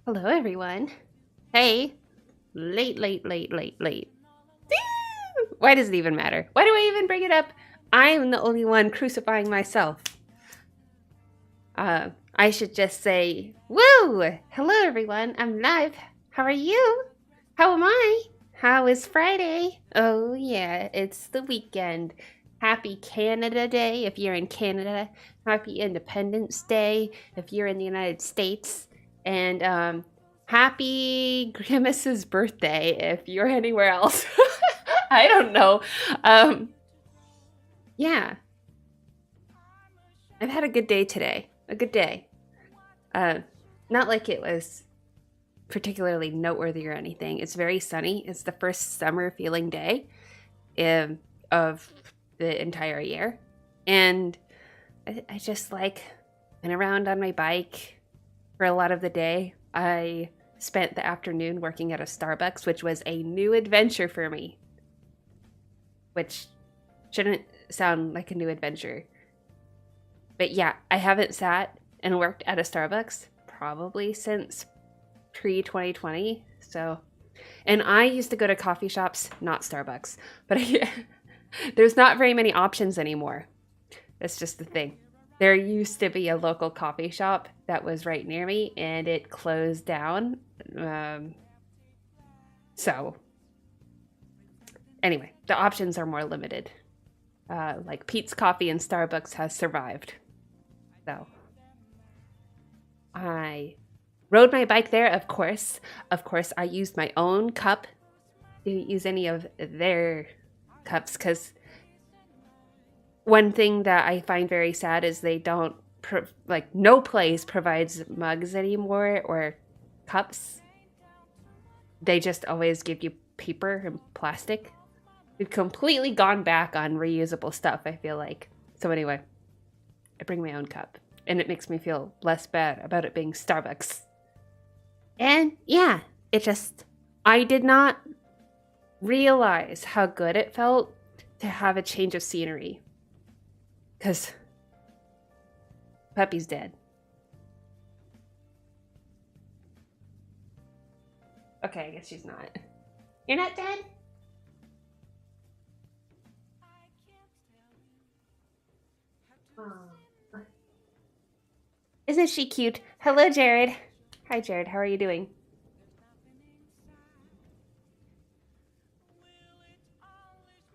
Hello, everyone. Hey, late. Why does it even matter? Why do I even bring it up? I'm the only one crucifying myself. I should just say, woo! Hello, everyone. I'm live. How are you? How am I? How is Friday? Oh, yeah, it's the weekend. Happy Canada Day if you're in Canada. Happy Independence Day if you're in the United States. And happy Grimace's birthday if you're anywhere else. I don't know. Um, yeah, I've had a good day today. A good day. Uh, Not like it was particularly noteworthy or anything. It's very sunny. It's the first summer feeling day of the entire year. And I just like went around on my bike for a lot of the day. I spent the afternoon working at a Starbucks, which was a new adventure for me. Which shouldn't sound like a new adventure. But yeah, I haven't sat and worked at a Starbucks probably since pre-2020. So, and I used to go to coffee shops, not Starbucks, but there's not very many options anymore. That's just the thing. There used to be a local coffee shop that was right near me, and it closed down. So, anyway, the options are more limited. Like Pete's Coffee and Starbucks has survived. So, I rode my bike there, of course. Of course, I used my own cup. Didn't use any of their cups because one thing that I find very sad is they don't, no place provides mugs anymore or cups. They just always give you paper and plastic. We've completely gone back on reusable stuff, I feel like. So anyway, I bring my own cup. And it makes me feel less bad about it being Starbucks. And yeah, I did not realize how good it felt to have a change of scenery. Because Puppy's dead. Okay, I guess she's not. You're not dead? Oh. Isn't she cute? Hello, Jared. Hi, Jared. How are you doing?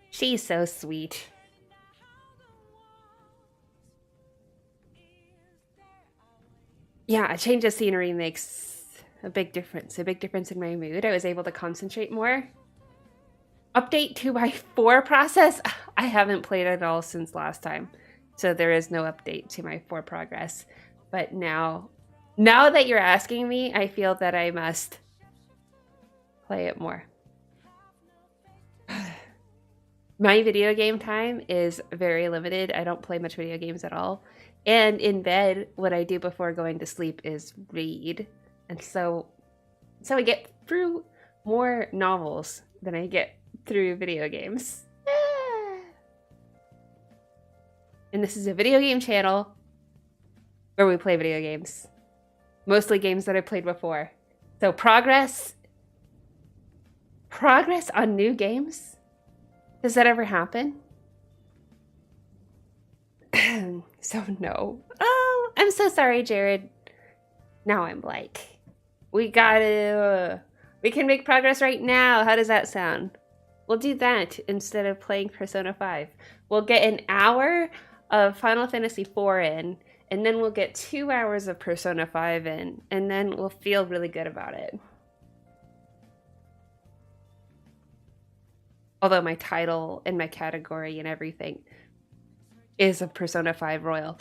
She's so sweet. Yeah, a change of scenery makes a big difference. A big difference in my mood. I was able to concentrate more. Update 2x4 process? I haven't played it at all since last time. So there is no update to my 4 progress. But now that you're asking me, I feel that I must play it more. My video game time is very limited. I don't play much video games at all. And in bed, what I do before going to sleep is read. And so I get through more novels than I get through video games. And this is a video game channel where we play video games. Mostly games that I played before. So progress on new games? Does that ever happen? So no. Oh, I'm so sorry, Jared. Now I'm like, we can make progress right now. How does that sound? We'll do that instead of playing Persona 5. We'll get an hour of Final Fantasy 4 in, and then we'll get 2 hours of Persona 5 in, and then we'll feel really good about it. Although my title and my category and everything is a Persona 5 Royal.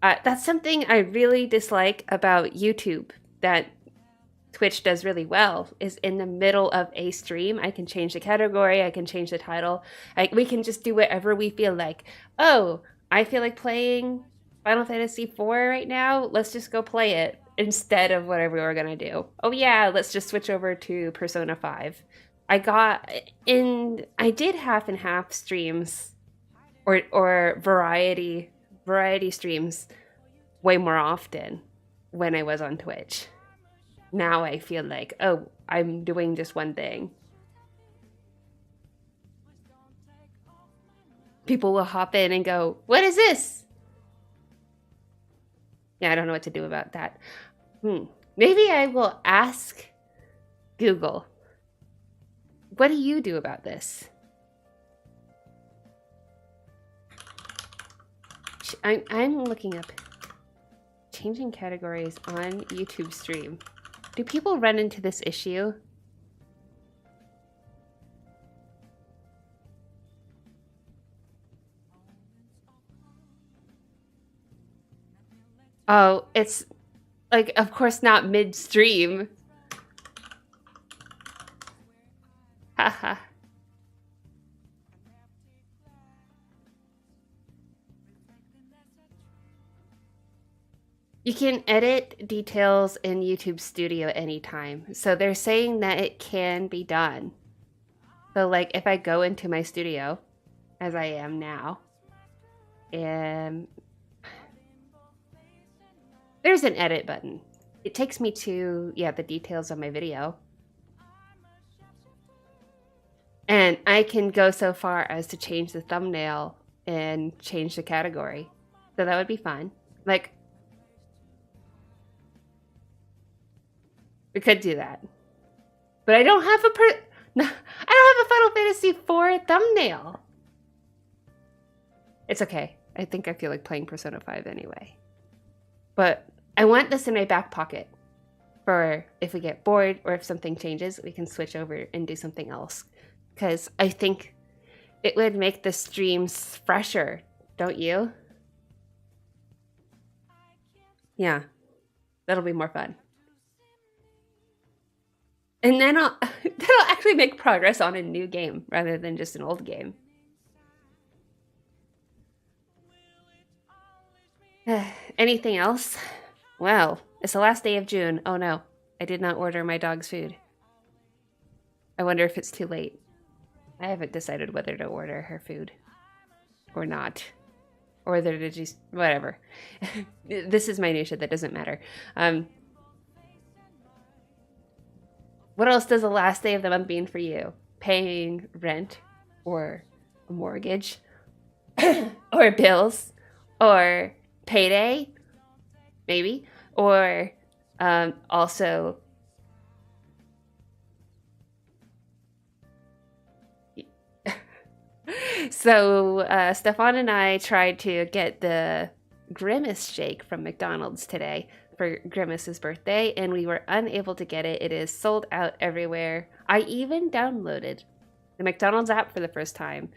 That's something I really dislike about YouTube that Twitch does really well, is in the middle of a stream, I can change the category, I can change the title. We can just do whatever we feel like. Oh, I feel like playing Final Fantasy IV right now. Let's just go play it instead of whatever we're going to do. Oh yeah, let's just switch over to Persona 5. I did half and half streams or variety streams way more often when I was on Twitch. now I feel like, oh, I'm doing just one thing. People will hop in and go, what is this? Yeah, I don't know what to do about that. Maybe I will ask Google, what do you do about this? I'm looking up changing categories on YouTube stream. Do people run into this issue? Oh, it's like, of course not midstream. Haha. You can edit details in YouTube Studio anytime. So they're saying that it can be done. So like if I go into my studio, as I am now, and there's an edit button. It takes me to, the details of my video. And I can go so far as to change the thumbnail and change the category. So that would be fun. Like, we could do that. But I don't have a Final Fantasy IV thumbnail. It's okay. I think I feel like playing Persona 5 anyway. But I want this in my back pocket for if we get bored or if something changes, we can switch over and do something else. Because I think it would make the streams fresher, don't you? Yeah, that'll be more fun. And then that'll actually make progress on a new game rather than just an old game. Anything else? Well, it's the last day of June. Oh no, I did not order my dog's food. I wonder if it's too late. I haven't decided whether to order her food or not. Or whether to just, whatever. This is minutia, that doesn't matter. What else does the last day of the month mean for you? Paying rent or a mortgage or bills or payday, maybe, or also so Stefan and I tried to get the Grimace shake from McDonald's today for Grimace's birthday, and we were unable to get it. It is sold out everywhere. I even downloaded the McDonald's app for the first time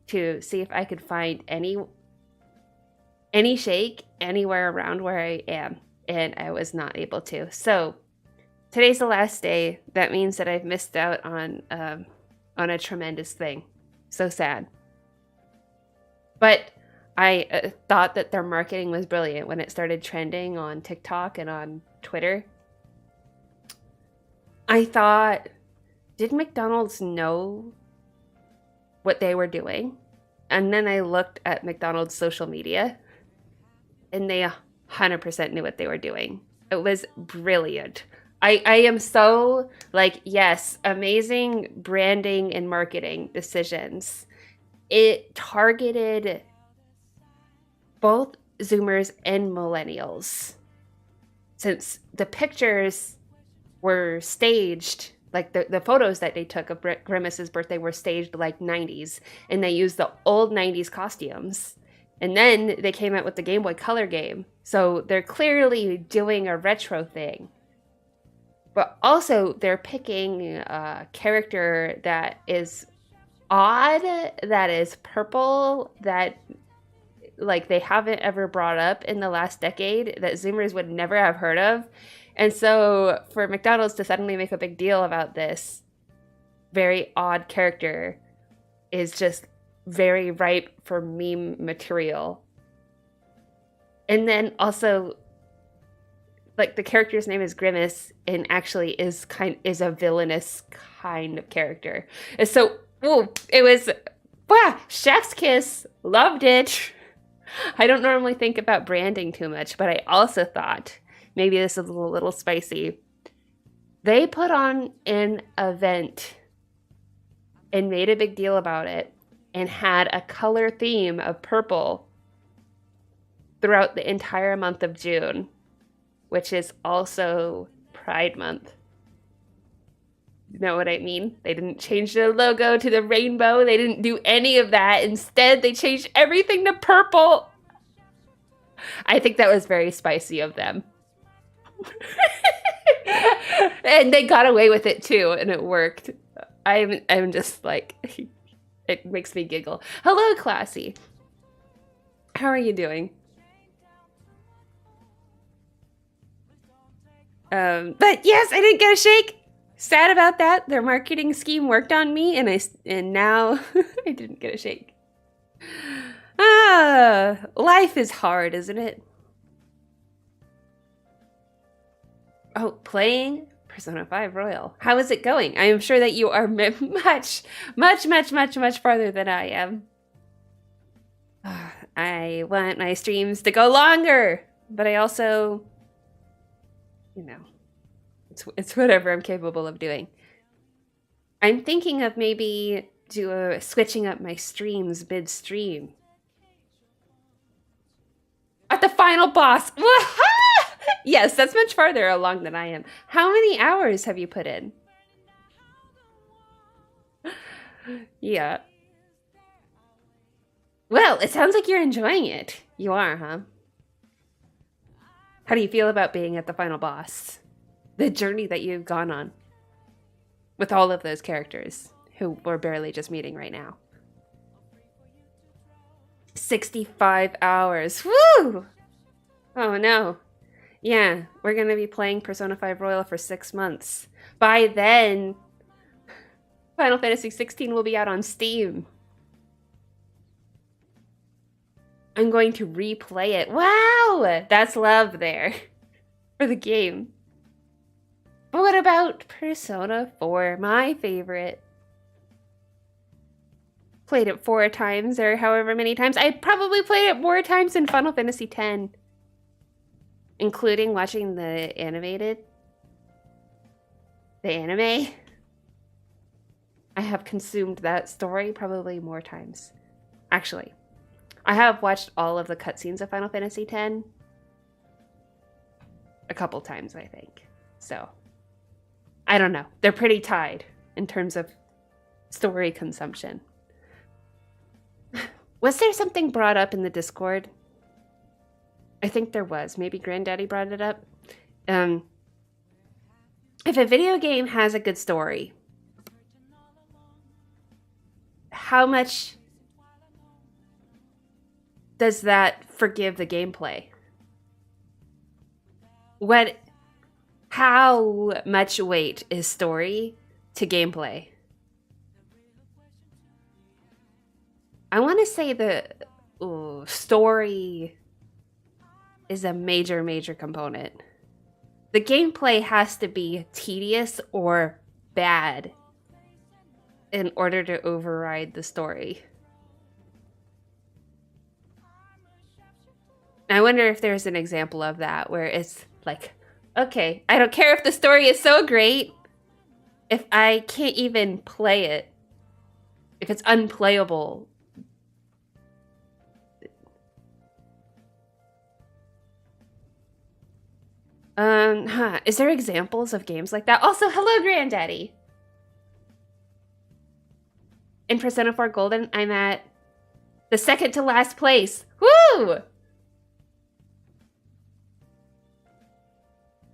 to see if I could find any shake anywhere around where I am, and I was not able to. So today's the last day. That means that I've missed out on a tremendous thing. So sad. But I thought that their marketing was brilliant when it started trending on TikTok and on Twitter. I thought, did McDonald's know what they were doing? And then I looked at McDonald's social media, and they 100% knew what they were doing. It was brilliant. I am so, like, yes, amazing branding and marketing decisions. It targeted both Zoomers and Millennials, since the pictures were staged, like the photos that they took of Grimace's birthday were staged like 90s, and they used the old 90s costumes. And then they came out with the Game Boy Color game. So they're clearly doing a retro thing. But also they're picking a character that is odd, that is purple, that like they haven't ever brought up in the last decade, that Zoomers would never have heard of. And so for McDonald's to suddenly make a big deal about this very odd character is just very ripe for meme material. And then also, like, the character's name is Grimace and actually is a villainous kind of character. And so, it was, chef's kiss, loved it. I don't normally think about branding too much, but I also thought, maybe this is a little spicy, They put on an event and made a big deal about it and had a color theme of purple throughout the entire month of June, which is also Pride Month. You know what I mean? They didn't change their logo to the rainbow. They didn't do any of that. Instead, they changed everything to purple. I think that was very spicy of them. And they got away with it too, and it worked. I'm just like, it makes me giggle. Hello, Classy. How are you doing? But yes, I didn't get a shake. Sad about that. Their marketing scheme worked on me, and now I didn't get a shake. Life is hard, isn't it? Oh, playing Persona 5 Royal. How is it going? I am sure that you are much farther than I am. I want my streams to go longer, but I also, you know, it's whatever I'm capable of doing. I'm thinking of maybe switching up my streams mid-stream. At the final boss. Yes, that's much farther along than I am. How many hours have you put in? Yeah. Well, it sounds like you're enjoying it. You are, huh? How do you feel about being at the final boss? The journey that you've gone on with all of those characters who we're barely just meeting right now. 65 hours. Woo! Oh no. Yeah, we're going to be playing Persona 5 Royal for 6 months. By then, Final Fantasy 16 will be out on Steam. I'm going to replay it. Wow! That's love there for the game. But what about Persona 4, my favorite? Played it 4 times or however many times. I probably played it more times than Final Fantasy 10. Including watching the anime. I have consumed that story probably more times. Actually, I have watched all of the cutscenes of Final Fantasy X a couple times, I think. So, I don't know. They're pretty tied in terms of story consumption. Was there something brought up in the Discord? I think there was. Maybe Granddaddy brought it up. If a video game has a good story, how much does that forgive the gameplay? How much weight is story to gameplay? I want to say the story is a major component. The gameplay has to be tedious or bad in order to override the story. I wonder if there's an example of that where it's like, okay, I don't care if the story is so great, if I can't even play it, if it's unplayable. Is there examples of games like that? Also, hello, Granddaddy. In Persona 4 Golden, I'm at the second to last place. Woo!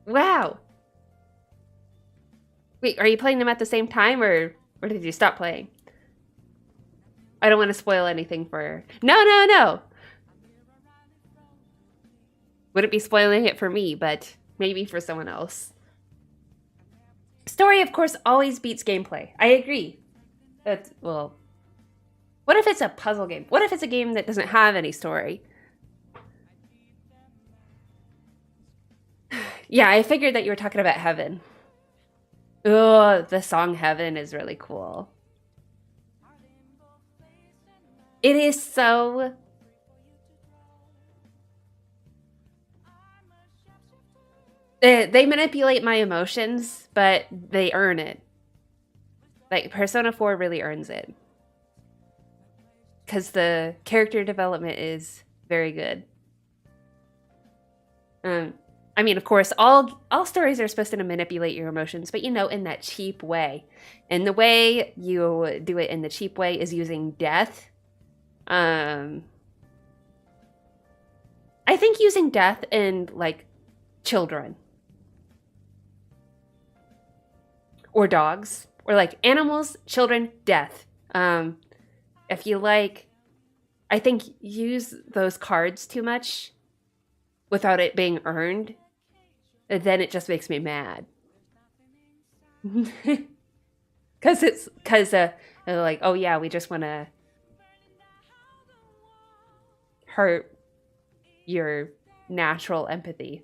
Wow. Wait, are you playing them at the same time, or did you stop playing? I don't want to spoil anything for... No. Wouldn't be spoiling it for me, but maybe for someone else. Story, of course, always beats gameplay. I agree. Well, what if it's a puzzle game? What if it's a game that doesn't have any story? Yeah, I figured that you were talking about Heaven. Oh, the song Heaven is really cool. It is so... They manipulate my emotions, but they earn it. Like, Persona 4 really earns it. Because the character development is very good. I mean, of course, all stories are supposed to manipulate your emotions, but in that cheap way. And the way you do it in the cheap way is using death. I think using death and like children or dogs or like animals, children, death. If you like, I think use those cards too much without it being earned, then it just makes me mad. Because they're like, oh yeah, we just want to hurt your natural empathy.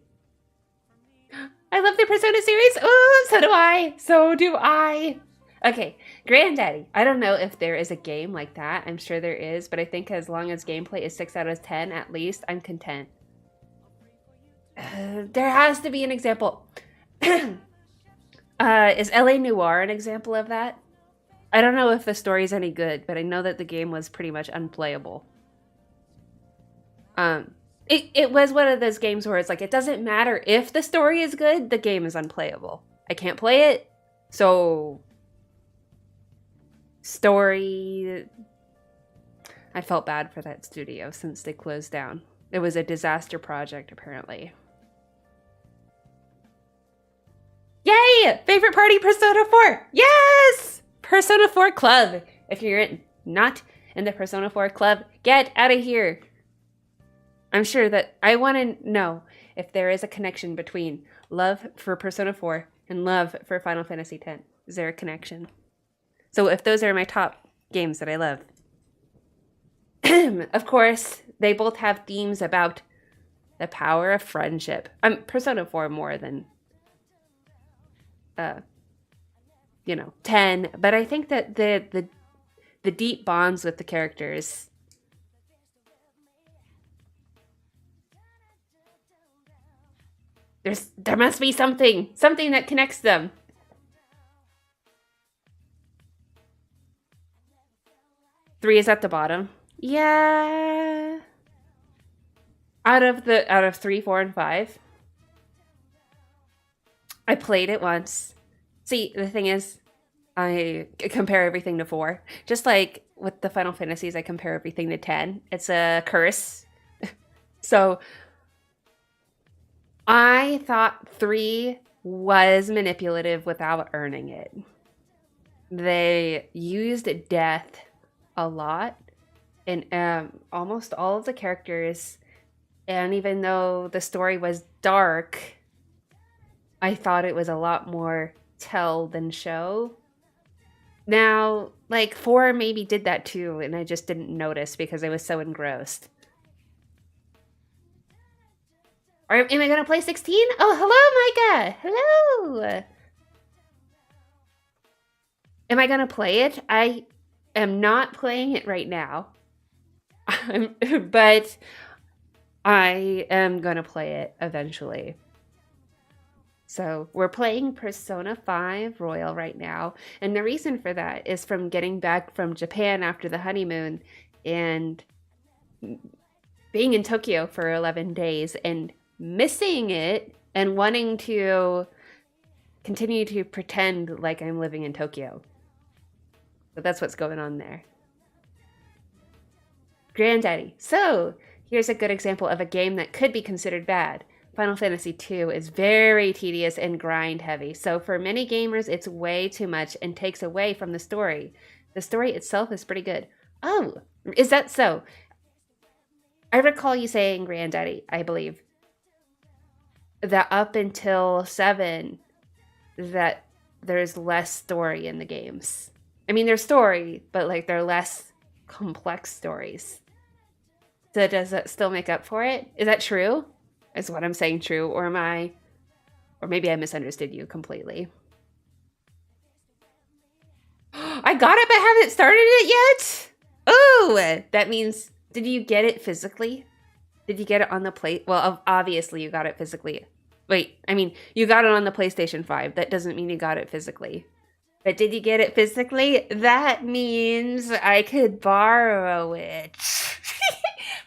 I love the Persona series. Oh, so do I. So do I. Okay, Granddaddy. I don't know if there is a game like that. I'm sure there is, but I think as long as gameplay is 6 out of 10 at least, I'm content. There has to be an example. Is LA Noire an example of that? I don't know if the story's any good, but I know that the game was pretty much unplayable. It was one of those games where it's like, it doesn't matter if the story is good, the game is unplayable. I can't play it, so story... I felt bad for that studio since they closed down. It was a disaster project, apparently. Yay! Favorite party, Persona 4! Yes! Persona 4 Club! If you're not in the Persona 4 Club, get out of here! I'm sure that I want to know if there is a connection between love for Persona 4 and love for Final Fantasy X. Is there a connection? So if those are my top games that I love. Of course, they both have themes about the power of friendship. Persona 4 more than, 10. But I think that the deep bonds with the characters... There must be something that connects them. Three is at the bottom. Yeah. Out of 3, 4, and 5. I played it once. See, the thing is, I compare everything to 4. Just like with the Final Fantasies, I compare everything to 10. It's a curse. So I thought 3 was manipulative without earning it. They used death a lot in almost all of the characters, and even though the story was dark, I thought it was a lot more tell than show. Now, like 4 maybe did that too, and I just didn't notice because I was so engrossed. Or am I gonna play 16? Oh, hello, Micah! Hello! Am I gonna play it? I am not playing it right now. But I am gonna play it eventually. So we're playing Persona 5 Royal right now. And the reason for that is from getting back from Japan after the honeymoon and being in Tokyo for 11 days and missing it and wanting to continue to pretend like I'm living in Tokyo. So that's what's going on there. Granddaddy. So here's a good example of a game that could be considered bad. Final Fantasy II is very tedious and grind heavy. So for many gamers, it's way too much and takes away from the story. The story itself is pretty good. Oh, is that so? I recall you saying, Granddaddy, I believe, that up until 7, that there's less story in the games. I mean, there's story, but like they're less complex stories. So does that still make up for it? Is that true? Is what I'm saying true? Or maybe I misunderstood you completely. I got it, but haven't started it yet? Oh, that means, did you get it physically? Did you get it on the plate? Well, obviously you got it physically. Wait, I mean, you got it on the PlayStation 5. That doesn't mean you got it physically. But did you get it physically? That means I could borrow it.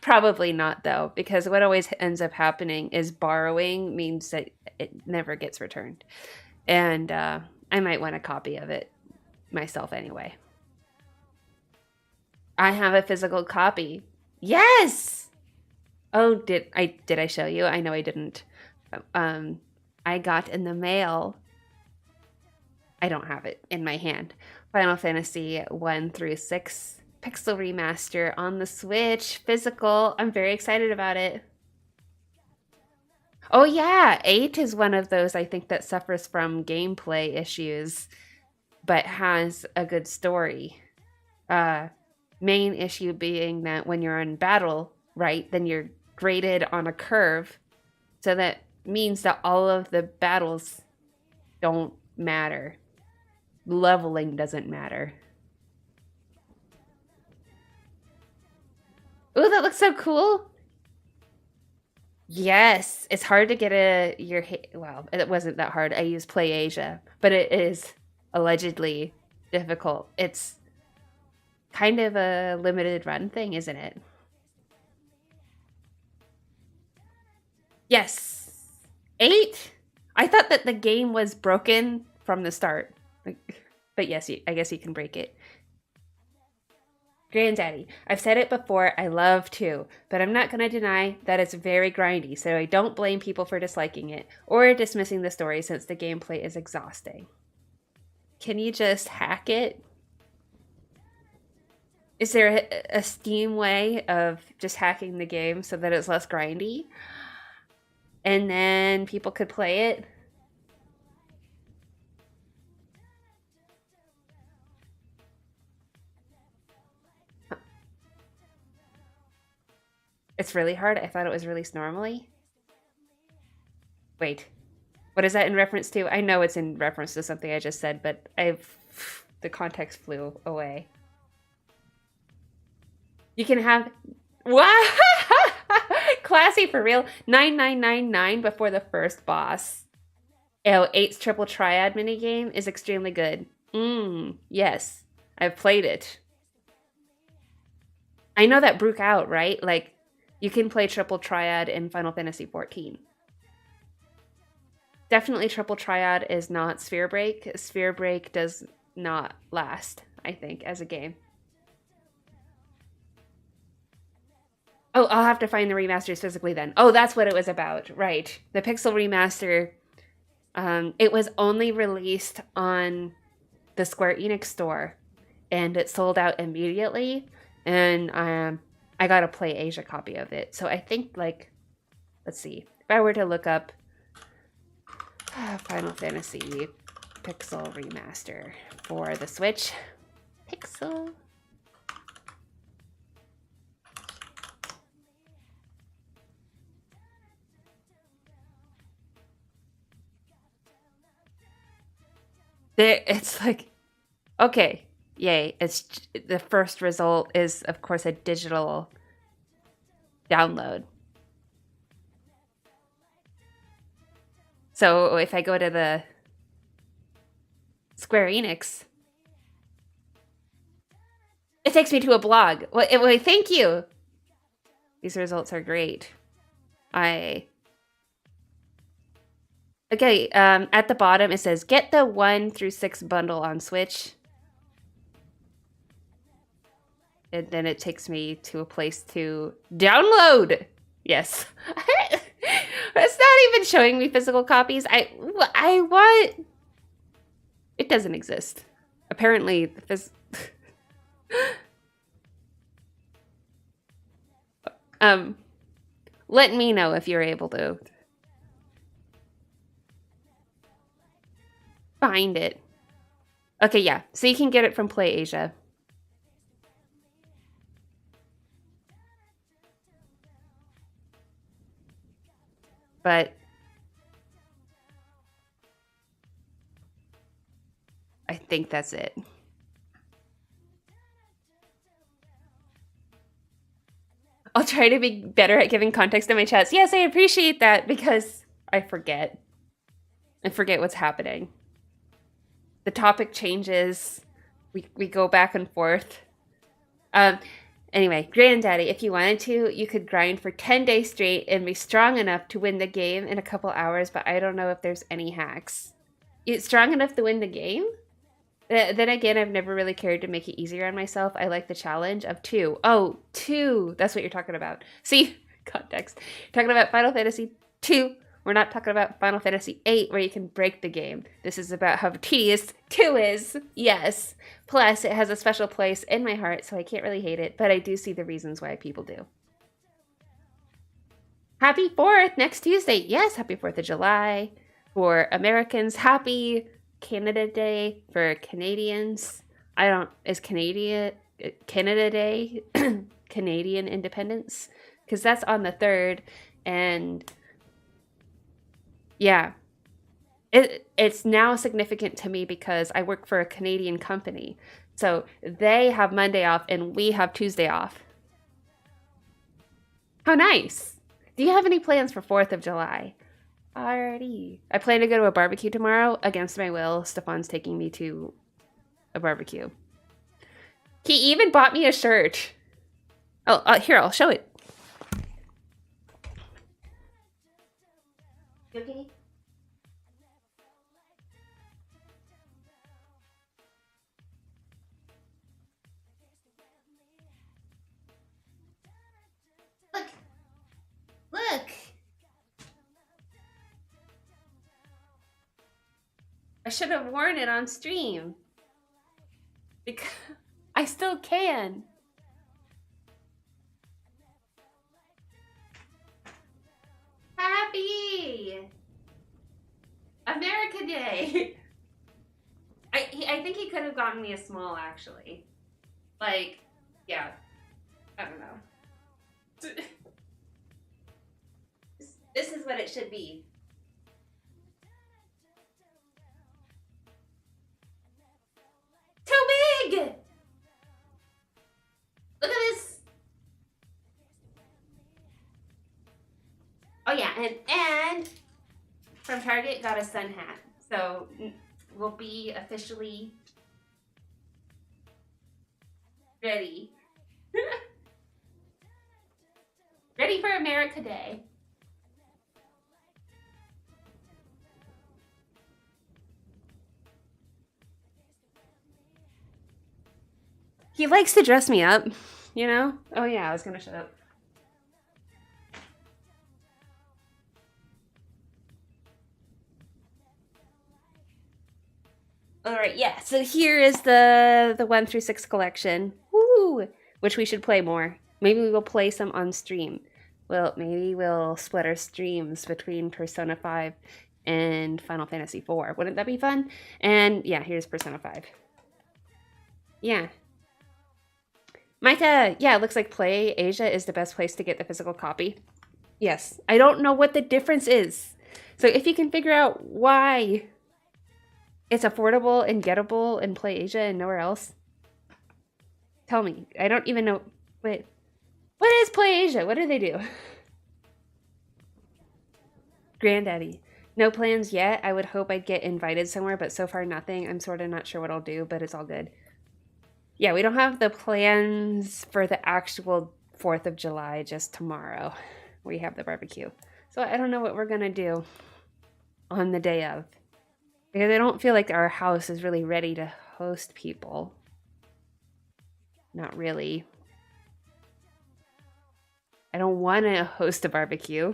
Probably not, though, because what always ends up happening is borrowing means that it never gets returned. And I might want a copy of it myself anyway. I have a physical copy. Yes! Oh, did I show you? I know I didn't. I got in the mail. I don't have it in my hand. Final Fantasy 1 through 6 Pixel Remaster on the Switch, physical. I'm very excited about it. Oh yeah, 8 is one of those I think that suffers from gameplay issues, but has a good story. Main issue being that when you're in battle, right, then you're graded on a curve. So that means that all of the battles don't matter. Leveling doesn't matter. Ooh, that looks so cool. Yes, it's hard to get well, it wasn't that hard. I used Play Asia, but it is allegedly difficult. It's kind of a limited run thing, isn't it? Yes. 8? I thought that the game was broken from the start. But yes, I guess you can break it. Granddaddy, I've said it before, I love 2, but I'm not going to deny that it's very grindy, so I don't blame people for disliking it or dismissing the story since the gameplay is exhausting. Can you just hack it? Is there a Steam way of just hacking the game so that it's less grindy? And then people could play it? It's really hard. I thought it was released normally. Wait, what is that in reference to? I know it's in reference to something I just said, but the context flew away. You can have what? Classy for real. 9999 before the first boss. Oh, 8's triple triad minigame is extremely good. Yes, I've played it. I know that broke out, right? Like, you can play triple triad in Final Fantasy XIV. Definitely triple triad is not Sphere Break. Sphere Break does not last, I think, as a game. Oh, I'll have to find the remasters physically then. Oh, that's what it was about. Right. The Pixel Remaster, it was only released on the Square Enix store, and it sold out immediately, and I got a Play Asia copy of it. So I think, like, let's see. If I were to look up Final Fantasy Pixel Remaster for the Switch. Pixel. It's like, okay, yay. It's the first result is, of course, a digital download. So if I go to the Square Enix, it takes me to a blog. Well, thank you. These results are great. Okay, at the bottom it says, get the 1 through 6 bundle on Switch. And then it takes me to a place to download. Yes. It's not even showing me physical copies. I want... It doesn't exist. Apparently, let me know if you're able to find it. Okay, yeah. So you can get it from Play Asia. But I think that's it. I'll try to be better at giving context in my chats. Yes, I appreciate that because I forget. I forget what's happening. The topic changes. We go back and forth. Um, anyway, Granddaddy, if you wanted to, you could grind for 10 days straight and be strong enough to win the game in a couple hours, but I don't know if there's any hacks. You strong enough to win the game? Then again, I've never really cared to make it easier on myself. I like the challenge of 2. Oh, 2. That's what you're talking about. See? Context. You're talking about Final Fantasy 2. We're not talking about Final Fantasy 8 where you can break the game. This is about how tedious 2 is. Yes. Plus, it has a special place in my heart, so I can't really hate it, but I do see the reasons why people do. Happy 4th next Tuesday. Yes, happy 4th of July. For Americans, happy Canada Day for Canadians. Is Canada Day Canadian independence? Because that's on the 3rd, and yeah, it's now significant to me because I work for a Canadian company. So they have Monday off and we have Tuesday off. How nice. Do you have any plans for 4th of July? Alrighty. I plan to go to a barbecue tomorrow. Against my will, Stefan's taking me to a barbecue. He even bought me a shirt. Oh, here, I'll show it. Okay. Look. I should have worn it on stream. Because I still can. Happy America Day. I think he could have gotten me a small, actually. Like, yeah. I don't know. This is what it should be. Too big! Look at this. Oh yeah, and from Target got a sun hat. So we'll be officially ready. Ready for America Day. He likes to dress me up, you know? Oh yeah, I was gonna shut up. All right, yeah. So here is the 1 through 6 collection. Woo! Which we should play more. Maybe we will play some on stream. Well, maybe we'll split our streams between Persona 5 and Final Fantasy 4. Wouldn't that be fun? And yeah, here's Persona 5. Yeah. Micah, yeah, it looks like Play Asia is the best place to get the physical copy. Yes. I don't know what the difference is. So if you can figure out why it's affordable and gettable in Play Asia and nowhere else, tell me. I don't even know. Wait. What is Play Asia? What do they do? Granddaddy. No plans yet. I would hope I'd get invited somewhere, but so far nothing. I'm sort of not sure what I'll do, but it's all good. Yeah, we don't have the plans for the actual 4th of July, just tomorrow. We have the barbecue. So I don't know what we're going to do on the day of. Because I don't feel like our house is really ready to host people. Not really. I don't want to host a barbecue.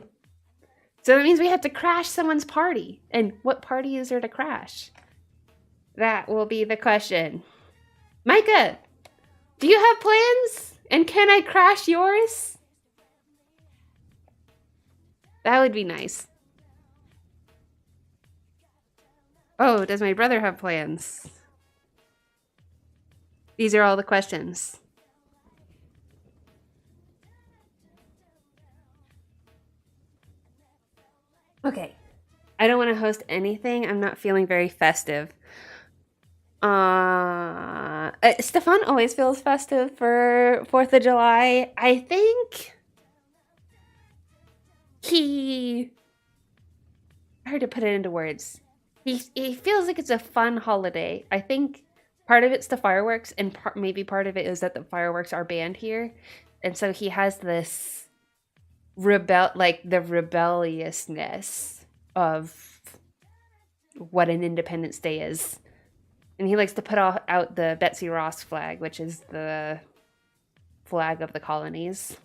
So that means we have to crash someone's party. And what party is there to crash? That will be the question. Micah, do you have plans? And can I crash yours? That would be nice. Oh, does my brother have plans? These are all the questions. Okay. I don't want to host anything. I'm not feeling very festive. Stefan always feels festive for 4th of July. I think he hard to put it into words. He feels like it's a fun holiday. I think part of it's the fireworks, and maybe part of it is that the fireworks are banned here, and so he has this the rebelliousness of what an Independence Day is. And he likes to put out the Betsy Ross flag, which is the flag of the colonies.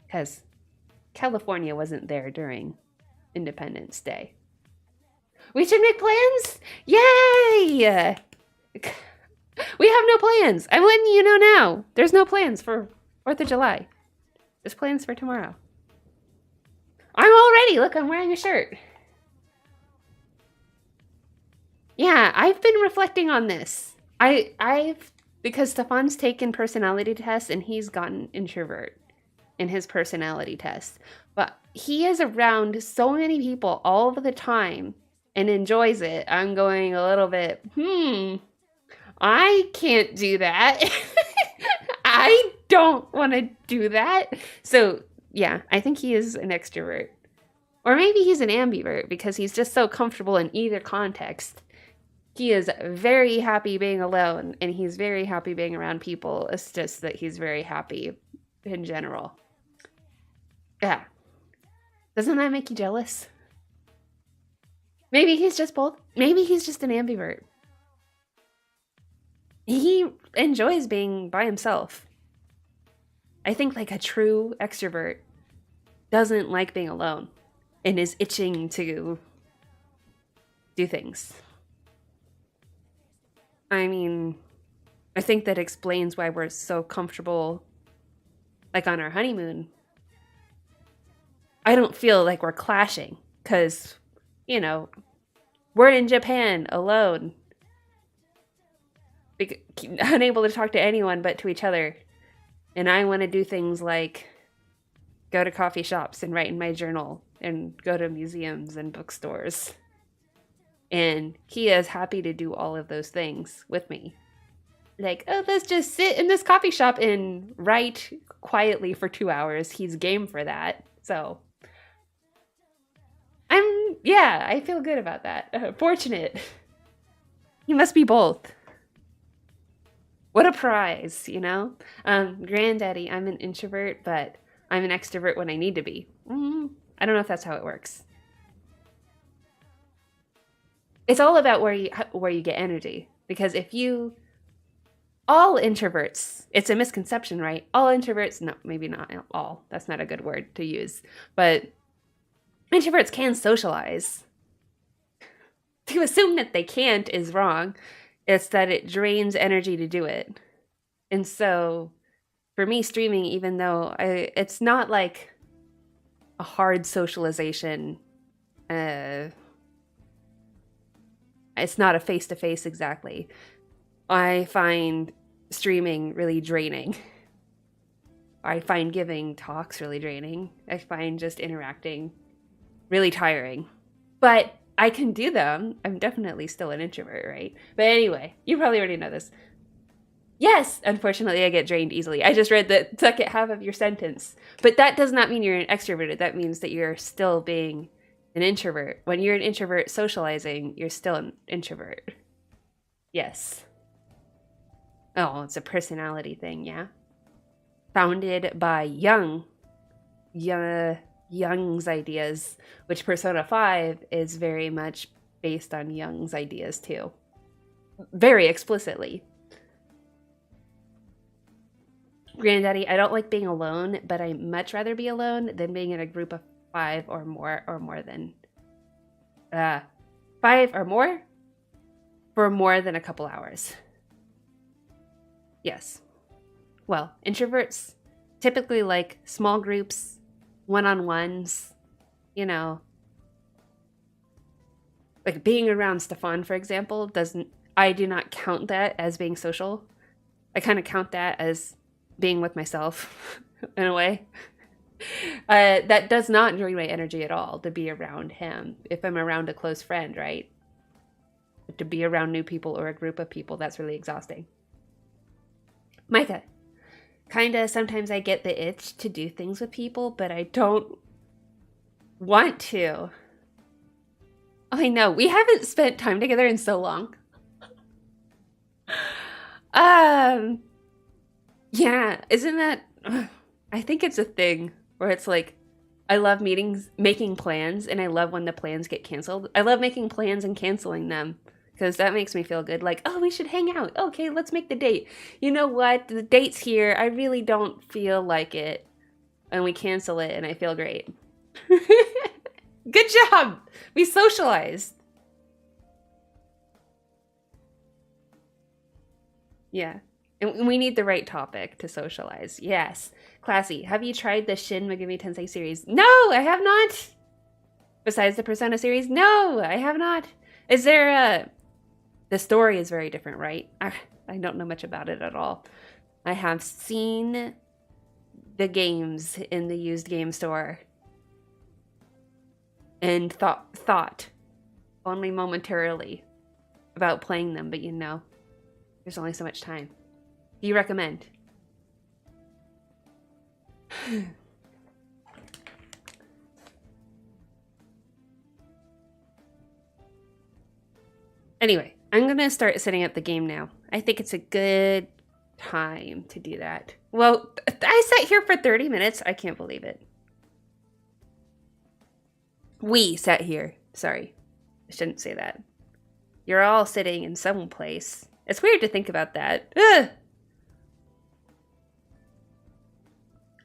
Because California wasn't there during Independence Day. We should make plans? Yay! We have no plans. I'm letting you know now. There's no plans for 4th of July. There's plans for tomorrow. I'm all ready. Look, I'm wearing a shirt. Yeah, I've been reflecting on this. Because Stefan's taken personality tests and he's gotten introvert in his personality test. But he is around so many people all of the time and enjoys it. I'm going a little bit, I can't do that. I don't want to do that. So, yeah, I think he is an extrovert. Or maybe he's an ambivert because he's just so comfortable in either context. He is very happy being alone, and he's very happy being around people. It's just that he's very happy in general. Yeah. Doesn't that make you jealous? Maybe he's just both. Maybe he's just an ambivert. He enjoys being by himself. I think like a true extrovert doesn't like being alone and is itching to do things. I mean, I think that explains why we're so comfortable, like on our honeymoon. I don't feel like we're clashing because, we're in Japan alone, unable to talk to anyone but to each other. And I want to do things like go to coffee shops and write in my journal and go to museums and bookstores. And he is happy to do all of those things with me. Like, oh, let's just sit in this coffee shop and write quietly for 2 hours. He's game for that. So, I feel good about that. Fortunate. He must be both. What a prize, Granddaddy, I'm an introvert, but I'm an extrovert when I need to be. I don't know if that's how it works. It's all about where you get energy. Because all introverts, it's a misconception, right? All introverts, no, maybe not all. That's not a good word to use. But introverts can socialize. To assume that they can't is wrong. It's that it drains energy to do it. And so, for me, streaming, even though it's not like a hard socialization, it's not a face-to-face exactly. I find streaming really draining. I find giving talks really draining. I find just interacting really tiring. But I can do them. I'm definitely still an introvert, right? But anyway, you probably already know this. Yes, unfortunately, I get drained easily. I just read the second half of your sentence. But that does not mean you're an extroverted. That means that you're still being an introvert. When you're an introvert socializing, you're still an introvert. Yes. Oh, it's a personality thing, yeah? Founded by Jung's ideas, which Persona 5 is very much based on Jung's ideas too. Very explicitly. Granddaddy, I don't like being alone, but I much rather be alone than being in a group of 5 or more than 5 or more for more than a couple hours. Yes. Well, introverts typically like small groups, one-on-ones, like being around Stefan, for example, I do not count that as being social. I kind of count that as being with myself in a way. That does not drain my energy at all to be around him. If I'm around a close friend, right? To be around new people or a group of people, that's really exhausting. Micah, kinda sometimes I get the itch to do things with people, but I don't want to. I know. We haven't spent time together in so long. Yeah, isn't that I think it's a thing where it's like I love making plans, and I love when the plans get canceled. I love making plans and canceling them because that makes me feel good. Like, oh, we should hang out. Okay, let's make the date. You know what? The date's here. I really don't feel like it. And we cancel it, and I feel great. Good job. We socialized. Yeah. And we need the right topic to socialize. Yes. Classy. Have you tried the Shin Megami Tensei series? No, I have not. Besides the Persona series? No, I have not. Is there a... The story is very different, right? I don't know much about it at all. I have seen the games in the used game store and thought only momentarily about playing them, but you know, there's only so much time. Do you recommend? Anyway, I'm gonna start setting up the game now. I think it's a good time to do that. Well, I sat here for 30 minutes. I can't believe it. We sat here. Sorry. I shouldn't say that. You're all sitting in some place. It's weird to think about that. Ugh!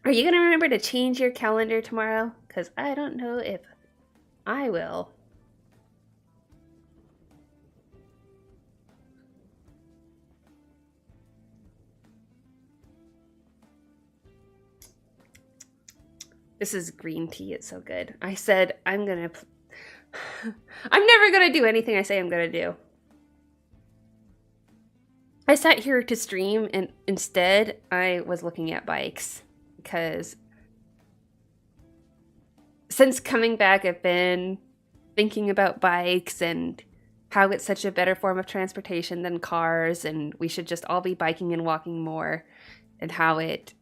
Are you going to remember to change your calendar tomorrow? Because I don't know if I will. This is green tea. It's so good. I said I'm going to... I'm never going to do anything I say I'm going to do. I sat here to stream, and instead I was looking at bikes. Because since coming back, I've been thinking about bikes and how it's such a better form of transportation than cars, and we should just all be biking and walking more, and how it,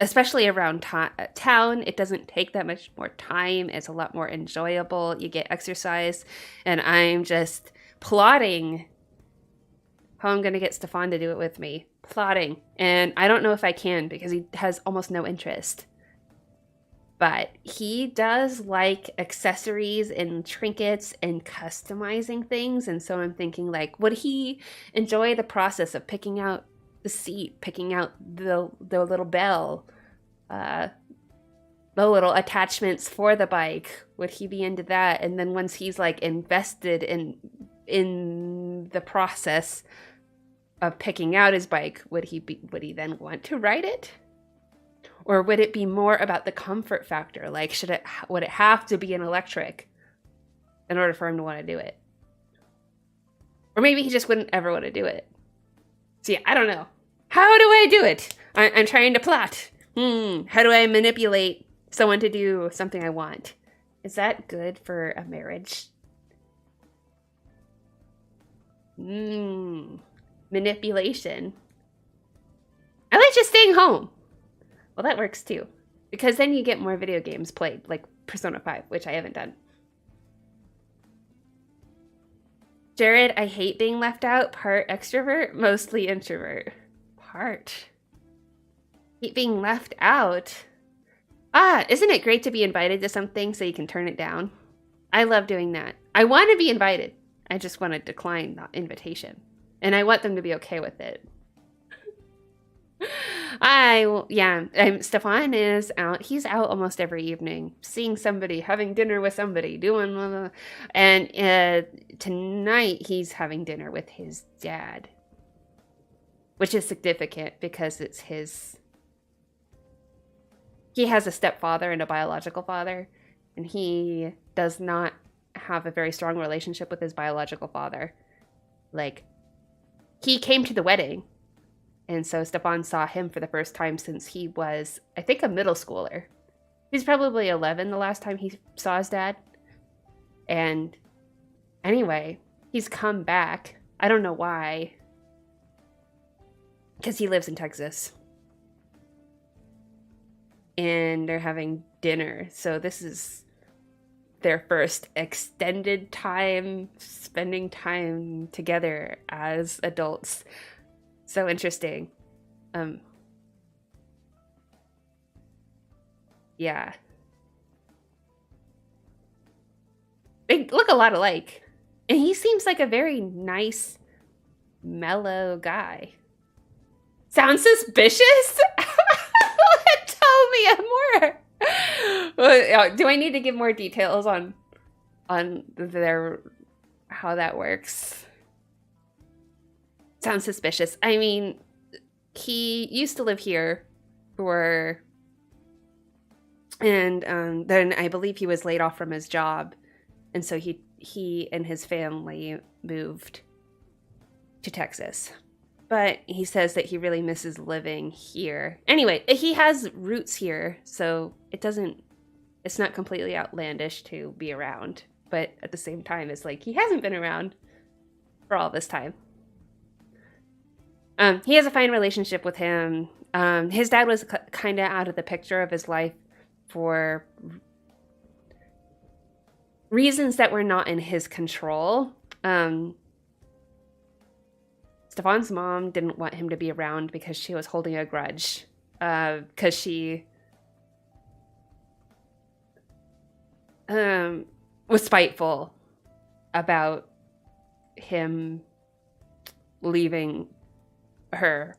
especially around town, it doesn't take that much more time. It's a lot more enjoyable. You get exercise, and I'm just plotting how I'm going to get Stefan to do it with me. Plotting. And I don't know if I can because he has almost no interest. But he does like accessories and trinkets and customizing things. And so I'm thinking, like, would he enjoy the process of picking out the seat, picking out the little bell, the little attachments for the bike? Would he be into that? And then once he's like invested in the process of picking out his bike, would he then want to ride it? Or would it be more about the comfort factor? Like, would it have to be an electric in order for him to want to do it? Or maybe he just wouldn't ever want to do it. See, I don't know. How do I do it? I'm trying to plot. How do I manipulate someone to do something I want? Is that good for a marriage? Manipulation. I like just staying home. Well, that works too. Because then you get more video games played, like Persona 5, which I haven't done. Jared, I hate being left out. Part extrovert, mostly introvert. Part. Hate being left out. Isn't it great to be invited to something so you can turn it down? I love doing that. I want to be invited. I just want to decline the invitation. And I want them to be okay with it. Stefan is out. He's out almost every evening, seeing somebody, having dinner with somebody, doing blah, blah. And tonight he's having dinner with his dad, which is significant because it's he has a stepfather and a biological father, and he does not have a very strong relationship with his biological father. Like, he came to the wedding, and so Stefan saw him for the first time since he was, I think, a middle schooler. He's probably 11 the last time he saw his dad. And anyway, he's come back. I don't know why. Because he lives in Texas. And they're having dinner. So this is their first extended time spending time together as adults. So interesting. Yeah. They look a lot alike. And he seems like a very nice, mellow guy. Sounds suspicious? Tell me more. Do I need to give more details on their how that works? Sounds suspicious. I mean, he used to live here and then I believe he was laid off from his job, and so he and his family moved to Texas. But he says that he really misses living here. Anyway, he has roots here, so it's not completely outlandish to be around. But at the same time, it's like he hasn't been around for all this time. He has a fine relationship with him. His dad was kind of out of the picture of his life for reasons that were not in his control. Stefan's mom didn't want him to be around because she was holding a grudge. Because she was spiteful about him leaving her.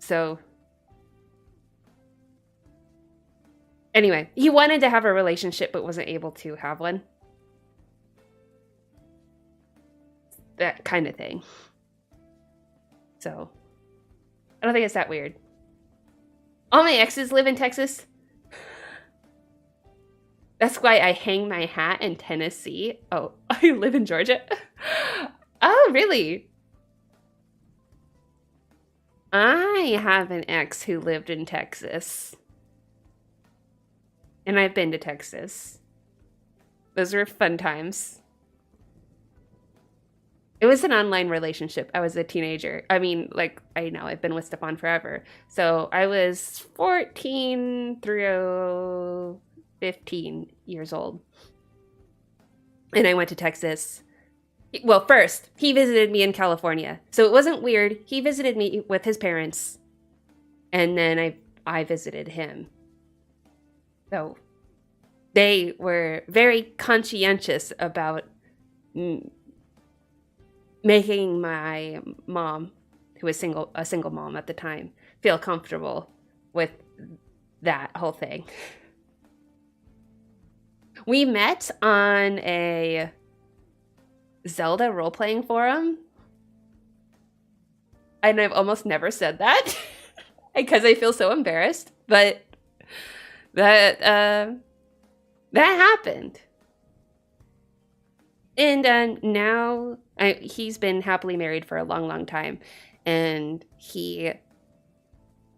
So anyway, he wanted to have a relationship but wasn't able to have one. That kind of thing. So I don't think it's that weird. All my exes live in Texas. That's why I hang my hat in Tennessee. Oh, I live in Georgia? Oh, really? I have an ex who lived in Texas. And I've been to Texas. Those were fun times. It was an online relationship. I was a teenager. I mean, like, I know I've been with Stefan forever. So I was 14 through 15 years old. And I went to Texas. Well, first, he visited me in California. So it wasn't weird. He visited me with his parents. And then I visited him. So they were very conscientious about making my mom, who was a single mom at the time, feel comfortable with that whole thing. We met on a Zelda role-playing forum. And I've almost never said that because I feel so embarrassed. But that happened. And now he's been happily married for a long, long time. And he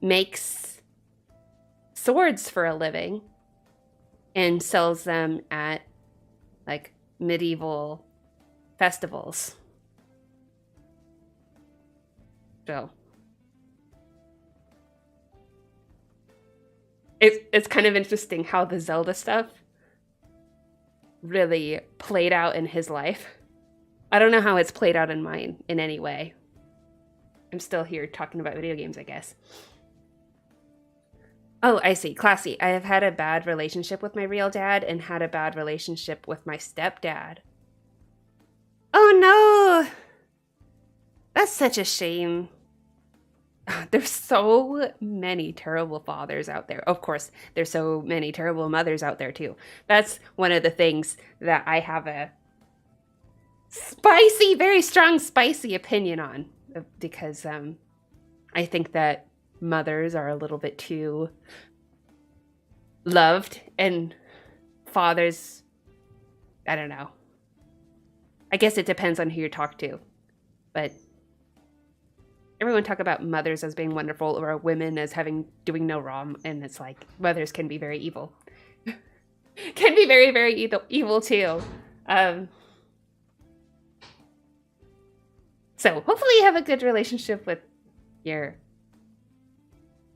makes swords for a living and sells them at like medieval festivals. So it's kind of interesting how the Zelda stuff really played out in his life. I don't know how it's played out in mine in any way. I'm still here talking about video games, I guess. Oh, I see. Classy. I have had a bad relationship with my real dad and had a bad relationship with my stepdad. Oh no! That's such a shame. There's so many terrible fathers out there. Of course, there's so many terrible mothers out there too. That's one of the things that I have a spicy, very strong, spicy opinion on. Because I think that mothers are a little bit too loved, and fathers, I don't know. I guess it depends on who you talk to. But everyone talk about mothers as being wonderful or women as doing no wrong, and it's like mothers can be very evil. Can be very, very evil too. So hopefully you have a good relationship with your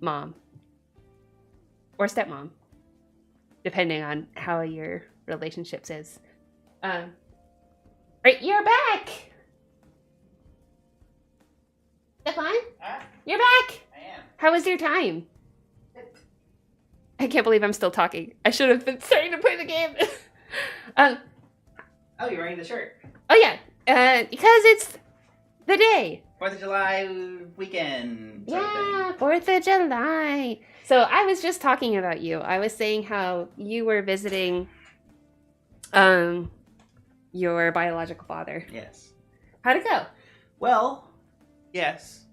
mom or stepmom, depending on how your relationships is. Right, you're back! Stefan? You're back! I am. How was your time? I can't believe I'm still talking. I should have been starting to play the game. Oh, you're wearing the shirt. Oh yeah, because it's the day. 4th of July weekend. Yeah, 4th of July. So I was just talking about you. I was saying how you were visiting your biological father. Yes. How'd it go? Well, yes.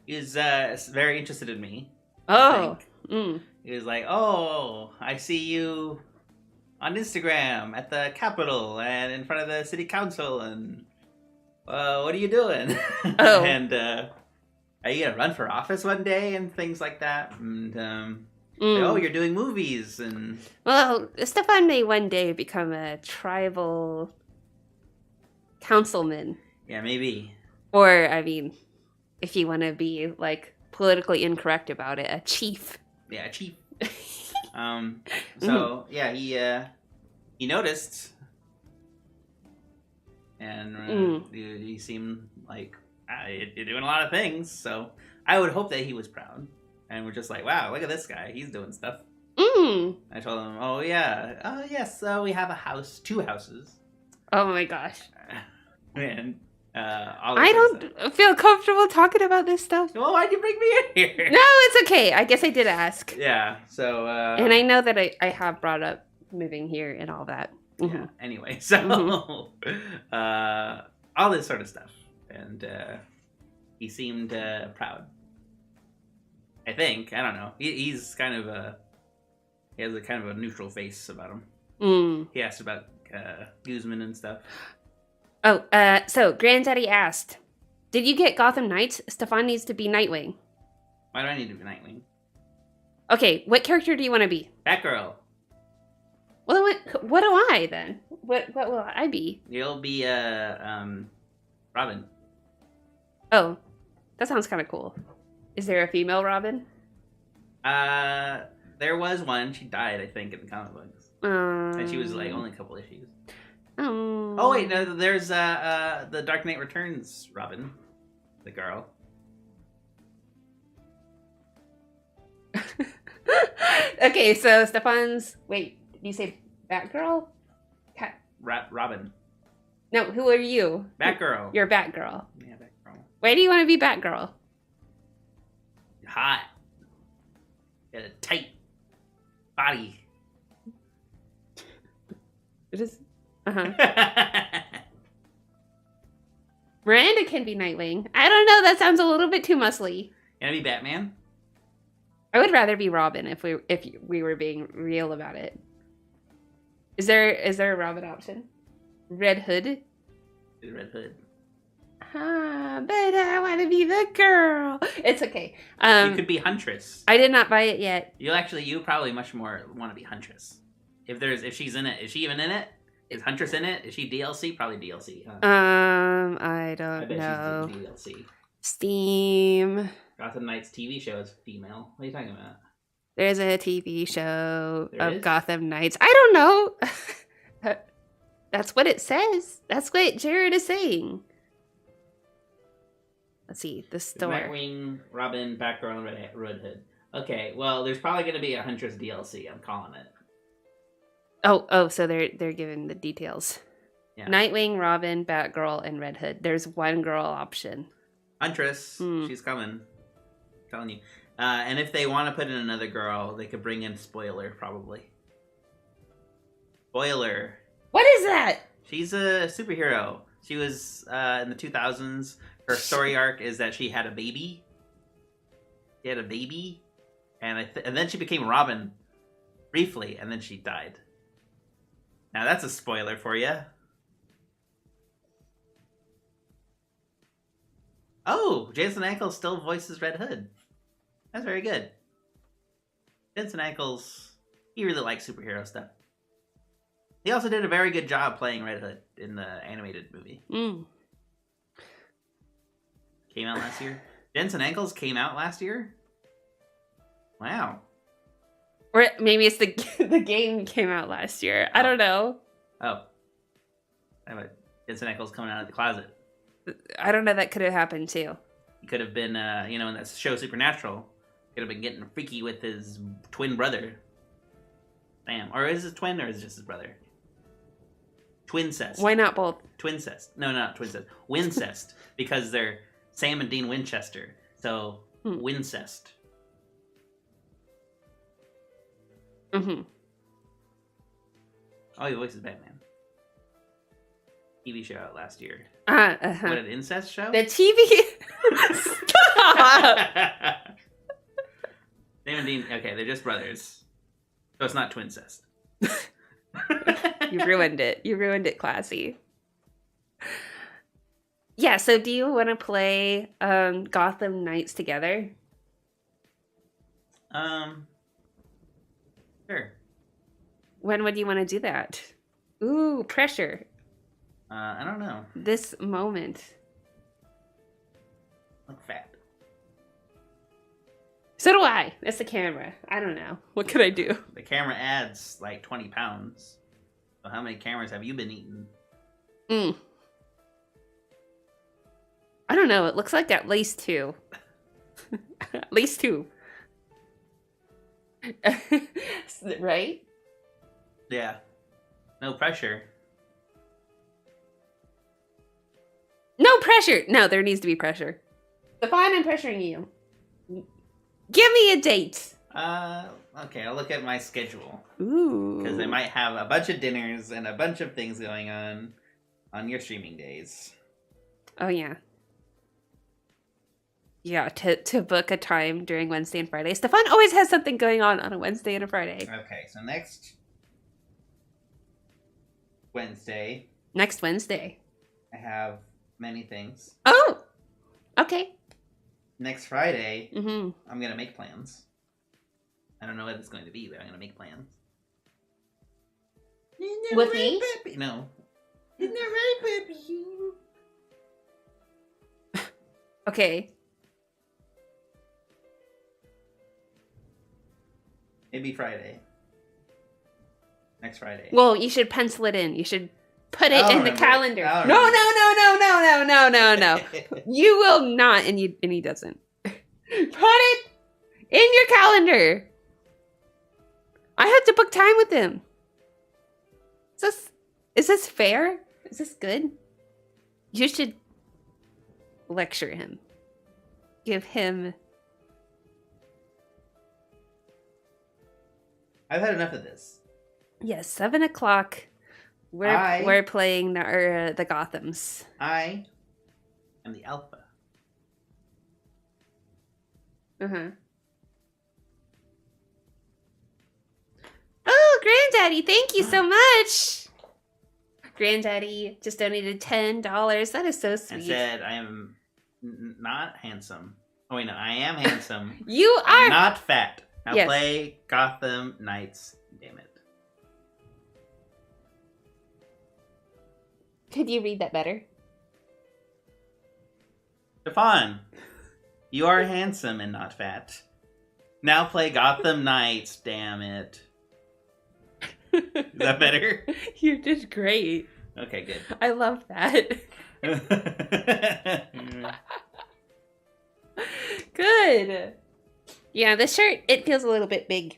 He's very interested in me. Oh. He was like, "Oh, I see you on Instagram at the Capitol and in front of the city council, and what are you doing?" Oh. And are you gonna run for office one day and things like that? And like, oh, you're doing movies and. Well, Stefan may one day become a tribal councilman. Yeah, maybe. Or, I mean, if you want to be like politically incorrect about it, a chief. Yeah, chief. So yeah, he noticed, and he seemed like you're doing a lot of things. So I would hope that he was proud, and we're just like, wow, look at this guy, he's doing stuff. I told him, oh yeah, yes, we have a house, 2 houses. Oh my gosh. And I don't feel comfortable talking about this stuff. Well, why'd you bring me in here? No, it's okay. I guess I did ask. Yeah, so... and I know that I have brought up moving here and all that. Yeah, anyway, so... all this sort of stuff. And he seemed proud. I think. I don't know. He's kind of a... He has a kind of a neutral face about him. He asked about Guzman and stuff. Oh, so Granddaddy asked, did you get Gotham Knights? Stefan needs to be Nightwing. Why do I need to be Nightwing? Okay, what character do you want to be? Batgirl. Well, what do I then? What will I be? You'll be Robin. Oh, that sounds kind of cool. Is there a female Robin? There was one. She died, I think, in the comic books. And she was like only a couple issues. Oh wait, no, there's the Dark Knight Returns Robin, the girl. Okay, so Stefan's... Wait, did you say Batgirl? Robin. No, who are you? Batgirl. You're Batgirl. Yeah, Batgirl. Why do you want to be Batgirl? Hot. Got a tight body. It is... Miranda can be Nightwing. I don't know, that sounds a little bit too muscly. Can I be Batman? I would rather be Robin if we were being real about it. Is there a Robin option? Red Hood? Red Hood. But I want to be the girl. It's okay. You could be Huntress. I did not buy it yet. You probably much more want to be Huntress. If she's in it, is she even in it? Is Huntress in it? Is she DLC? Probably DLC, huh? I don't know. She's DLC. Steam. Gotham Knights TV show is female. What are you talking about? There's a TV show of is? Gotham Knights. I don't know. That's what it says. That's what Jared is saying. Let's see, the store. Nightwing, Robin, Batgirl, and Red Hood. Okay, well, there's probably going to be a Huntress DLC. I'm calling it. Oh, so they're giving the details. Yeah. Nightwing, Robin, Batgirl, and Red Hood. There's one girl option. Huntress, she's coming. I'm telling you. And if they want to put in another girl, they could bring in Spoiler, probably. Spoiler. What is that? She's a superhero. She was in the 2000s. Her story arc is that she had a baby. She had a baby, and then she became Robin briefly, and then she died. Now that's a spoiler for you. Oh, Jensen Ackles still voices Red Hood. That's very good. Jensen Ackles, he really likes superhero stuff. He also did a very good job playing Red Hood in the animated movie. Came out last year. Jensen Ackles came out last year? Wow. Or maybe it's the the game came out last year. I don't know. Oh. I have a Jensen Ackles coming out of the closet. I don't know. That could have happened too. He could have been, in that show Supernatural, could have been getting freaky with his twin brother. Damn. Or is it twin or is it just his brother? Twincest. Why not both? Twincest. No, not twincest. Wincest. Because they're Sam and Dean Winchester. So, Wincest. Mm-hmm. Oh, he voices Batman. TV show out last year. What, an incest show? The TV... Stop! Sam and Dean, okay, they're just brothers. So it's not twincest. You ruined it. You ruined it, Classy. Yeah, so do you want to play Gotham Knights together? Sure. When would you want to do that? Ooh, pressure. I don't know. This moment. Look fat. So do I. That's the camera. I don't know. What could I do? The camera adds like 20 pounds. So how many cameras have you been eating? I don't know. It looks like at least 2. At least 2. Right? Yeah. No pressure. No pressure. No, there needs to be pressure. Stefan, I'm pressuring you. Give me a date. Okay, I'll look at my schedule. Ooh. Because I might have a bunch of dinners and a bunch of things going on your streaming days. Oh, yeah. Yeah, to book a time during Wednesday and Friday. Stefan always has something going on a Wednesday and a Friday. Okay, so next Wednesday. Next Wednesday. I have many things. Oh! Okay. Next Friday, Mm-hmm. I'm going to make plans. I don't know what it's going to be, but I'm going to make plans. With me? Puppy. No. Isn't that right, puppy? Okay. Maybe Friday. Next Friday. Well, you should pencil it in. You should put it in the calendar. I'll No. remember. You will not, and he doesn't. Put it in your calendar. I have to book time with him. Is this fair? Is this good? You should lecture him. Give him... I've had enough of this. Yes, 7 o'clock. We're playing the Gothams. I am the alpha. Uh-huh. Oh, Granddaddy, thank you so much. Granddaddy just donated $10. That is so sweet. And said I am not handsome. Oh, wait, no. I am handsome. You are. I'm not fat. Now Yes. play Gotham Knights. Damn it. Could you read that better? Stefan, you are handsome and not fat. Now play Gotham Knights. Damn it. Is that better? You did great. Okay, good. I love that. Good. Yeah, this shirt, it feels a little bit big.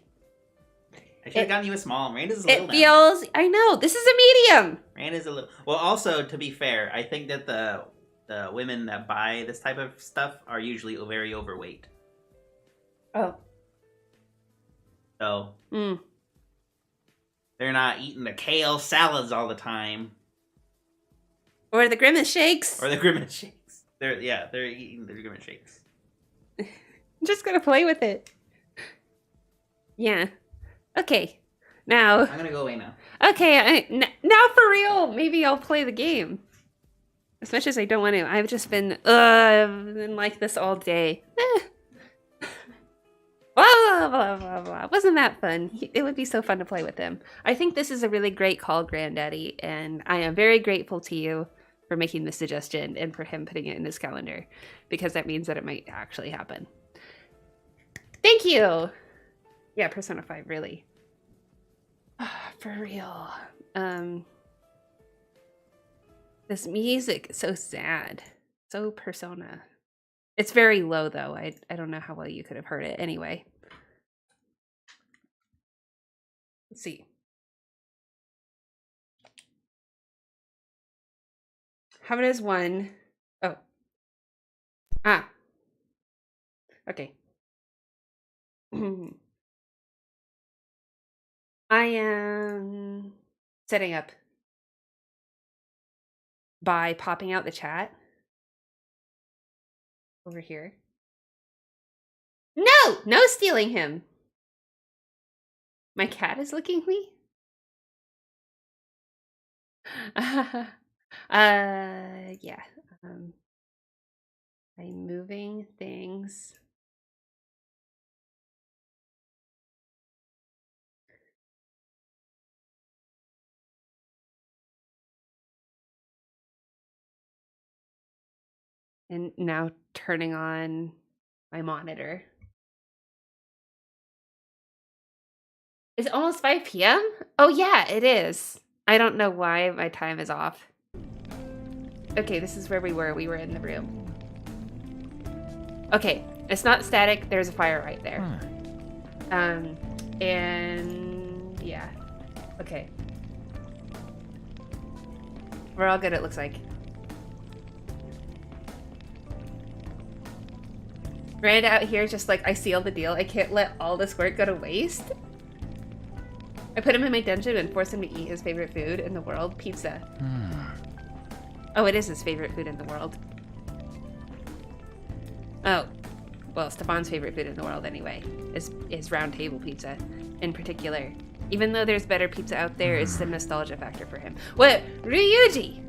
I should have gotten you a small. Miranda's a little. It feels... I know. This is a medium. Miranda's a little. Well, also, to be fair, I think that the women that buy this type of stuff are usually very overweight. Oh. So... Mm. They're not eating the kale salads all the time. Or the Grimace shakes. Or the Grimace shakes. They're eating the Grimace shakes. I'm just gonna play with it. Yeah. Okay. Now. I'm gonna go away now. Okay. Now for real. Maybe I'll play the game. As much as I don't want to. I've just been like this all day. Blah, blah, blah, blah. Wasn't that fun? It would be so fun to play with him. I think this is a really great call, Granddaddy, and I am very grateful to you for making this suggestion and for him putting it in his calendar, because that means that it might actually happen. Thank you. Yeah, Persona 5, really. For real. This music is so sad. So Persona. It's very low, though. I don't know how well you could have heard it. Anyway. Let's see. How does one... Oh. Ah. Okay. I am setting up by popping out the chat over here. No! No stealing him! My cat is licking me? Yeah. I'm moving things. And now turning on my monitor. Is it almost 5 p.m.? Oh yeah, it is. I don't know why my time is off. Okay, this is where we were. We were in the room. Okay, it's not static. There's a fire right there. And yeah. Okay. We're all good, it looks like. Miranda out here just like, I sealed the deal. I can't let all this work go to waste. I put him in my dungeon and forced him to eat his favorite food in the world, pizza. Oh, it is his favorite food in the world. Oh, well, Stefan's favorite food in the world anyway is round table pizza in particular. Even though there's better pizza out there, it's the nostalgia factor for him. What? Ryuji!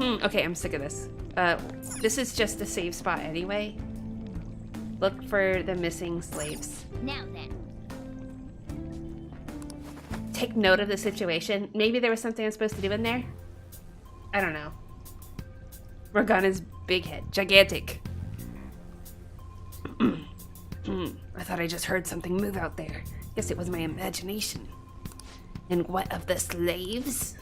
Okay, I'm sick of this. This is just a save spot anyway. Look for the missing slaves. Now then. Take note of the situation. Maybe there was something I'm supposed to do in there? I don't know. Morgana's big head. Gigantic. I thought I just heard something move out there. Guess it was my imagination. And what of the slaves?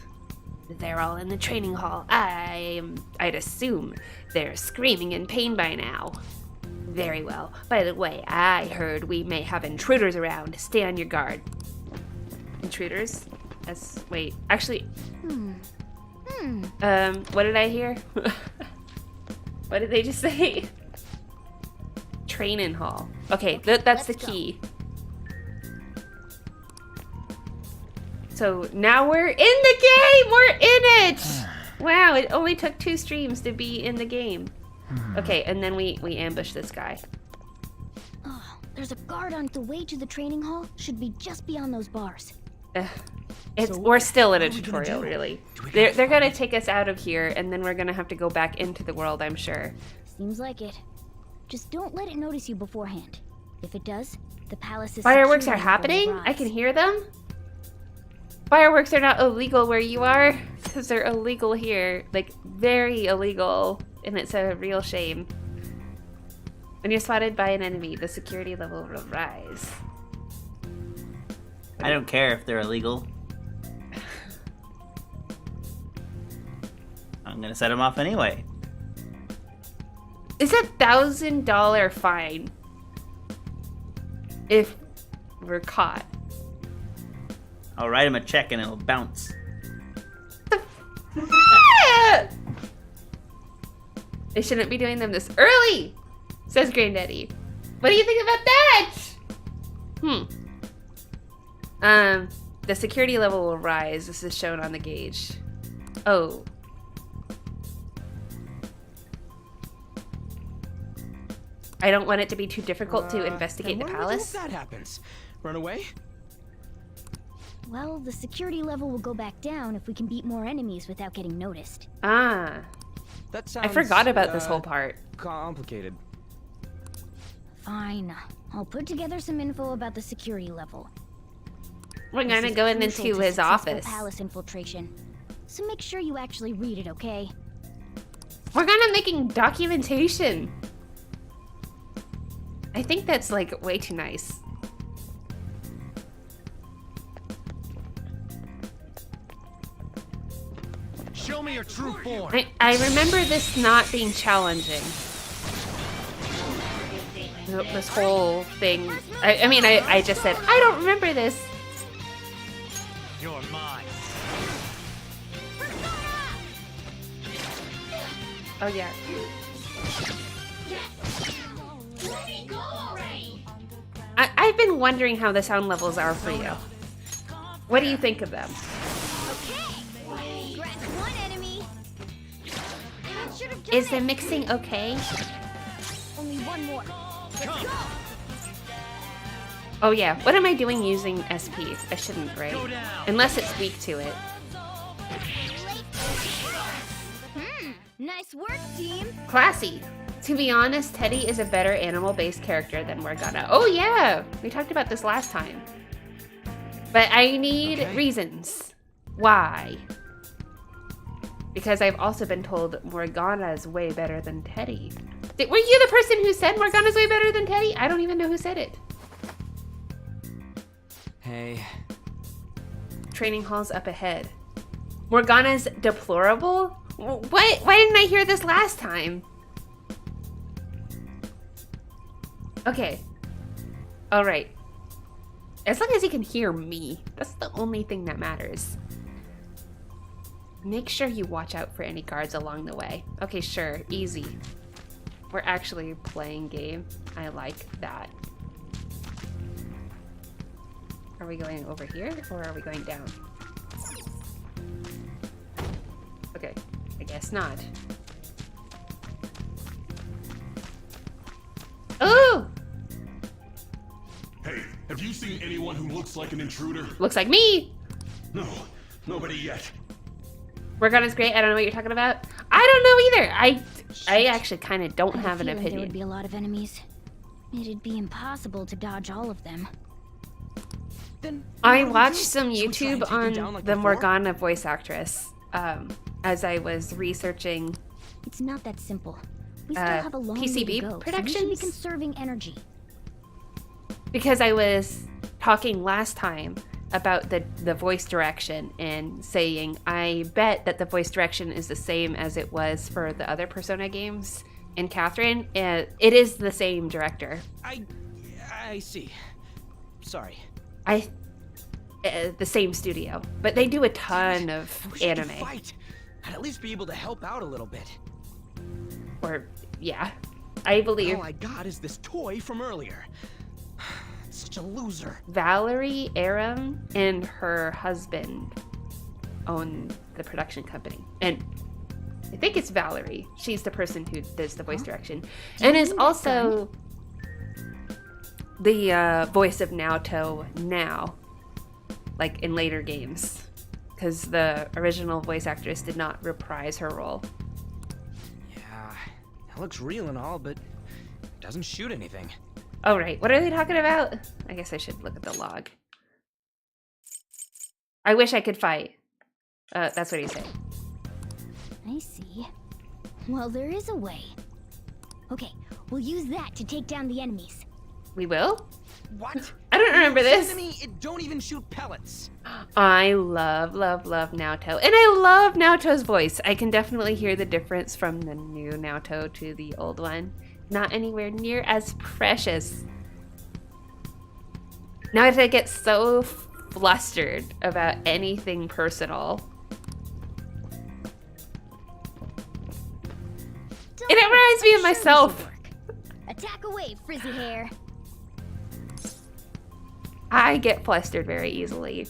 They're all in the training hall. I'd assume they're screaming in pain by now. Very well. By the way, I heard we may have intruders around. Stay on your guard. Intruders? Wait, actually... what did I hear? What did they just say? Training hall. Okay, that's the key. So now we're in the game! We're in it! Wow, it only took 2 streams to be in the game. Okay, and then we ambush this guy. Oh, there's a guard on the way to the training hall. Should be just beyond those bars. We're still in a tutorial, really. They're gonna take us out of here, and then we're gonna have to go back into the world, I'm sure. Seems like it. Just don't let it notice you beforehand. If it does, the palace is... Fireworks are happening? I can hear them? Fireworks are not illegal where you are, because they're illegal here. Like, very illegal, and it's a real shame. When you're spotted by an enemy, the security level will rise. I don't care if they're illegal. I'm gonna set them off anyway. It's $1,000 fine if we're caught. I'll write him a check and it'll bounce. They shouldn't be doing them this early, says Granddaddy. What do you think about that? The security level will rise. This is shown on the gauge. Oh. I don't want it to be too difficult to investigate the palace. That happens. Run away? Well, the security level will go back down if we can beat more enemies without getting noticed. Ah. That sounds, I forgot about this whole part. Complicated. Fine. I'll put together some info about the security level. We're gonna go into his office. Palace infiltration. So make sure you actually read it, okay? We're gonna making documentation. I think that's like way too nice. Show me your true form. I remember this not being challenging. This whole thing. I mean, I just said, I don't remember this. You're mine. Oh, yeah. I've been wondering how the sound levels are for you. What do you think of them? Is the mixing okay? Only one more. Let's go. Oh yeah, what am I doing using SP? I shouldn't, right? Unless it's weak to it. Nice work, team. Classy. To be honest, Teddy is a better animal-based character than Morgana. Oh yeah, we talked about this last time. But I need reasons. Why? Because I've also been told Morgana is way better than Teddy. Were you the person who said Morgana's way better than Teddy? I don't even know who said it. Hey. Training hall's up ahead. Morgana's deplorable? What? Why didn't I hear this last time? Okay. Alright. As long as he can hear me, that's the only thing that matters. Make sure you watch out for any guards along the way. Okay, sure. Easy. We're actually playing game. I like that. Are we going over here or are we going down? Okay, I guess not. Ooh! Hey, have you seen anyone who looks like an intruder? Looks like me! No, nobody yet. Morgana's great. I don't know what you're talking about. I don't know either. I actually kind of don't have an There would opinion. be a lot of enemies. It'd be impossible to dodge all of them. Then I what do we watched do? some Should we try and YouTube take them on down like the before? Morgana voice actress as I was researching It's not that simple. We still have a long way PCB to go, so we should be productions? conserving energy. because I was talking last time about the voice direction and saying I bet that the voice direction is the same as it was for the other Persona games in Catherine. And it is the same director. I see. Sorry. The same studio, but they do a ton of I wish I could anime. fight. I'd at least be able to help out a little bit. Or yeah, I believe All I got is this toy from earlier. Such a loser. Valerie Aram and her husband own the production company, and I think it's Valerie. She's the person who does the voice direction, and is also the voice of Naoto now, like in later games, because the original voice actress did not reprise her role. Yeah, it looks real and all, but it doesn't shoot anything. Oh right, what are they talking about? I guess I should look at the log. I wish I could fight. That's what he said. I see. Well, there is a way. Okay, we'll use that to take down the enemies. We will? What? I don't remember this. Enemy, it don't even shoot pellets. I love Naoto. And I love Naoto's voice. I can definitely hear the difference from the new Naoto to the old one. Not anywhere near as precious. Naoto gets so flustered about anything personal. Don't And it worry, reminds me I'm of sure this myself. will work. Attack away, frizzy hair. I get flustered very easily.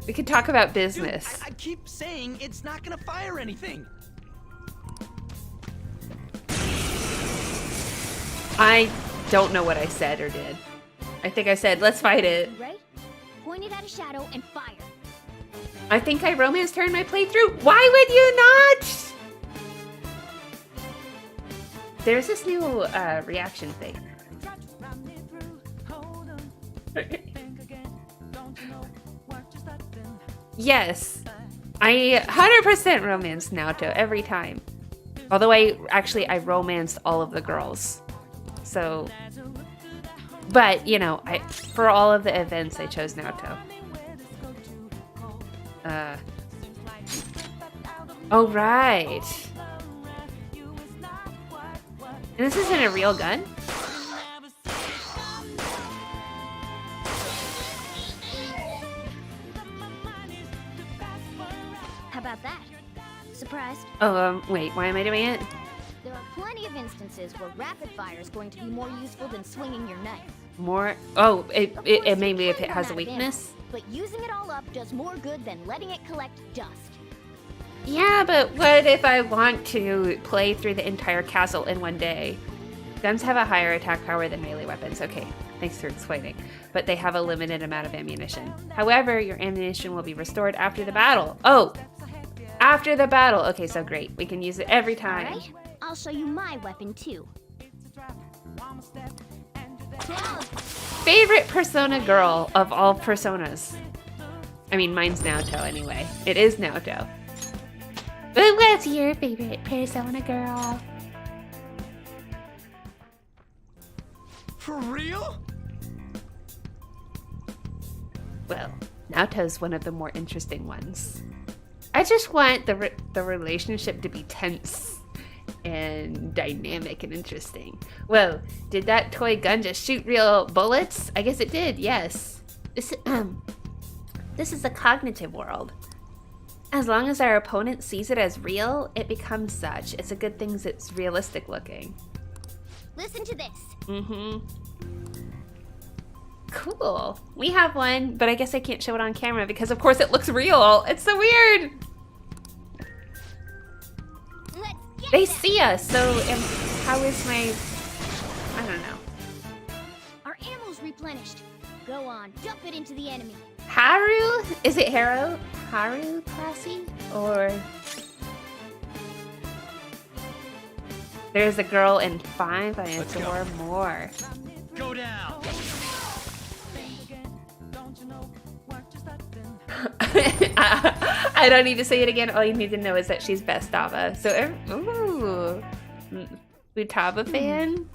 We could talk about Dude, business. I keep saying it's not gonna fire anything. I don't know what I said or did. I think I said, let's fight it. Right? Point it at a shadow and fire. I think I romance turned my playthrough. Why would you not? There's this new reaction thing. Yes, I 100% romance Naoto every time. Although I romanced all of the girls. So But, you know, for all of the events, I chose Naoto. Oh, right. And this isn't a real gun? How about that? Surprised? Oh, wait, why am I doing it? There are plenty of instances where rapid fire is going to be more useful than swinging your knife. More? Oh, it maybe if it has a weakness? But using it all up does more good than letting it collect dust. Yeah, but what if I want to play through the entire castle in one day? Guns have a higher attack power than melee weapons. Okay, thanks for explaining. But they have a limited amount of ammunition. However, your ammunition will be restored after the battle. Oh! After the battle! Okay, so great. We can use it every time. Alright, I'll show you my weapon too. Favorite Persona girl of all Personas? I mean, mine's Naoto anyway. It is Naoto. But what's your favorite Persona girl? For real? Well, Naoto's one of the more interesting ones. I just want the relationship to be tense and dynamic and interesting. Whoa, did that toy gun just shoot real bullets? I guess it did, yes. This is a cognitive world. As long as our opponent sees it as real, it becomes such. It's a good thing that it's realistic looking. Listen to this. Mm-hmm. Cool. We have one, but I guess I can't show it on camera because of course it looks real. It's so weird. They see us, so how is my... I don't know. Our ammo's replenished. Go on, dump it into the enemy. Haru? Is it Haru? Haru classy? Or... There's a girl in 5. I adore more. Go down. I don't need to say it again. All you need to know is that she's Bestava. So, ooh, Futaba fan.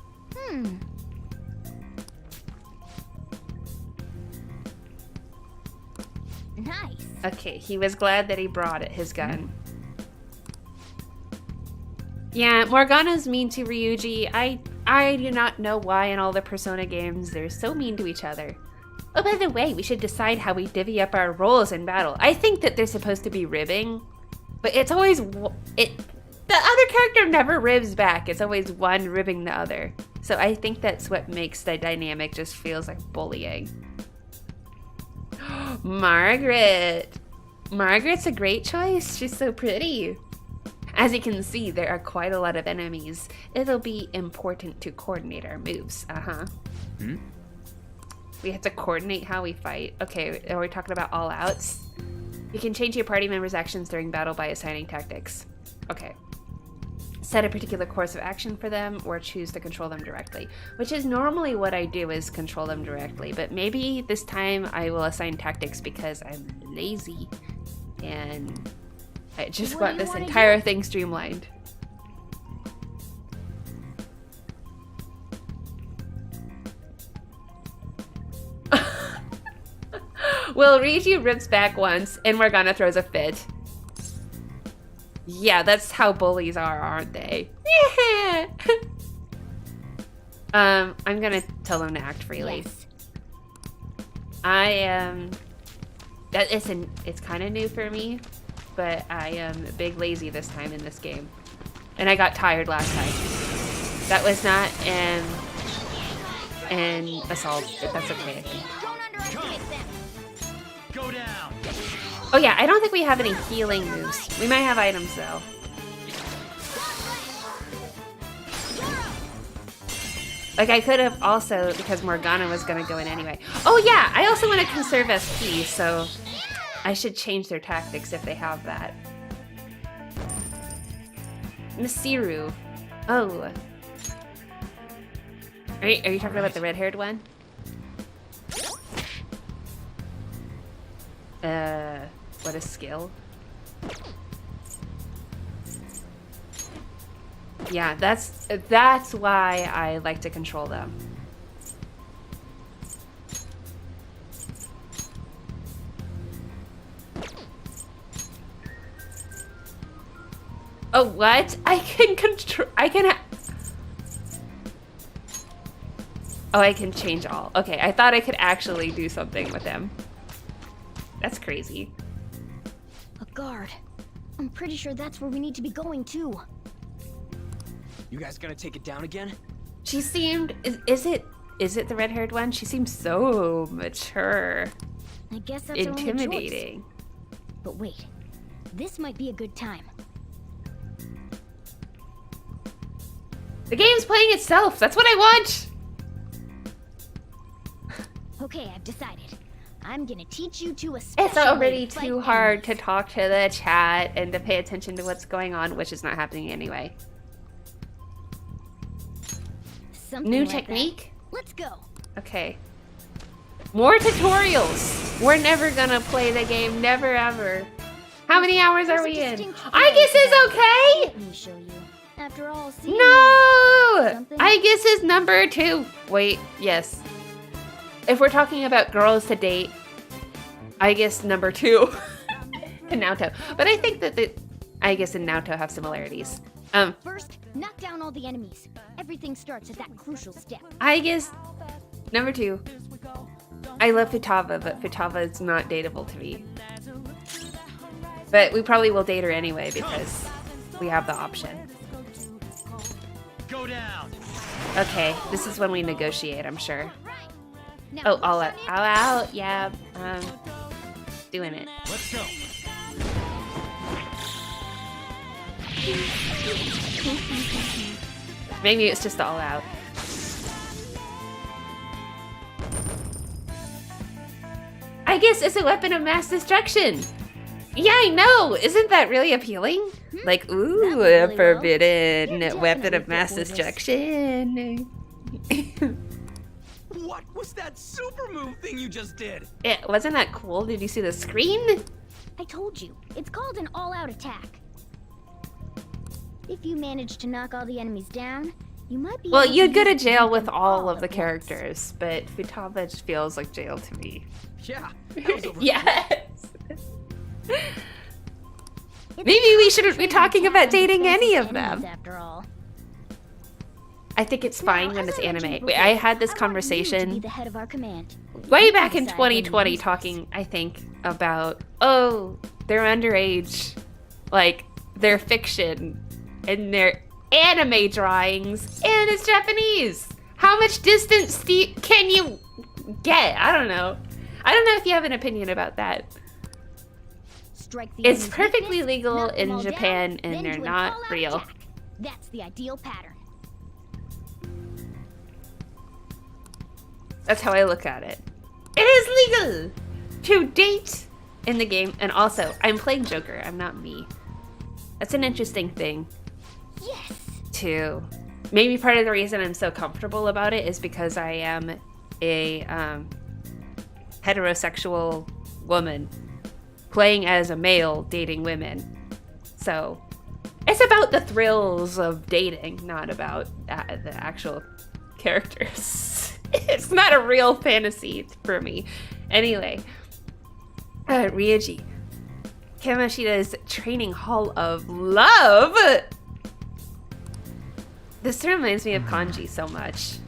Nice. Okay, he was glad that he brought it, his gun. Yeah, Morgana's mean to Ryuji. I do not know why in all the Persona games they're so mean to each other. Oh, by the way, we should decide how we divvy up our roles in battle. I think that they're supposed to be ribbing, but it's always... The other character never ribs back. It's always one ribbing the other. So I think that's what makes the dynamic just feels like bullying. Margaret! Margaret's a great choice. She's so pretty. As you can see, there are quite a lot of enemies. It'll be important to coordinate our moves. We have to coordinate how we fight. Okay, are we talking about all outs? You can change your party members' actions during battle by assigning tactics. Okay. Set a particular course of action for them or choose to control them directly, which is normally what I do, is control them directly, but maybe this time I will assign tactics because I'm lazy and I just want this entire thing streamlined. Well, Ryuji rips back once, and Morgana throws a fit. Yeah, that's how bullies are, aren't they? I'm gonna tell them to act freely. Yes. It's kind of new for me, but I am big lazy this time in this game. And I got tired last time. That was not an assault, but that's okay, I think. Don't underestimate them. Go down. Oh yeah, I don't think we have any healing moves. We might have items though. Like I could have also, because Morgana was gonna go in anyway. Oh yeah, I also want to conserve SP, so I should change their tactics if they have that. Masiru. Oh. Are you talking about the red-haired one? What a skill. Yeah, that's why I like to control them. Oh, what? I can control. Oh, I can change all. Okay, I thought I could actually do something with him. That's crazy. A guard. I'm pretty sure that's where we need to be going too. You guys gonna take it down again? She seemed. Is it the red-haired one? She seems so mature. I guess that's our only choice. Intimidating. But wait, this might be a good time. The game's playing itself. That's what I want. Okay, I've decided. I'm gonna teach you to a special It's already way to fight too hard to enemies. talk to the chat and to pay attention to what's going on, which is not happening anyway. Something New like that. technique? Let's go. Okay. More tutorials. We're never gonna play the game. Never ever. How many hours are we in? I guess it's okay. Let me show you. After all, see. No! Something? I guess is number 2. Wait, yes. If we're talking about girls to date, I guess number 2 to Naoto. But I think that I guess and Naoto have similarities. First, knock down all the enemies. Everything starts at that crucial step. I guess number 2. I love Futaba, but Futaba is not dateable to me. But we probably will date her anyway because we have the option. Go down. Okay, this is when we negotiate, I'm sure. Now, Oh, what's all your out. name? All out. Yeah. Doing it. Let's go. Maybe it's just all out. I guess it's a weapon of mass destruction. Yeah, I know. Isn't that really appealing? Like, ooh, That went a really well. forbidden You're weapon definitely of mass fit for this. destruction. What was that super move thing you just did? Wasn't that cool? Did you see the screen? I told you, it's called an all-out attack. If you manage to knock all the enemies down, you might be Well, able to you'd go use to it jail beat with them all of the at once. characters, but Futaba just feels like jail to me. Yeah, that was over. Yes. It's Maybe we shouldn't be training talking attack about on dating any defenseless of them. enemies, After all. I think it's Now, fine as when it's I mentioned anime. before, I had this I want you to be conversation the head of our command. way You back in decide when to 2020 use this. talking, I think, about, oh, they're underage. Like, they're fiction. And they're anime drawings. And it's Japanese. How much distance can you get? I don't know. I don't know if you have an opinion about that. Strike the It's enemy's perfectly weakness, legal knock them in all Japan, down, and then they're do an not all-out real. attack. That's the ideal pattern. That's how I look at it. It is legal to date in the game. And also, I'm playing Joker. I'm not me. That's an interesting thing, Yes. too. Maybe part of the reason I'm so comfortable about it is because I am a heterosexual woman playing as a male dating women. So it's about the thrills of dating, not about the actual characters. It's not a real fantasy for me. Anyway, Ryuji. Kamoshida's Training Hall of Love. This reminds me of kanji so much.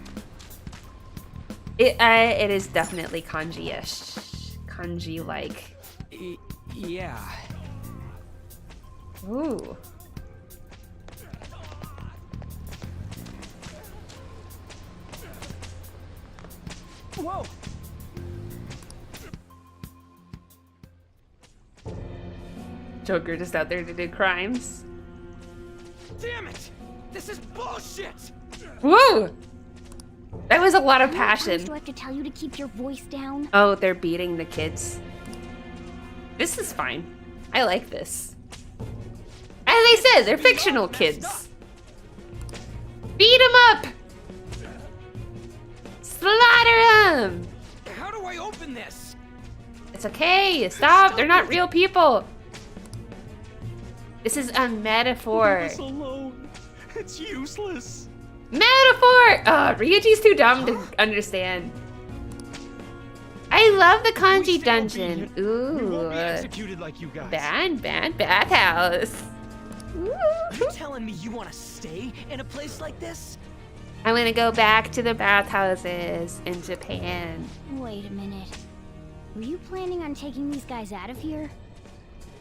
It is definitely kanji-ish. Kanji-like. Yeah. Ooh. Whoa. Joker just out there to do crimes. Damn it! This is bullshit! Woo! That was a lot of How many times passion. do I have to tell you to keep your voice down? Oh, they're beating the kids. This is fine. I like this. As I said, they're fictional kids. Beat them up! Slaughter them! How do I open this? It's okay. Stop. They're not real people. This is a metaphor. Leave us alone. It's useless. Metaphor! Oh, Ryuji's too dumb to understand. I love the kanji We stay dungeon. obedient. We won't Ooh. be executed like you guys. Bathhouse. Are you telling me you want to stay in a place like this? I'm gonna go back to the bathhouses in Japan. Wait a minute. Were you planning on taking these guys out of here?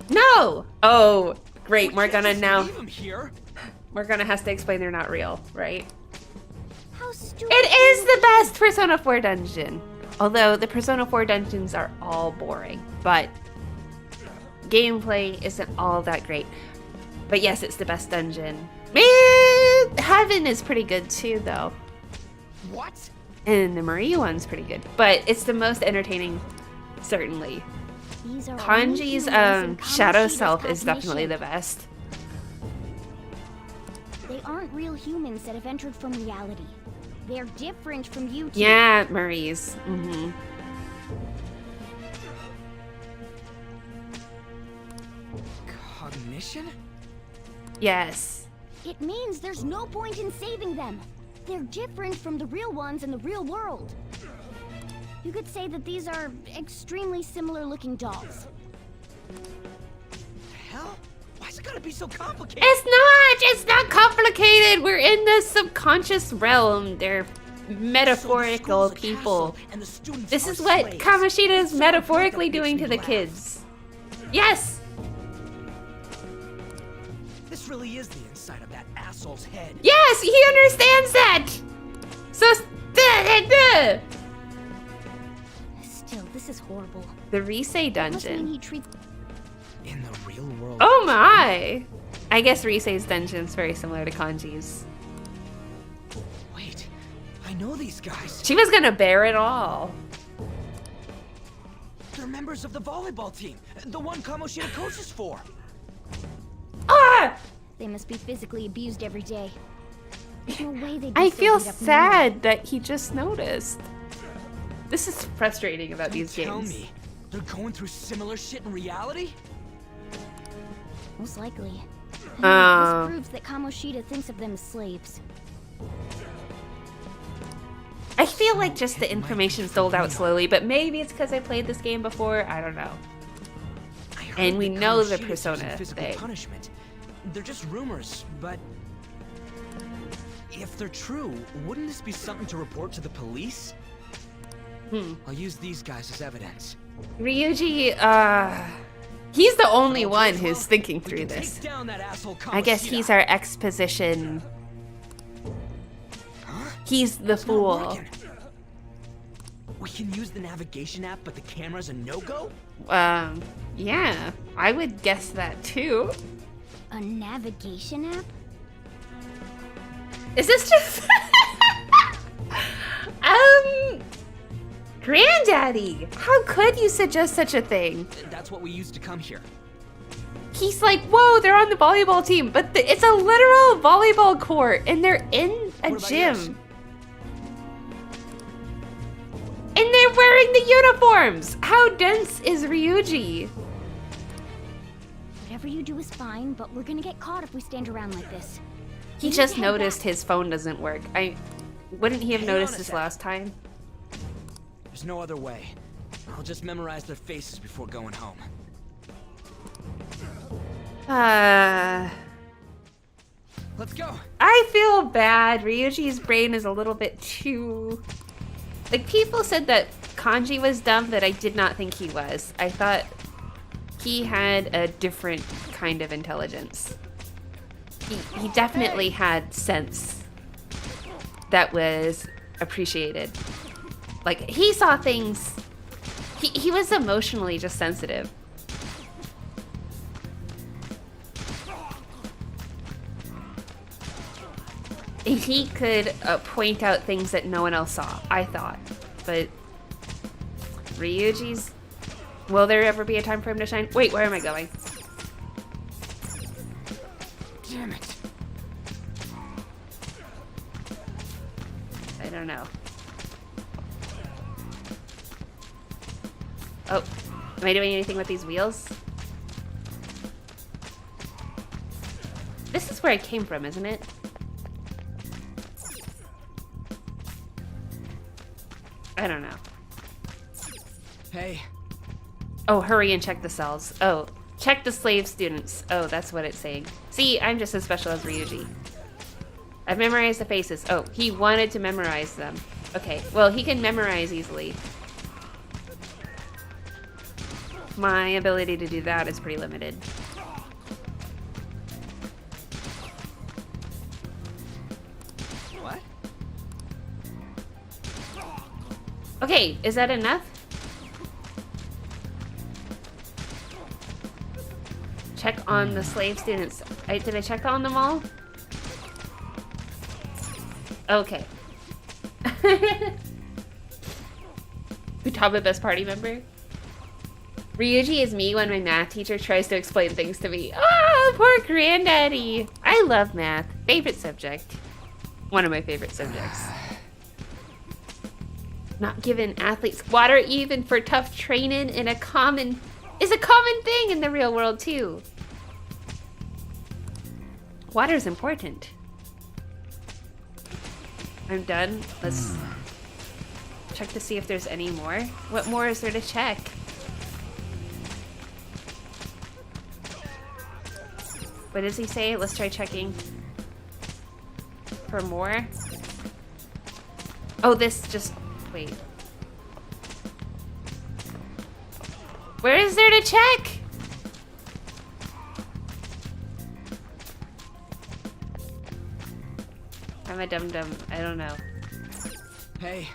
No! Oh, great. We We're can't gonna just now. leave 'em here. We're gonna have to explain they're not real, right? How stupid. It is the best Persona 4 dungeon. Although the Persona 4 dungeons are all boring, but gameplay isn't all that great. But yes, it's the best dungeon. Heaven is pretty good too, though. What? And the Marie one's pretty good. But it's the most entertaining, certainly. These are Kanji's only humans in shadow Kamoshida's self is definitely cognition. the best. They aren't real humans that have entered from reality. They're different from you two. Yeah, Marie's. Mm-hmm. Cognition? Yes. It means there's no point in saving them. They're different from the real ones in the real world. You could say that these are extremely similar looking dolls. Hell? Why's it gotta be so complicated? It's not complicated. We're in the subconscious realm. They're metaphorical So the school's a people. castle, and the students This are is what slaves. Kamoshida is It's so metaphorically important that doing makes to me the laugh. kids. Yes. This really is the inside of that asshole's head. Yes, he understands that. So Still, this is horrible. the Rise Must mean dungeon. he treats In the real world. Oh my. I guess Rise's dungeon's very similar to Kanji's. Wait, I know these guys. She was gonna bear it all. They're members of the volleyball team, the one Kamoshida coaches for. Ah! they must be physically abused every day. There's no way they'd be I so feel beat up sad that he just noticed. This is frustrating about these Tell games. me, they're going through similar shit in reality? Most likely. Oh. This proves that Kamoshida thinks of them as slaves. I feel like just the It might be information's for doled out real. slowly, but maybe it's because I played this game before. I don't know. I heard And we that know the Kamoshida's Persona using physical thing. punishment. They're just rumors, but if they're true, wouldn't this be something to report to the police? I'll use these guys as evidence. Ryuji, he's the only All one goes well, who's thinking we through can this. Take down that asshole I guess Kamoshida. he's our exposition. Huh? He's the It's not fool. working. We can use the navigation app, but the camera's a no-go? Yeah, I would guess that too. A navigation app? Is this just Granddaddy? How could you suggest such a thing? That's what we used to come here. He's like, whoa, they're on the volleyball team, but it's a literal volleyball court, and they're in a What about gym. yours? And they're wearing the uniforms! How dense is Ryuji? Whatever you do is fine, but we're gonna get caught if we stand around like this. He We need just to head noticed back. his phone doesn't work. Wouldn't he have Hang on noticed a this sec. last time? There's no other way. I'll just memorize their faces before going home. Let's go. I feel bad. Ryuji's brain is a little bit too... Like, people said that Kanji was dumb, that I did not think he was. I thought he had a different kind of intelligence. He definitely had sense that was appreciated. Like, he saw things... He was emotionally just sensitive. And he could point out things that no one else saw, I thought. But Ryuji's... Will there ever be a time for him to shine? Wait, where am I going? Damn it. I don't know. Oh, am I doing anything with these wheels? This is where I came from, isn't it? I don't know. Hey, Oh, hurry and check the cells. Oh, Check the slave students. Oh, that's what it's saying. See, I'm just as special as Ryuji. I've memorized the faces. Oh, he wanted to memorize them. Okay, well, he can memorize easily. My ability to do that is pretty limited. What? Okay, is that enough? Check on the slave students. Did I check on them all? Okay. Futaba best party member? Ryuji is me when my math teacher tries to explain things to me. Oh, poor granddaddy. I love math. Favorite subject. One of my favorite subjects. Not given athletes water even for tough training is a common thing in the real world too. Water's important. I'm done. Let's check to see if there's any more. What more is there to check? What does he say? Let's try checking for more. Oh, this just... Wait. Where is there to check? I'm a dum-dum. I don't know. Hey.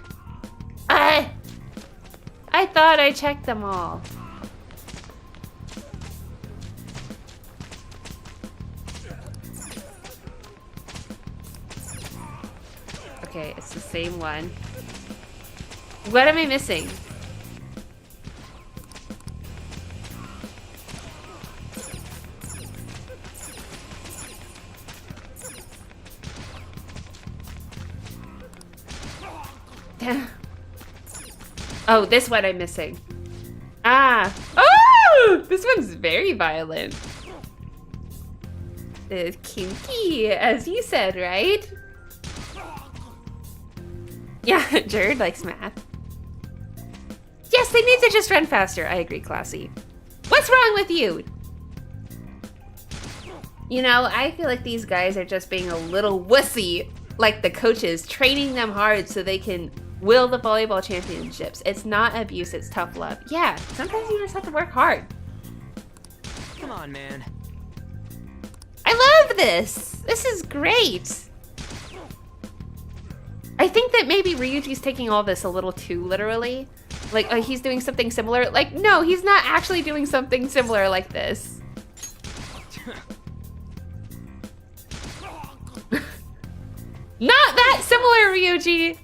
I thought I checked them all. Okay, it's the same one. What am I missing? Oh, this one I'm missing. Ah! Oh! This one's very violent. It's kinky, as you said, right? Yeah, Jared likes math. Yes, they need to just run faster. I agree, Classy. What's wrong with you? You know, I feel like these guys are just being a little wussy, like the coaches, training them hard so they can will the volleyball championships. It's not abuse, it's tough love. Yeah, sometimes you just have to work hard. Come on, man. I love this. This is great. I think that maybe Ryuji's taking all this a little too literally. Like, he's doing something similar. Like, no, he's not actually doing something similar like this. Not that similar, Ryuji!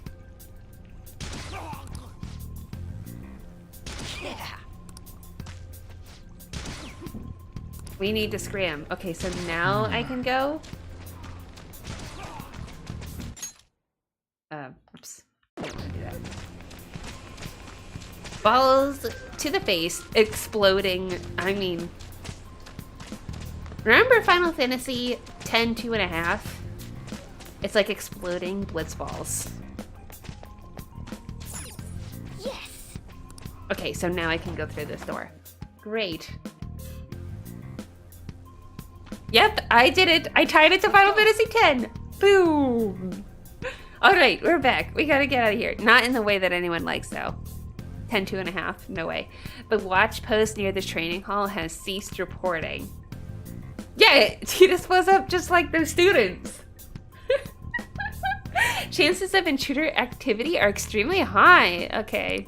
Yeah. We need to scram. Okay, so now I can go. Oops. I don't want to do that. Balls to the face, exploding. I mean, remember Final Fantasy X 2.5? It's like exploding blitz balls. Yes. Okay, so now I can go through this door. Great. Yep, I did it. I tied it to Final Fantasy X. Boom. All right, we're back. We gotta get out of here. Not in the way that anyone likes, though. 10 2.5, no way. The watch post near the training hall has ceased reporting. Yeah, he just was up just like those students. Chances of intruder activity are extremely high. Okay.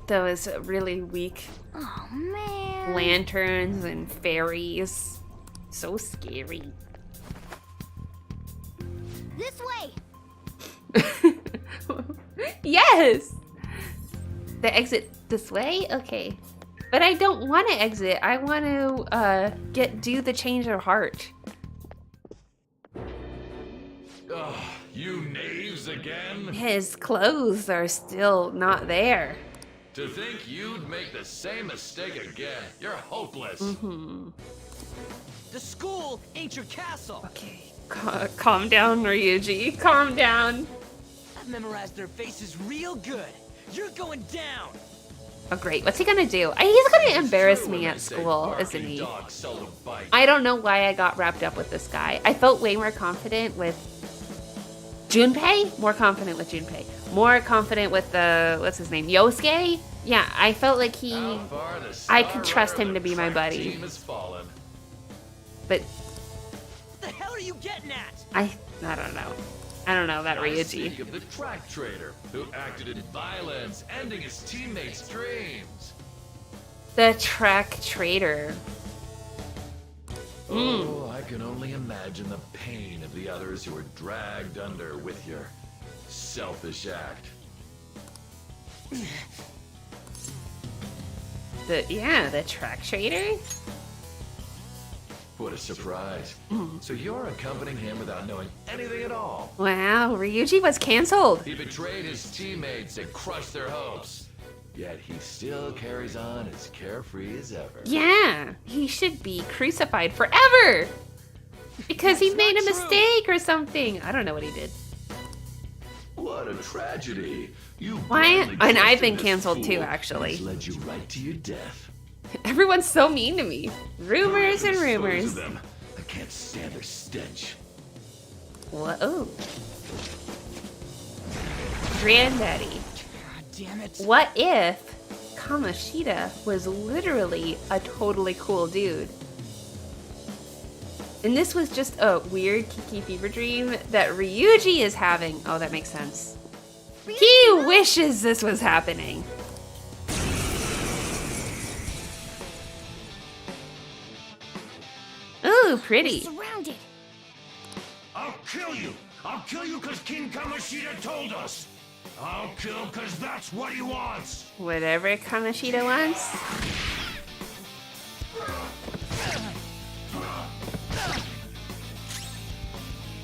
Those really weak Oh, man. lanterns and fairies. So scary. This way. Yes! The exit this way? Okay. But I don't want to exit. I want to do the change of heart. Ugh, you knaves again? His clothes are still not there. To think you'd make the same mistake again. You're hopeless. The school ain't your castle. Okay. Calm down, Ryuji. Calm down. I've memorized their faces real good. You're going down. Oh, great. What's he gonna do? He's gonna embarrass me at school, isn't he? I don't know why I got wrapped up with this guy. I felt way more confident with Junpei? More confident with Junpei. More confident with what's his name? Yosuke? Yeah, I felt like I could trust him to be my buddy. But What the hell are you getting at? I don't know. I don't know about I Ryuji. speak of the track trader who acted in violence, ending his teammates' dreams. The track trader. Oh, I can only imagine the pain of the others who were dragged under with your selfish act. The track trader? What a surprise. So you're accompanying him without knowing anything at all. Wow, Ryuji was canceled. He betrayed his teammates and crushed their hopes. Yet he still carries on as carefree as ever. Yeah, he should be crucified forever. Because he made a mistake or something. I don't know what he did. What a tragedy. You Why? blindly And I've trusted been this canceled fool, too, and actually. it's led you right to your death. Everyone's so mean to me. Rumors and Dispose rumors. of them. I can't stand their stench. What? Oh. Granddaddy. God damn it. What if Kamoshida was literally a totally cool dude? And this was just a weird Kiki fever dream that Ryuji is having. Oh, that makes sense. He wishes this was happening. Ooh, pretty. Surrounded. I'll kill you! I'll kill you because King Kamoshida told us! I'll kill because that's what he wants! Whatever Kamoshida wants.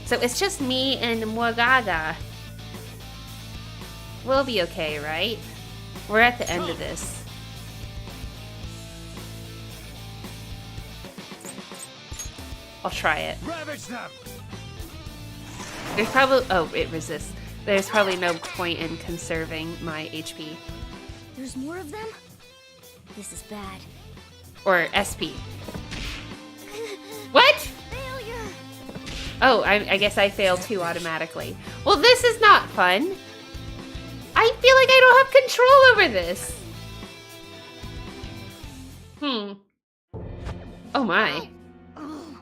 So it's just me and Morgaga. We'll be okay, right? We're at the end of this. I'll try it. Ravage them! There's probably... Oh, it resists. There's probably no point in conserving my HP. There's more of them? This is bad. Or SP. What? Failure! Oh, I guess I failed too automatically. Well, this is not fun. I feel like I don't have control over this. Oh my. Oh,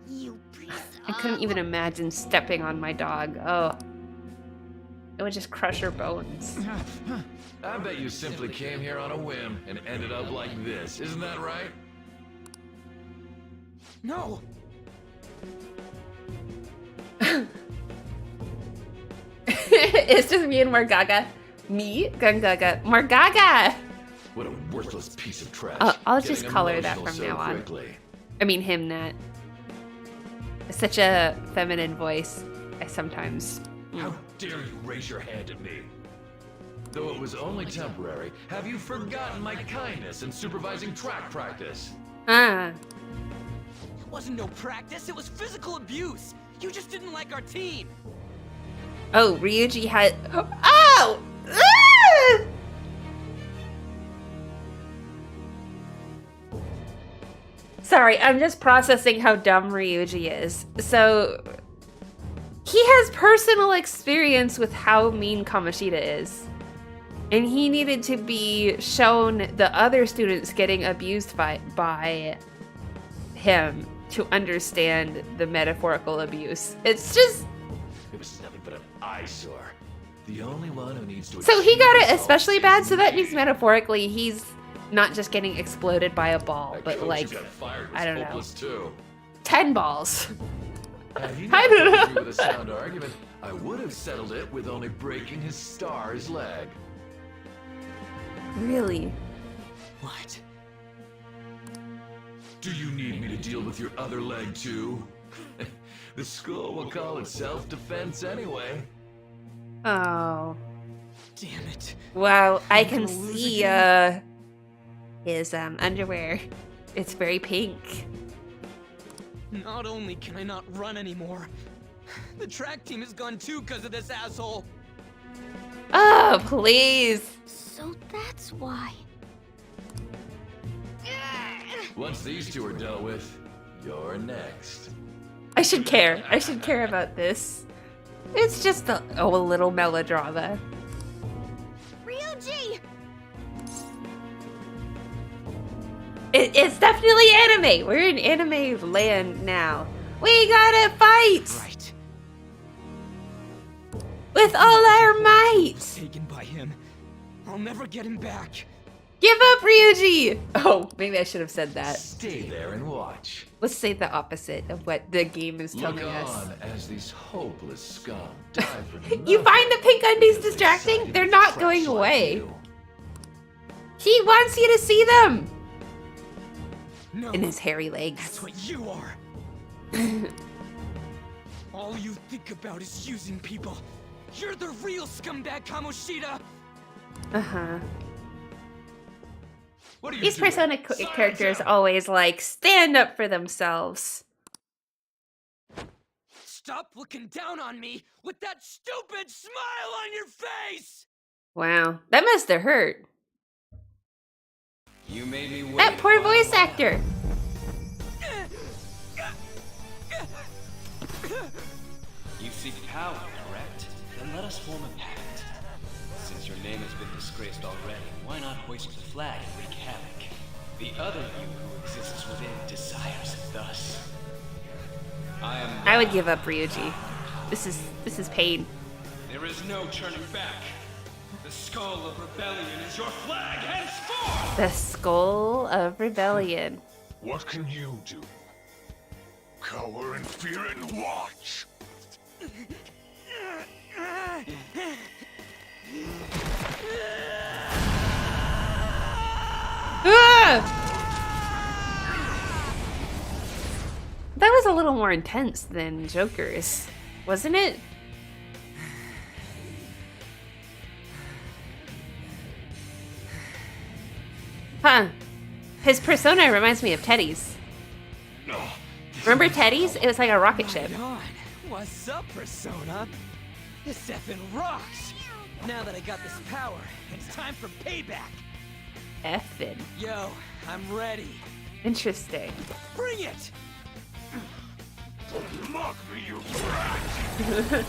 you piece I couldn't even imagine stepping on my dog. Oh. It would just crush her bones. I bet you simply came here on a whim and ended up like this. Isn't that right? No. It's just me and Morgaga. Me, Gungaga, Morgaga! What a worthless piece of trash. I'll just Getting color that emotional from so now on. quickly. I mean, him, Nat. Such a feminine voice. I sometimes... How dare you raise your hand at me? Though it was only temporary, have you forgotten my kindness in supervising track practice? Ah. It wasn't no practice, it was physical abuse. You just didn't like our team. Oh, Ryuji had... Oh! Ah! Sorry, I'm just processing how dumb Ryuji is. So, he has personal experience with how mean Kamoshida is. And he needed to be shown the other students getting abused by him to understand the metaphorical abuse. It's just... It was nothing but an eyesore. The only one who needs to... So he achieve got it results especially is bad, so that me. means metaphorically he's not just getting exploded by a ball, That but coach like, who got fired was I don't know. hopeless too. 10 balls. Had he I not don't come know. through with a sound argument, I would have settled it with only breaking his star's leg. Really? What? Do you need me to deal with your other leg too? The school will call it self-defense anyway. Oh. Damn it. Wow, I I'm can gonna lose see again. his underwear. It's very pink. Not only can I not run anymore, the track team is gone too because of this asshole. Oh, please. So that's why. Once these two are dealt with, you're next. I should care. I should care about this. It's just a little melodrama. Ryuji! It's definitely anime. We're in anime land now. We gotta fight Right. with all our might. Taken by him. I'll never get him back. Give up, Ryuji! Oh, maybe I should have said that. Stay there and watch. Let's say the opposite of what the game is Look telling us. on as these hopeless scum die for You nothing find the pink undies because they distracting? decided They're to not trash going like away. you. He wants you to see them! No, In his hairy that's legs. what you are. All you think about is using people. You're the real scumbag, Kamoshida. Uh-huh. What are you These doing? Persona characters always, like, stand up for themselves. Stop looking down on me with that stupid smile on your face! Wow. That must have hurt. You made me wait. That poor voice actor. You seek power, correct? Then let us form a pact. Since your name has been disgraced already, why not hoist the flag and wreak havoc? The other you who exists within desires it thus. I would give up Ryuji. This is pain. There is no turning back. The skull of rebellion is your flag henceforth! The Skull of Rebellion. What can you do? Cower in fear and watch. Ah! That was a little more intense than Joker's, wasn't it? Huh. His persona reminds me of Teddy's. Remember Teddy's? It was like a rocket ship. Right on. What's up, Persona? This effing rocks. Now that I got this power, it's time for payback. Effin. Yo, I'm ready. Interesting. Bring it! Mock me, you brat!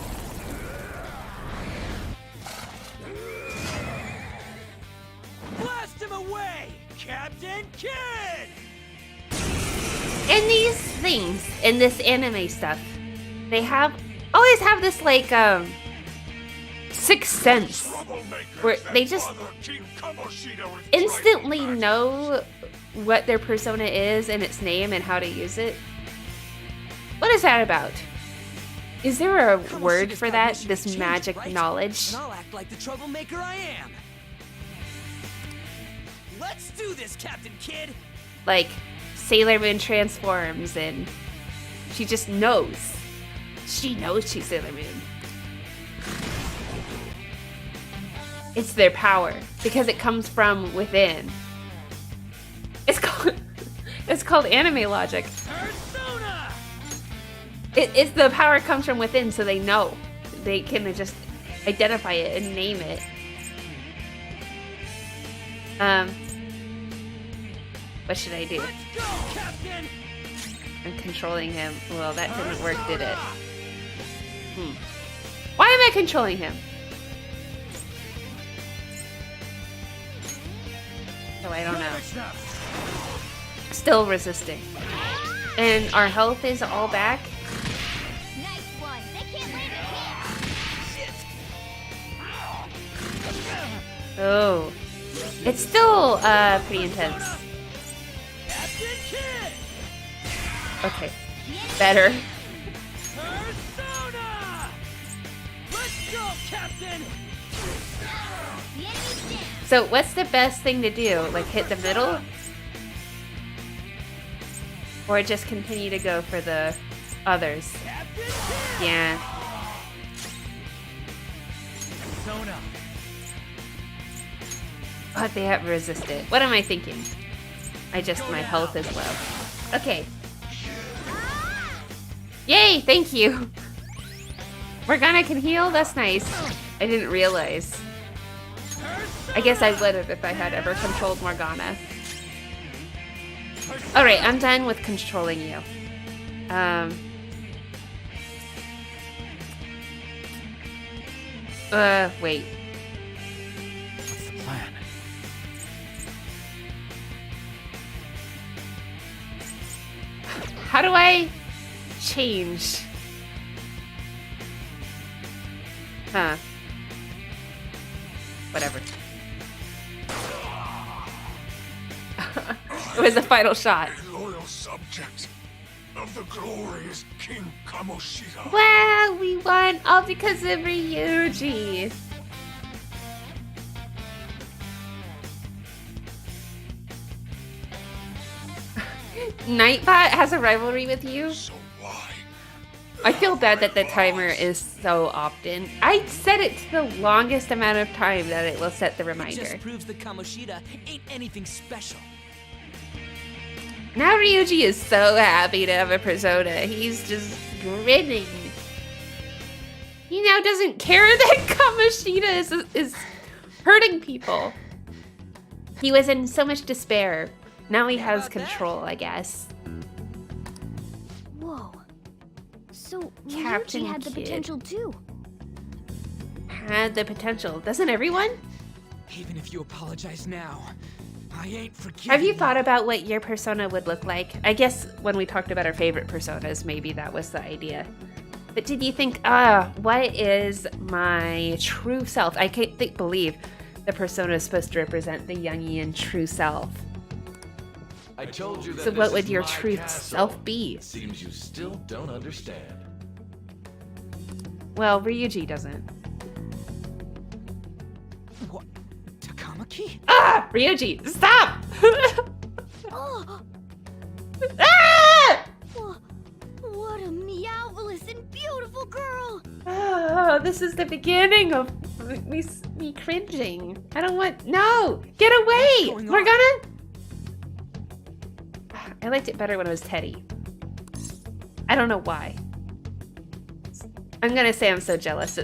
Blast him away, Captain Kid! In these things, in this anime stuff, they always have this like sixth sense where they just instantly know what their persona is and its name and how to use it. What is that about? Is there a word for that? This magic knowledge? And I'll act like the troublemaker I am. Let's do this, Captain Kid! Like Sailor Moon transforms and she just knows. She knows she's Sailor Moon. It's their power because it comes from within. It's called anime logic. Persona! It's the power comes from within, so they know. They can just identify it and name it. What should I do? Let's go, Captain! I'm controlling him. Well, that didn't work, did it? Why am I controlling him? Oh, I don't know. Still resisting. And our health is all back. Nice one. They can't land it here. Oh. It's still pretty intense. Captain Kid! Okay. Better. Persona! Let's go, Captain! The enemy's down. So what's the best thing to do? Like hit the middle? Or just continue to go for the others? Captain Kid! Yeah. Persona! But they have resisted. What am I thinking? My health is low. Okay. Yay, thank you. Morgana can heal? That's nice. I didn't realize. I guess I would have if I had ever controlled Morgana. Alright, I'm done with controlling you. Wait. What's the plan? How do I change? Huh. Whatever. It was the final shot. A loyal subject of the glorious King Kamoshida. Wow, we won all because of Ryuji. Nightbot has a rivalry with you. So why? I feel bad that the timer is so often. I set it to the longest amount of time that it will set the It reminder. just proves that Kamoshida ain't anything special. Now Ryuji is so happy to have a persona. He's just grinning. He now doesn't care that Kamoshida is hurting people. He was in so much despair. Now he has control, I guess. Whoa. So Captain Ryuji had the Kid. potential too. Had the potential. Doesn't everyone? Even if you apologize now, I ain't forgiving Have you thought about what your persona would look like? I guess when we talked about our favorite personas, maybe that was the idea. But did you think, what is my true self? I can't believe the persona is supposed to represent the Jungian true self. I told you that So this what would is your my true castle. self be? Seems you still don't understand. Well, Ryuji doesn't. What? Takamaki? Ah! Ryuji, stop! Oh, Ah! what a meowvelous and beautiful girl! Oh, this is the beginning of me cringing. I don't want. No! Get away! What's going We're on? gonna. I liked it better when it was Teddy. I don't know why. I'm gonna say I'm so jealous.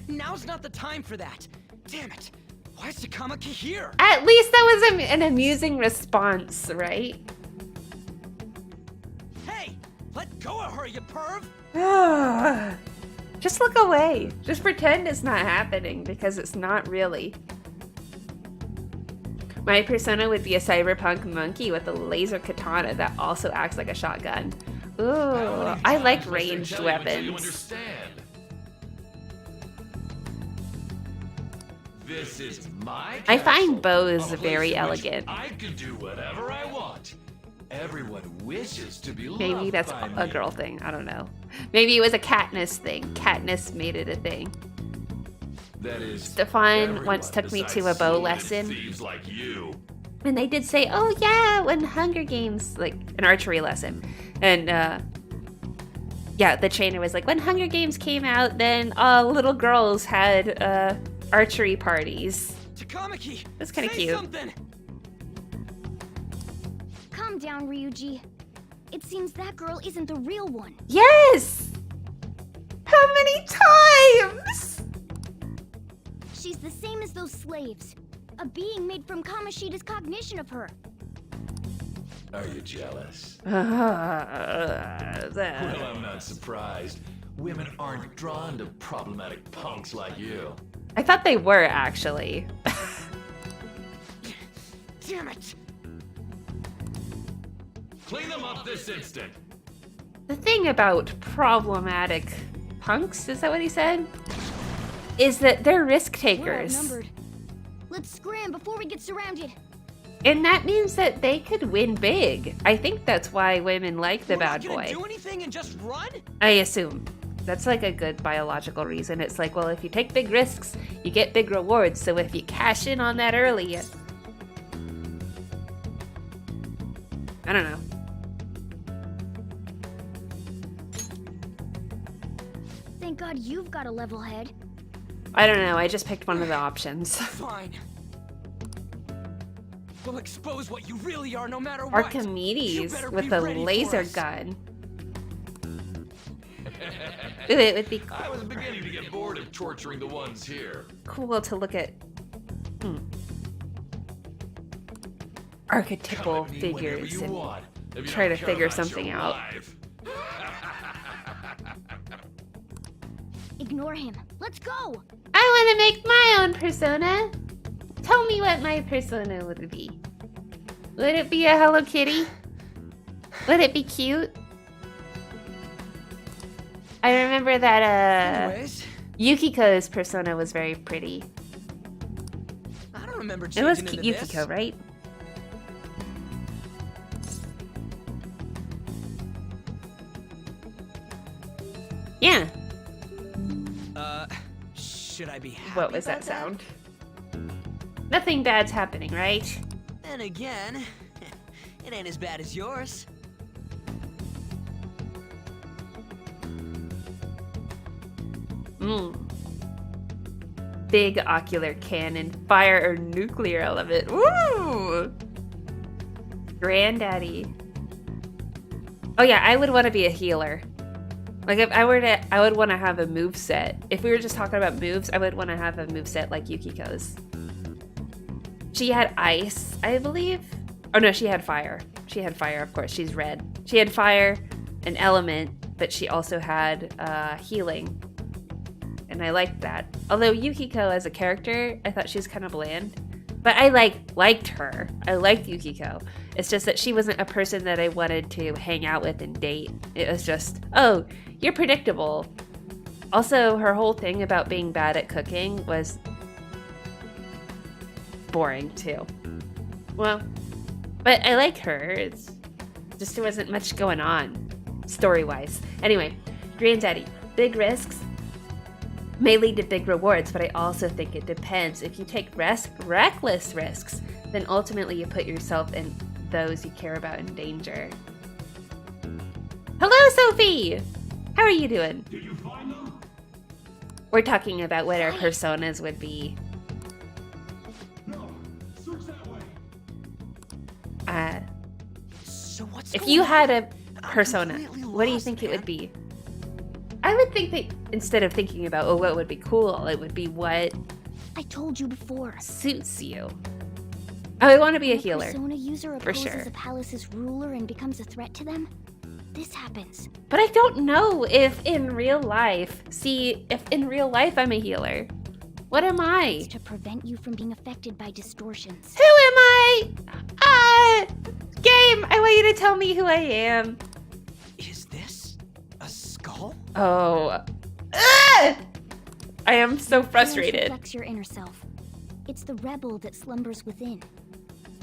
Now's not the time for that. Damn it. Why is Takamaki here? At least that was an amusing response, right? Hey, let go of her, you perv. Just look away. Just pretend it's not happening because it's not really. My persona would be a cyberpunk monkey with a laser katana that also acts like a shotgun. Ooh, How many I like times must I ranged tell you until you weapons. understand? This is my I find castle, bows a place very in which elegant. I can do whatever I want. Everyone wishes to be Maybe loved that's by a me. girl thing. I don't know. Maybe it was a Katniss thing. Katniss made it a thing. That is, Stefan everyone once took me to a besides bow sordid lesson. thieves like you. And they did say, oh yeah, when Hunger Games, like an archery lesson. And yeah, the trainer was like, when Hunger Games came out, then little girls had archery parties. Takamaki, That's kinda say cute. something. Calm down, Ryuji. It seems that girl isn't the real one. Yes! How many times? She's the same as those slaves. A being made from Kamoshida's cognition of her. Are you jealous? Well, Well, I'm not surprised. Women aren't drawn to problematic punks like you. I thought they were, actually. Damn it. Clean them up this instant. The thing about problematic punks, is that what he said? Is that they're risk We're takers. outnumbered. Let's scram before we get surrounded. And that means that they could win big. I think that's why women like the We're bad not gonna boy. do anything and just run? I assume. That's like a good biological reason. It's like, well, if you take big risks, you get big rewards. So if you cash in on that early, I don't know. Thank God you've got a level head. I don't know. I just picked one of the options. Fine. We'll expose what you really are no matter what. You Archimedes better with be a ready for laser us. gun. Ooh, it would be I was beginning to get bored of torturing the ones here. cool to look at. archetypal Come at me whenever figures you and want, if you try don't to care figure about your something out. life. Ignore him. Let's go! I want to make my own persona. Tell me what my persona would be. Would it be a Hello Kitty? Would it be cute? I remember that Anyways, Yukiko's persona was very pretty. I don't remember It was changing into Yukiko, this. right? Yeah. Should I be happy What was about that sound? Nothing bad's happening, right? Then again, it ain't as bad as yours. Big ocular cannon, fire or nuclear element. Woo! Granddaddy. Oh yeah, I would want to be a healer. Like if I were to, I would want to have a move set. If we were just talking about moves, I would want to have a move set like Yukiko's. She had ice, I believe. Oh no, she had fire. She had fire, of course. She's red. She had fire, an element, but she also had healing. And I liked that. Although Yukiko as a character, I thought she was kind of bland. But I liked her. I liked Yukiko. It's just that she wasn't a person that I wanted to hang out with and date. It was just, oh, you're predictable. Also, her whole thing about being bad at cooking was boring too. Well, but I like her. It's just there wasn't much going on story-wise. Anyway, Granddaddy, big risks may lead to big rewards, but I also think it depends. If you take reckless risks, then ultimately you put yourself and those you care about in danger. Hello, Sophie! How are you doing? Did you find them? We're talking about what our personas would be. No. Search that way. So what's If going you on? had a I'm persona, completely what do you lost, think it man. would be? I would think that instead of thinking about, oh, what would be cool, it would be what I told you before. suits you. I would want to be a When healer. persona user for opposes sure. a palace's ruler and becomes a threat to them. This happens. But I don't know if in real life, if in real life I'm a healer. What am It's I? to prevent you from being affected by distortions. Who am I? Game, I want you to tell me who I am. Is this a skull? Oh. I am so Appearance frustrated. reflects your inner self. It's the rebel that slumbers within.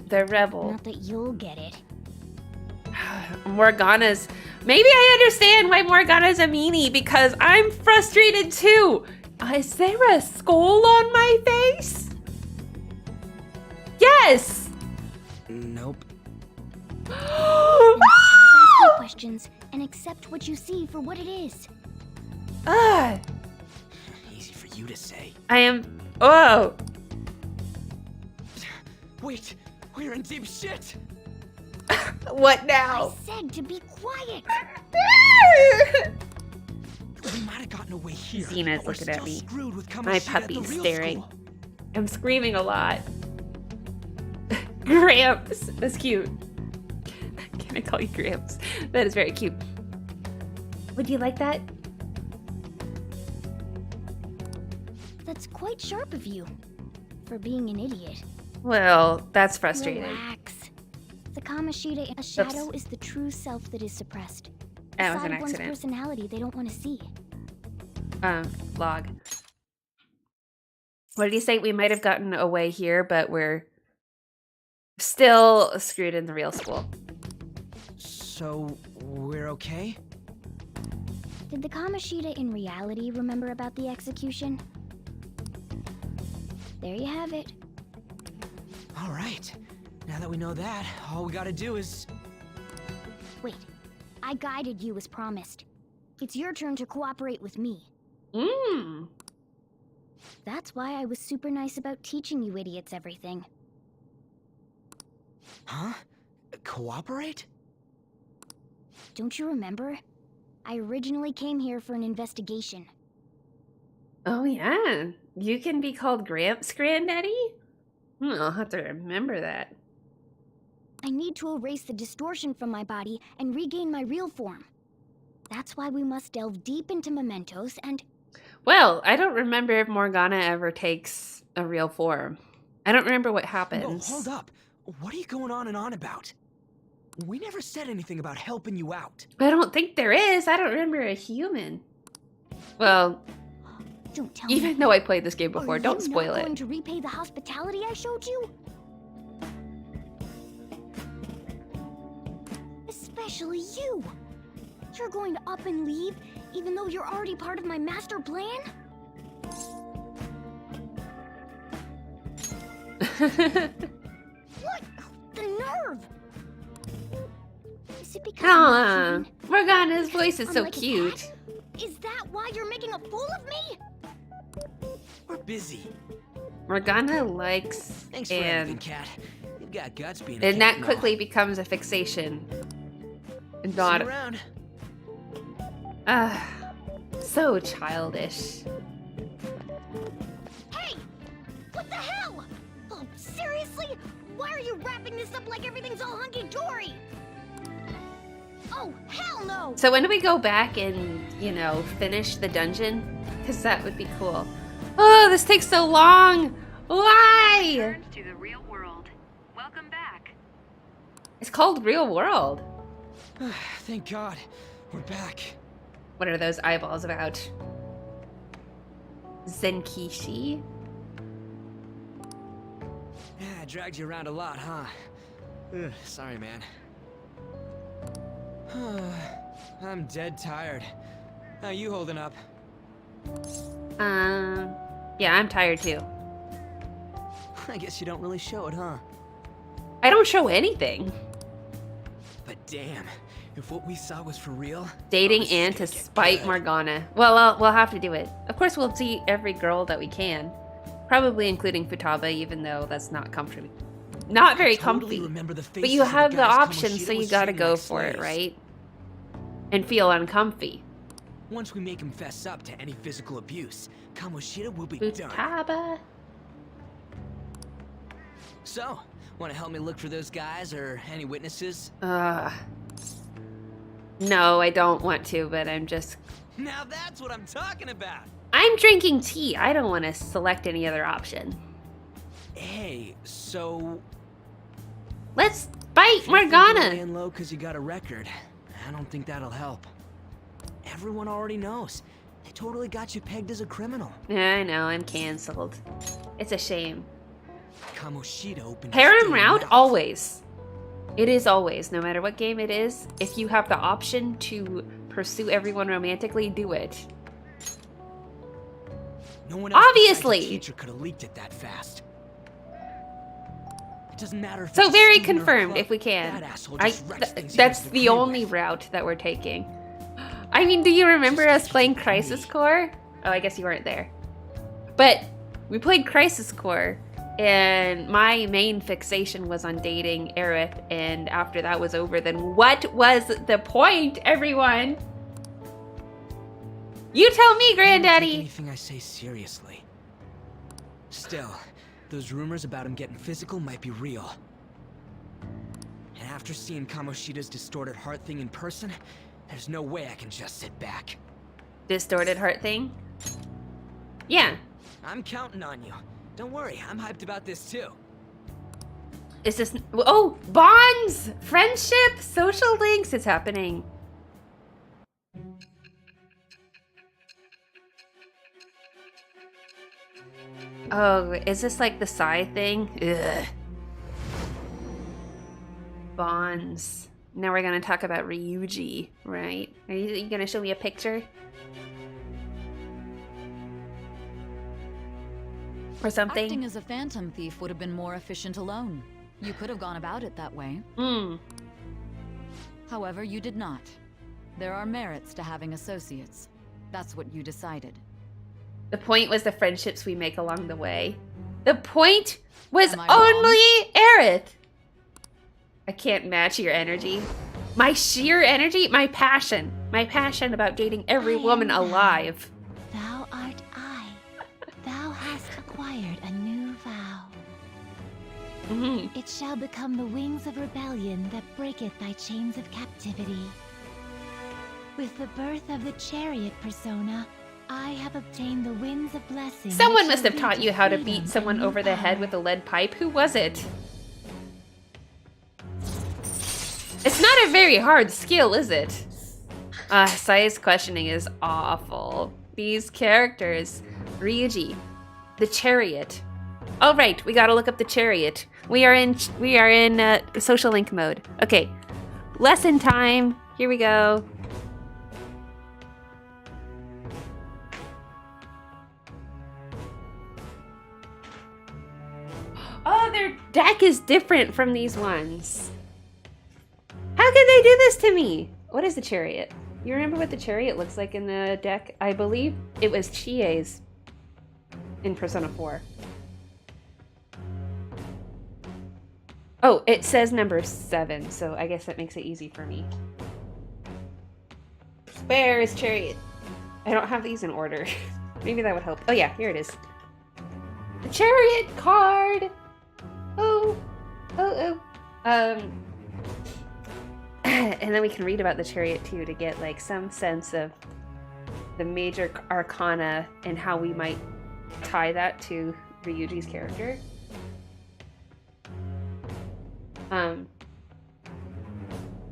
The rebel. Not that you'll get it. Morgana's. Maybe I understand why Morgana's a meanie because I'm frustrated too. Is there a skull on my face? Yes. Nope. Then stop asking questions and accept what you see for what it is. Ah, Easy for you to say. I am. Oh. Wait, we're in deep shit. What I now? said to be quiet. We might have gotten away here. Xena's but we're looking at still me. screwed with My Kamoshida at the puppy's real staring. school. I'm screaming a lot. Gramps. That's cute. Can I call you Gramps? That is very cute. Would you like that? That's quite sharp of you. For being an idiot. Well, that's frustrating. Relax. The Kamoshida, a shadow is the true self that is suppressed. A That was side an of one's accident. personality they don't want to see. Log. What did you say? We might have gotten away here, but we're still screwed in the real school. So, we're okay? Did the Kamoshida in reality remember about the execution? There you have it. All right. Now that we know that, all we gotta do is... Wait, I guided you as promised. It's your turn to cooperate with me. Mmm. That's why I was super nice about teaching you idiots everything. Huh? Cooperate? Don't you remember? I originally came here for an investigation. Oh, yeah. You can be called Gramps, Granddaddy? I'll have to remember that. I need to erase the distortion from my body and regain my real form. That's why we must delve deep into mementos and... Well, I don't remember if Morgana ever takes a real form. I don't remember what No, happens. hold up. What are you going on and on about? We never said anything about helping you out. I don't think there is. I don't remember a human. Well, Don't tell me. even though I played this game before, Are don't you spoil not going it. to repay the hospitality I showed you? Especially you. You're going to up and leave, even though you're already part of my master plan? What? The nerve! Is it because I'm not Aw, human? Morgana's voice is so Unlike a cute. cat? Is that why you're making a fool of me? We're busy. Morgana likes Thanks for everything, and Cat. You've got guts being a and cat that and all. quickly becomes a fixation. See Not you around. so childish. Hey! What the hell? Oh, seriously? Why are you wrapping this up like everything's all hunky-dory? Oh, hell no! So when do we go back and, you know, finish the dungeon? Because that would be cool. Oh, this takes so long! Why? Return to the real world. Welcome back. It's called Real World. Thank God. We're back. What are those eyeballs about? Zenkishi? Yeah, I dragged you around a lot, huh? Ugh, sorry, man. I'm dead tired. How you holding up? Yeah, I'm tired too. I guess you don't really show it, huh? I don't show anything. But damn, if what we saw was for real... Dating this is Anne gonna to get spite good. Morgana. Well, we'll have to do it. Of course, we'll see every girl that we can. Probably including Futaba, even though that's not comfy. Not very Totally comfy. remember the But you faces of have the guys option, Kamoshida so you was gotta treating go like for it, slaves. right? And feel uncomfy. Once we make him fess up to any physical abuse, Kamoshida will be done. Futaba. So, want to help me look for those guys or any witnesses? No, I don't want to, but I'm just... Now that's what I'm talking about! I'm drinking tea. I don't want to select any other option. Hey, so... Let's bite if you think you're Morgana. laying low because you got a record, I don't think that'll help. Everyone already knows. They totally got you pegged as a criminal. Yeah, I know, I'm cancelled. It's a shame. Kamoshida opened Harem his damn route, mouth. always. It is always, no matter what game it is. If you have the option to pursue everyone romantically, do it. No one else Obviously. besides the teacher could have leaked it that fast. It doesn't matter if So it's a very student or a confirmed, club, if we can. that asshole just wrecks things he That's goes to the agree only with. route that we're taking. I mean, do you remember us playing Crisis Core? Oh, I guess you weren't there. But we played Crisis Core, and my main fixation was on dating Aerith, and after that was over, then what was the point, everyone? You tell me, I don't take Granddaddy! anything I say seriously. Still, those rumors about him getting physical might be real. And after seeing Kamoshida's distorted heart thing in person, there's no way I can just sit back. Distorted heart thing? Yeah. I'm counting on you. Don't worry, I'm hyped about this too. Is this... Oh! Bonds! Friendship! Social links! It's happening. Oh, is this like the Psy thing? Ugh. Bonds. Now we're gonna talk about Ryuji, right? Are you gonna show me a picture? Or something? Acting as a phantom thief would have been more efficient alone. You could have gone about it that way. Hmm. However, you did not. There are merits to having associates. That's what you decided. The point was the friendships we make along the way. The point was Am I only Aerith. I can't match your energy. My sheer energy, my passion about dating every I am woman thou. alive. Thou art I. Thou hast acquired a new vow. It shall become the wings of rebellion that breaketh thy chains of captivity. With the birth of the chariot persona, I have obtained the winds of blessing. Someone must have taught you how to beat someone over the head with a lead pipe. Who was it? It's not a very hard skill, is it? Sai's questioning is awful. These characters. Ryuji. The chariot. Oh right, we gotta look up the chariot. We are in social link mode. Okay. Lesson time. Here we go. Oh, their deck is different from these ones. How could they do this to me? What is the chariot? You remember what the chariot looks like in the deck? I believe it was Chie's in Persona 4. Oh, it says number 7, so I guess that makes it easy for me. Where is chariot? I don't have these in order. Maybe that would help. Oh yeah, here it is. The chariot card! Oh. And then we can read about the chariot too to get like some sense of the major arcana and how we might tie that to Ryuji's character.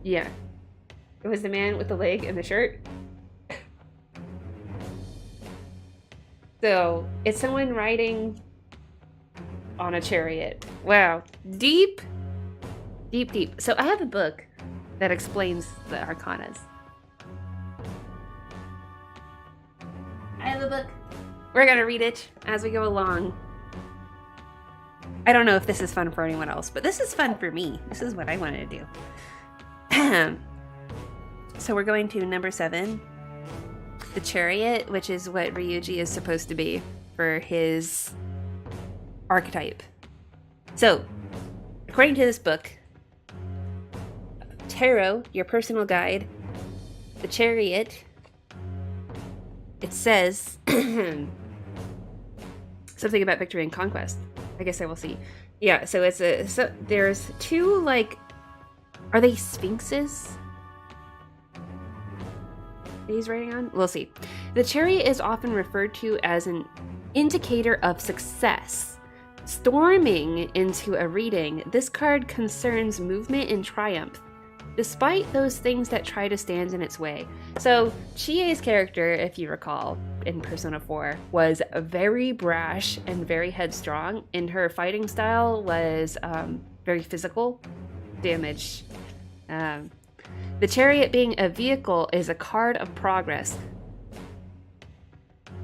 Yeah. It was the man with the leg and the shirt. So, it's someone riding on a chariot. Wow. Deep. So I have a book that explains the arcanas. I have a book. We're gonna read it as we go along. I don't know if this is fun for anyone else, but this is fun for me. This is what I wanted to do. So we're going to number 7. The chariot, which is what Ryuji is supposed to be for his archetype. So, according to this book, Tarot, your personal guide, the chariot, it says something about victory and conquest. I guess I will see. Yeah, so it's there's 2 like, are they sphinxes he's writing on? We'll see. The chariot is often referred to as an indicator of success. Storming into a reading, this card concerns movement and triumph, despite those things that try to stand in its way. So, Chie's character, if you recall, in Persona 4, was very brash and very headstrong, and her fighting style was very physical, damage. The chariot being a vehicle is a card of progress.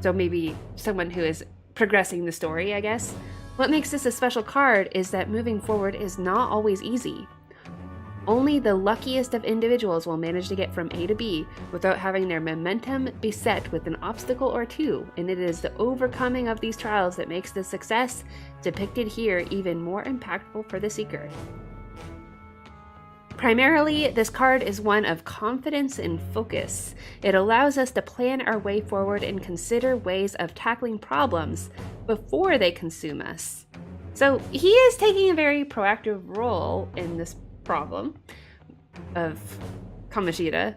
So maybe someone who is progressing the story, I guess. What makes this a special card is that moving forward is not always easy. Only the luckiest of individuals will manage to get from A to B without having their momentum beset with an obstacle or 2, and it is the overcoming of these trials that makes the success depicted here even more impactful for the seeker. Primarily, this card is one of confidence and focus. It allows us to plan our way forward and consider ways of tackling problems before they consume us. So he is taking a very proactive role in this problem of Kamoshida.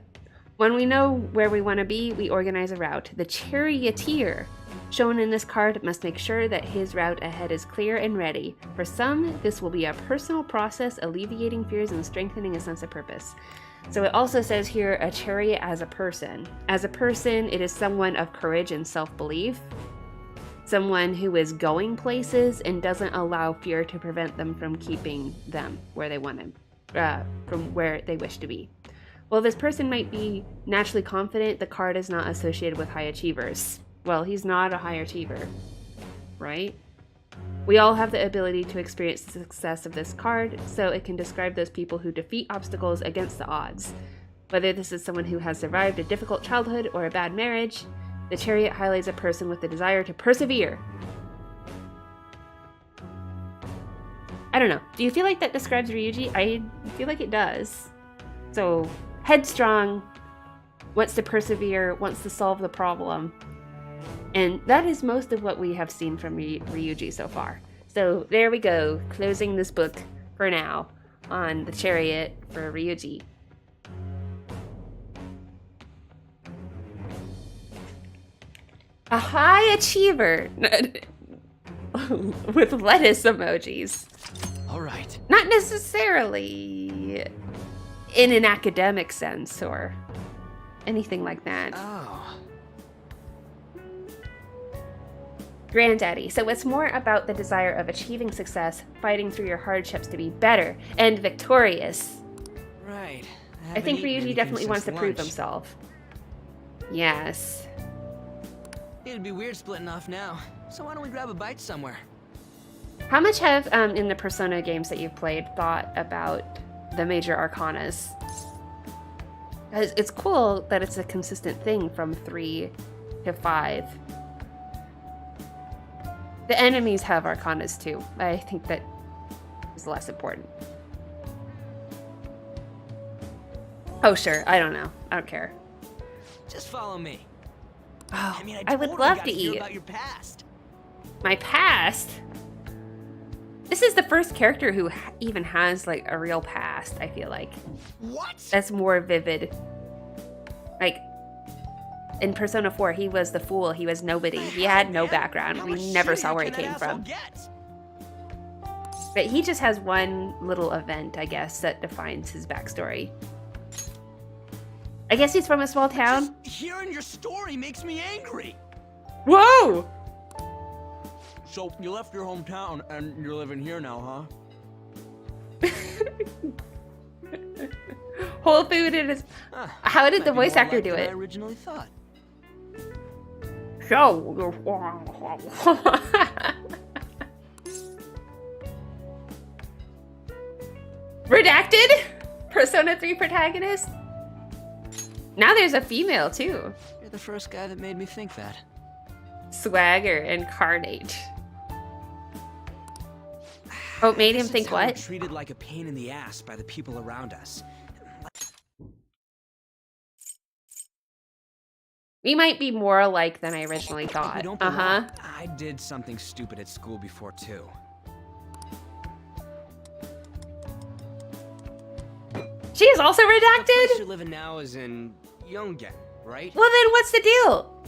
When we know where we want to be, we organize a route. The charioteer shown in this card must make sure that his route ahead is clear and ready. For some, this will be a personal process, alleviating fears and strengthening a sense of purpose. So it also says here, a chariot as a person. As a person, it is someone of courage and self-belief. Someone who is going places and doesn't allow fear to prevent them from keeping them where they want to, from where they wish to be. While this person might be naturally confident, the card is not associated with high achievers. Well, he's not a high achiever, right? We all have the ability to experience the success of this card, so it can describe those people who defeat obstacles against the odds. Whether this is someone who has survived a difficult childhood or a bad marriage, the chariot highlights a person with the desire to persevere. I don't know. Do you feel like that describes Ryuji? I feel like it does. So, headstrong, wants to persevere, wants to solve the problem. And that is most of what we have seen from Ryuji so far. So there we go, closing this book for now on the chariot for Ryuji. A high achiever with lettuce emojis. All right. Not necessarily in an academic sense or anything like that. Oh. Granddaddy, so it's more about the desire of achieving success, fighting through your hardships to be better and victorious. Right. I think Ryuji definitely wants to prove himself. Yes. It'd be weird splitting off now, so why don't we grab a bite somewhere? How much have, in the Persona games that you've played, thought about the major arcanas? 'Cause it's cool that it's a consistent thing from 3 to 5. The enemies have arcanas too. I think that is less important. Oh, sure. I don't know. I don't care. Just follow me. Oh, I mean, I would totally love got to hear eat. about your past. My past? This is the first character who even has, like, a real past, I feel like. What? That's more vivid. Like, in Persona 4, he was the fool. He was nobody. He had no background. We never saw where he came from. But he just has one little event, I guess, that defines his backstory. I guess he's from a small town. Just hearing your story makes me angry. Whoa! So you left your hometown and you're living here now, huh? Whole food in his... How did the voice actor do I it? originally thought. Redacted? Persona 3 protagonist? Now there's a female too. You're the first guy that made me think that. Swagger incarnate. Oh, made him think what? We're treated like a pain in the ass by the people around us. We might be more alike than I originally thought. Uh-huh. I did something stupid at school before too. She is also The place redacted? you're living now is in Yongen, right? Well then what's the deal?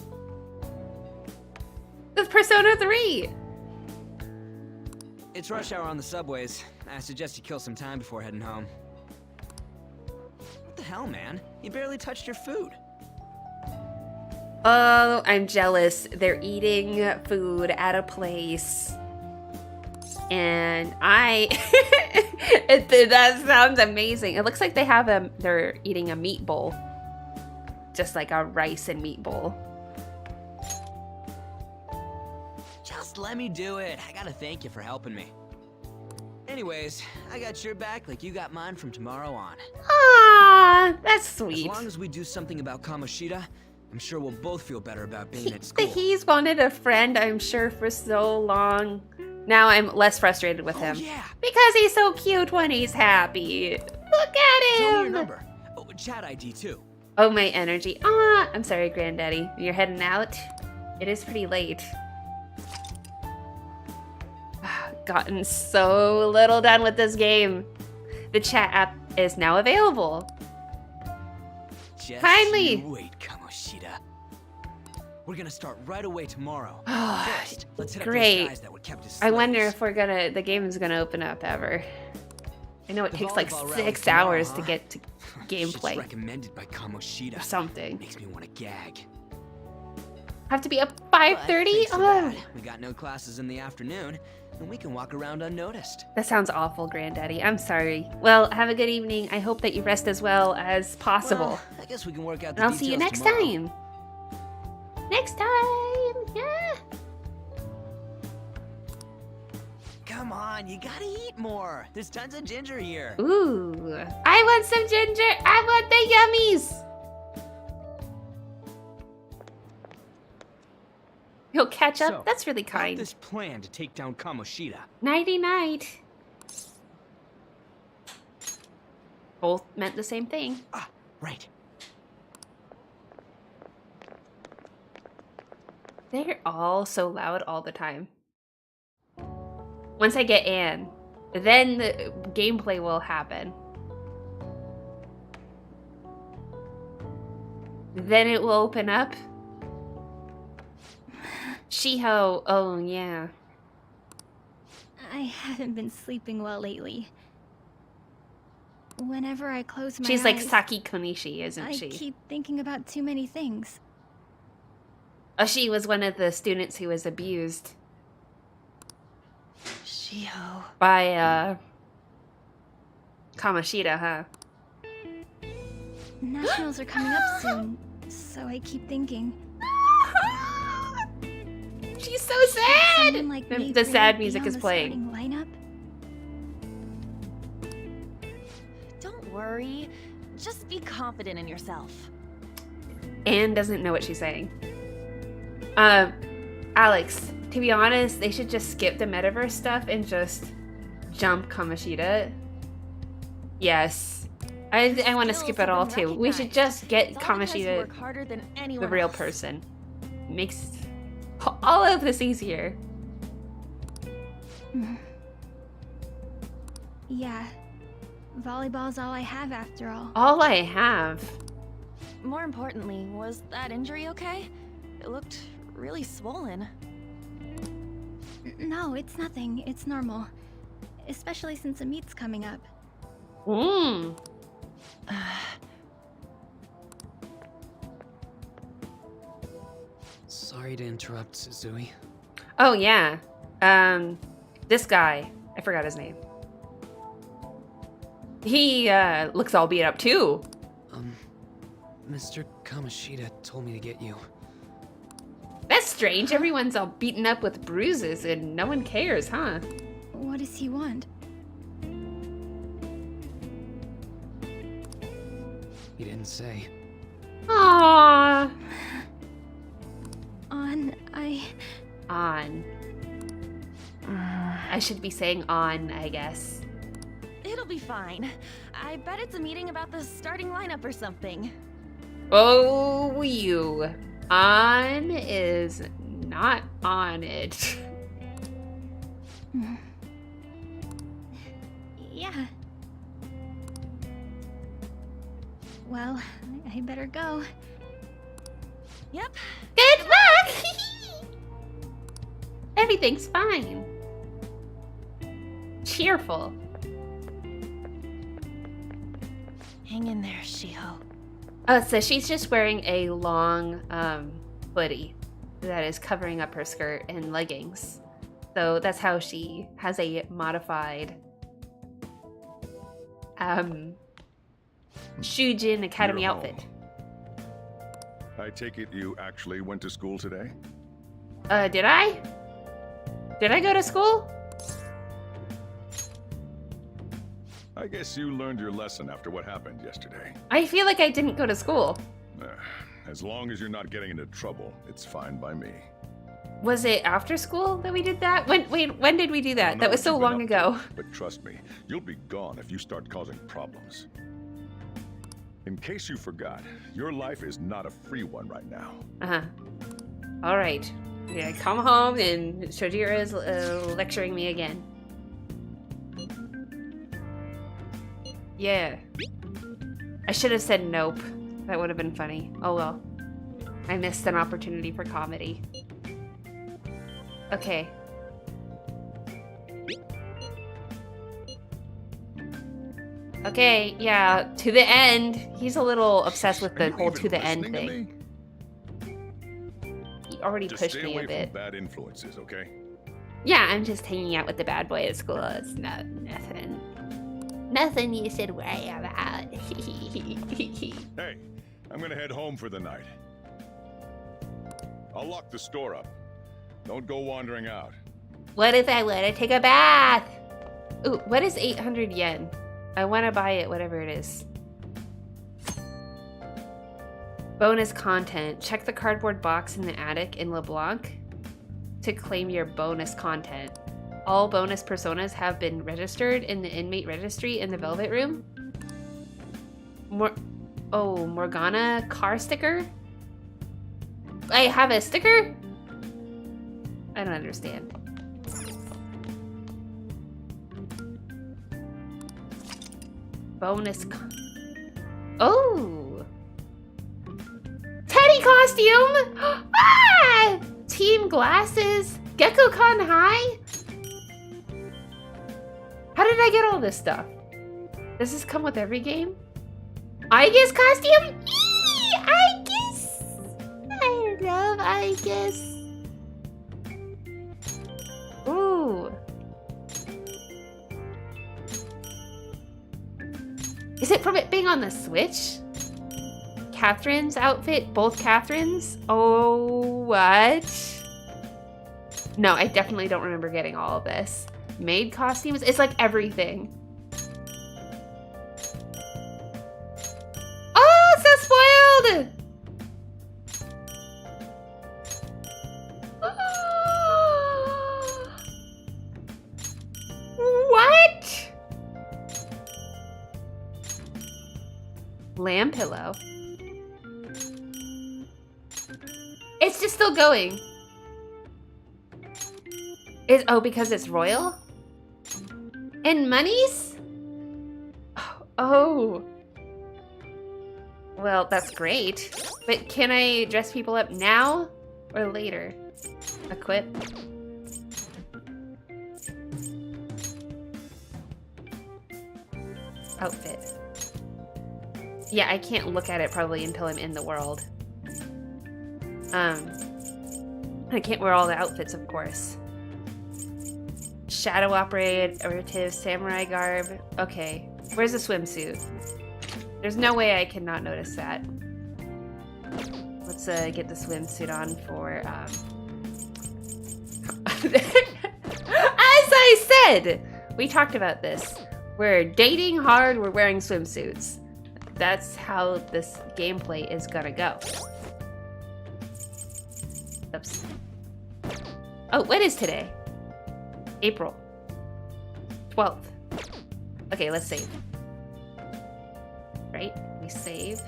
With Persona 3? It's rush hour on the subways. I suggest you kill some time before heading home. What the hell, man? You barely touched your food. Oh, I'm jealous. They're eating food at a place. And that sounds amazing. It looks like they have they're eating a meat bowl. Just like a rice and meat bowl. Just let me do it. I gotta thank you for helping me. Anyways, I got your back like you got mine from tomorrow on. Ah, that's sweet. As long as we do something about Kamoshida, I'm sure we'll both feel better about being at school. He's wanted a friend, I'm sure, for so long. Now I'm less frustrated with him. Yeah. Because he's so cute when he's happy. Look at Tell me your him! number. Oh, chat ID too. Oh, my energy. Ah, I'm sorry, Granddaddy. You're heading out? It is pretty late. Gotten so little done with this game. The chat app is now available. Just Finally! you wait, Kamoshida. We're gonna start right away tomorrow. Ah, First, let's hit great. up those guys that were kept as I wonder slaves. if the game is gonna open up ever. I know it The takes like volleyball rally 6 tomorrow, hours to huh? get to Shit's gameplay recommended by Kamoshida. or something. Makes me want to gag. Have to be up But 5:30? thanks to Oh, that, we got no classes in the afternoon, and we can walk around unnoticed. that sounds awful, Granddaddy. I'm sorry. Well, have a good evening. I hope that you rest as well as possible. Well, I guess we can work out the And I'll see you details next tomorrow. time. Next time. Yeah. Come on, you gotta eat more. There's tons of ginger here. Ooh. I want some ginger. I want the yummies. He'll catch up. So, That's really about kind. this plan to take down Kamoshida. Nighty night. Both meant the same thing. Ah, right. They're all so loud all the time. Once I get Anne, then the gameplay will happen. Then it will open up. Shiho, oh yeah. I haven't been sleeping well lately. Whenever I close my She's like eyes, Saki Konishi, isn't she? I keep thinking about too many things. Oh, she was one of the students who was abused Shiho. by, Kamoshida, huh? Nationals are coming up soon, so I keep thinking. She's so sad! Someone like me The sad really music be on is the playing. starting lineup? Don't worry. Just be confident in yourself. Anne doesn't know what she's saying. Alex, to be honest, they should just skip the metaverse stuff and just jump Kamoshida. Yes. I want to skip it all too. We should just get Kamoshida, the real person. Makes all of this easier. Yeah. Volleyball's all I have after all. All I have. More importantly, was that injury okay? It looked really swollen. No, it's nothing. It's normal. Especially since a meet's coming up. Sorry to interrupt, Suzui. Oh yeah. This guy. I forgot his name. He looks all beat up too. Mr. Kamoshida told me to get you. That's strange. Everyone's all beaten up with bruises and no one cares, huh? What does he want? He didn't say. Aww. On. I should be saying on, I guess. It'll be fine. I bet it's a meeting about the starting lineup or something. Oh, you. On is not on it. Yeah. Well, I better go. Yep. Good luck! Everything's fine. Cheerful. Hang in there, Shiho. Oh, so she's just wearing a long hoodie that is covering up her skirt and leggings. So that's how she has a modified Shujin Academy You're outfit. home. I take it you actually went to school today? Did I? Did I go to school? I guess you learned your lesson after what happened yesterday. I feel like I didn't go to school. As long as you're not getting into trouble, it's fine by me. Was it after school that we did that? When did we do that? I That know was what so you've been long up ago. to, but trust me, you'll be gone if you start causing problems. In case you forgot, your life is not a free one right now. Uh-huh. All right. Yeah, come home and Shojiro is lecturing me again. Yeah. I should have said nope. That would have been funny. Oh well. I missed an opportunity for comedy. Okay. Okay, yeah, to the end. He's a little obsessed with the whole to the end thing. He already Just pushed stay me away a bit. from bad influences, okay? Yeah, I'm just hanging out with the bad boy at school. It's nothing. Nothing you should worry about. Hey, I'm gonna head home for the night. I'll lock the store up. Don't go wandering out. What if I want to take a bath? Ooh, what is 800 yen? I want to buy it, whatever it is. Bonus content. Check the cardboard box in the attic in LeBlanc to claim your bonus content. All bonus personas have been registered in the inmate registry in the Velvet Room. Morgana car sticker? I have a sticker? I don't understand. Bonus. Oh! Teddy costume! Ah! Team glasses. Gekko-Con High? How did I get all this stuff? Does this come with every game? Aigis costume? Eee! Aigis! I love Aigis. Ooh. Is it from it being on the Switch? Catherine's outfit? Both Catherine's? Oh, what? No, I definitely don't remember getting all of this. Maid costumes? It's like everything. Oh, so spoiled! What? Lamb pillow. It's just still going. Oh, because it's royal? And monies? Oh. Well, that's great. But can I dress people up now or later? Equip. Outfit. Yeah, I can't look at it probably until I'm in the world. I can't wear all the outfits, of course. Shadow operative, samurai garb. Okay, where's the swimsuit? There's no way I cannot notice that. Let's get the swimsuit on for, As I said! We talked about this. We're dating hard, we're wearing swimsuits. That's how this gameplay is gonna go. Oops. Oh, what is today? April 12th. Okay, let's save. Right? We save.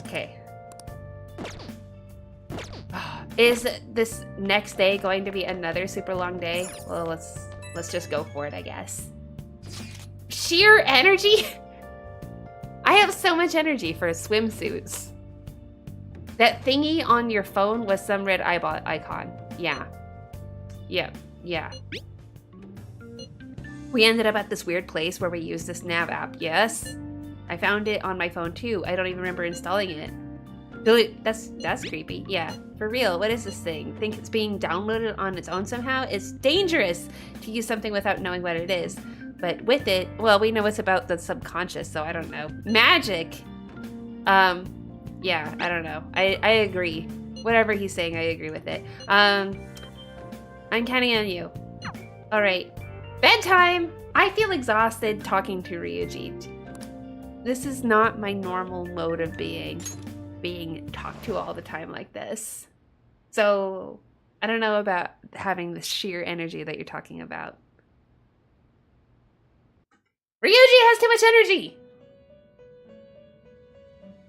Okay. Is this next day going to be another super long day? Well, let's just go for it, I guess. Sheer energy? I have so much energy for swimsuits. That thingy on your phone was some red eyeball icon. Yeah. Yeah. We ended up at this weird place where we used this nav app. Yes. I found it on my phone too. I don't even remember installing it. That's creepy. Yeah. For real, what is this thing? Think it's being downloaded on its own somehow? It's dangerous to use something without knowing what it is. But with it, well, we know it's about the subconscious, so I don't know. Magic! Yeah, I don't know. I agree. Whatever he's saying, I agree with it. I'm counting on you. Alright. Bedtime! I feel exhausted talking to Ryuji. This is not my normal mode of being talked to all the time like this. So, I don't know about having the sheer energy that you're talking about. Ryuji has too much energy!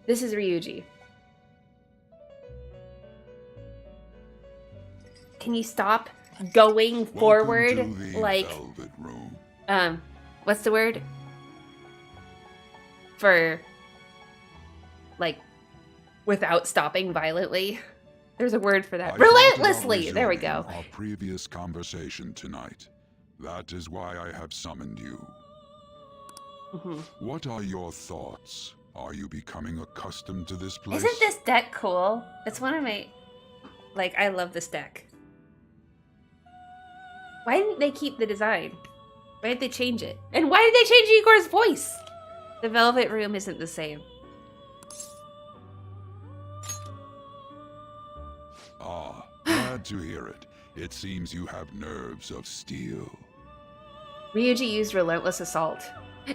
This is Ryuji. Can you stop going forward like what's the word? For like without stopping violently. There's a word for that. Relentlessly. There we go. Our previous conversation tonight. That is why I have summoned you. What are your thoughts? Are you becoming accustomed to this place? Isn't this deck cool? It's one of my... Like, I love this deck. Why didn't they keep the design? Why did they change it? And why did they change Igor's voice? The Velvet Room isn't the same. Ah, glad to hear it. It seems you have nerves of steel. Ryuji used Relentless Assault.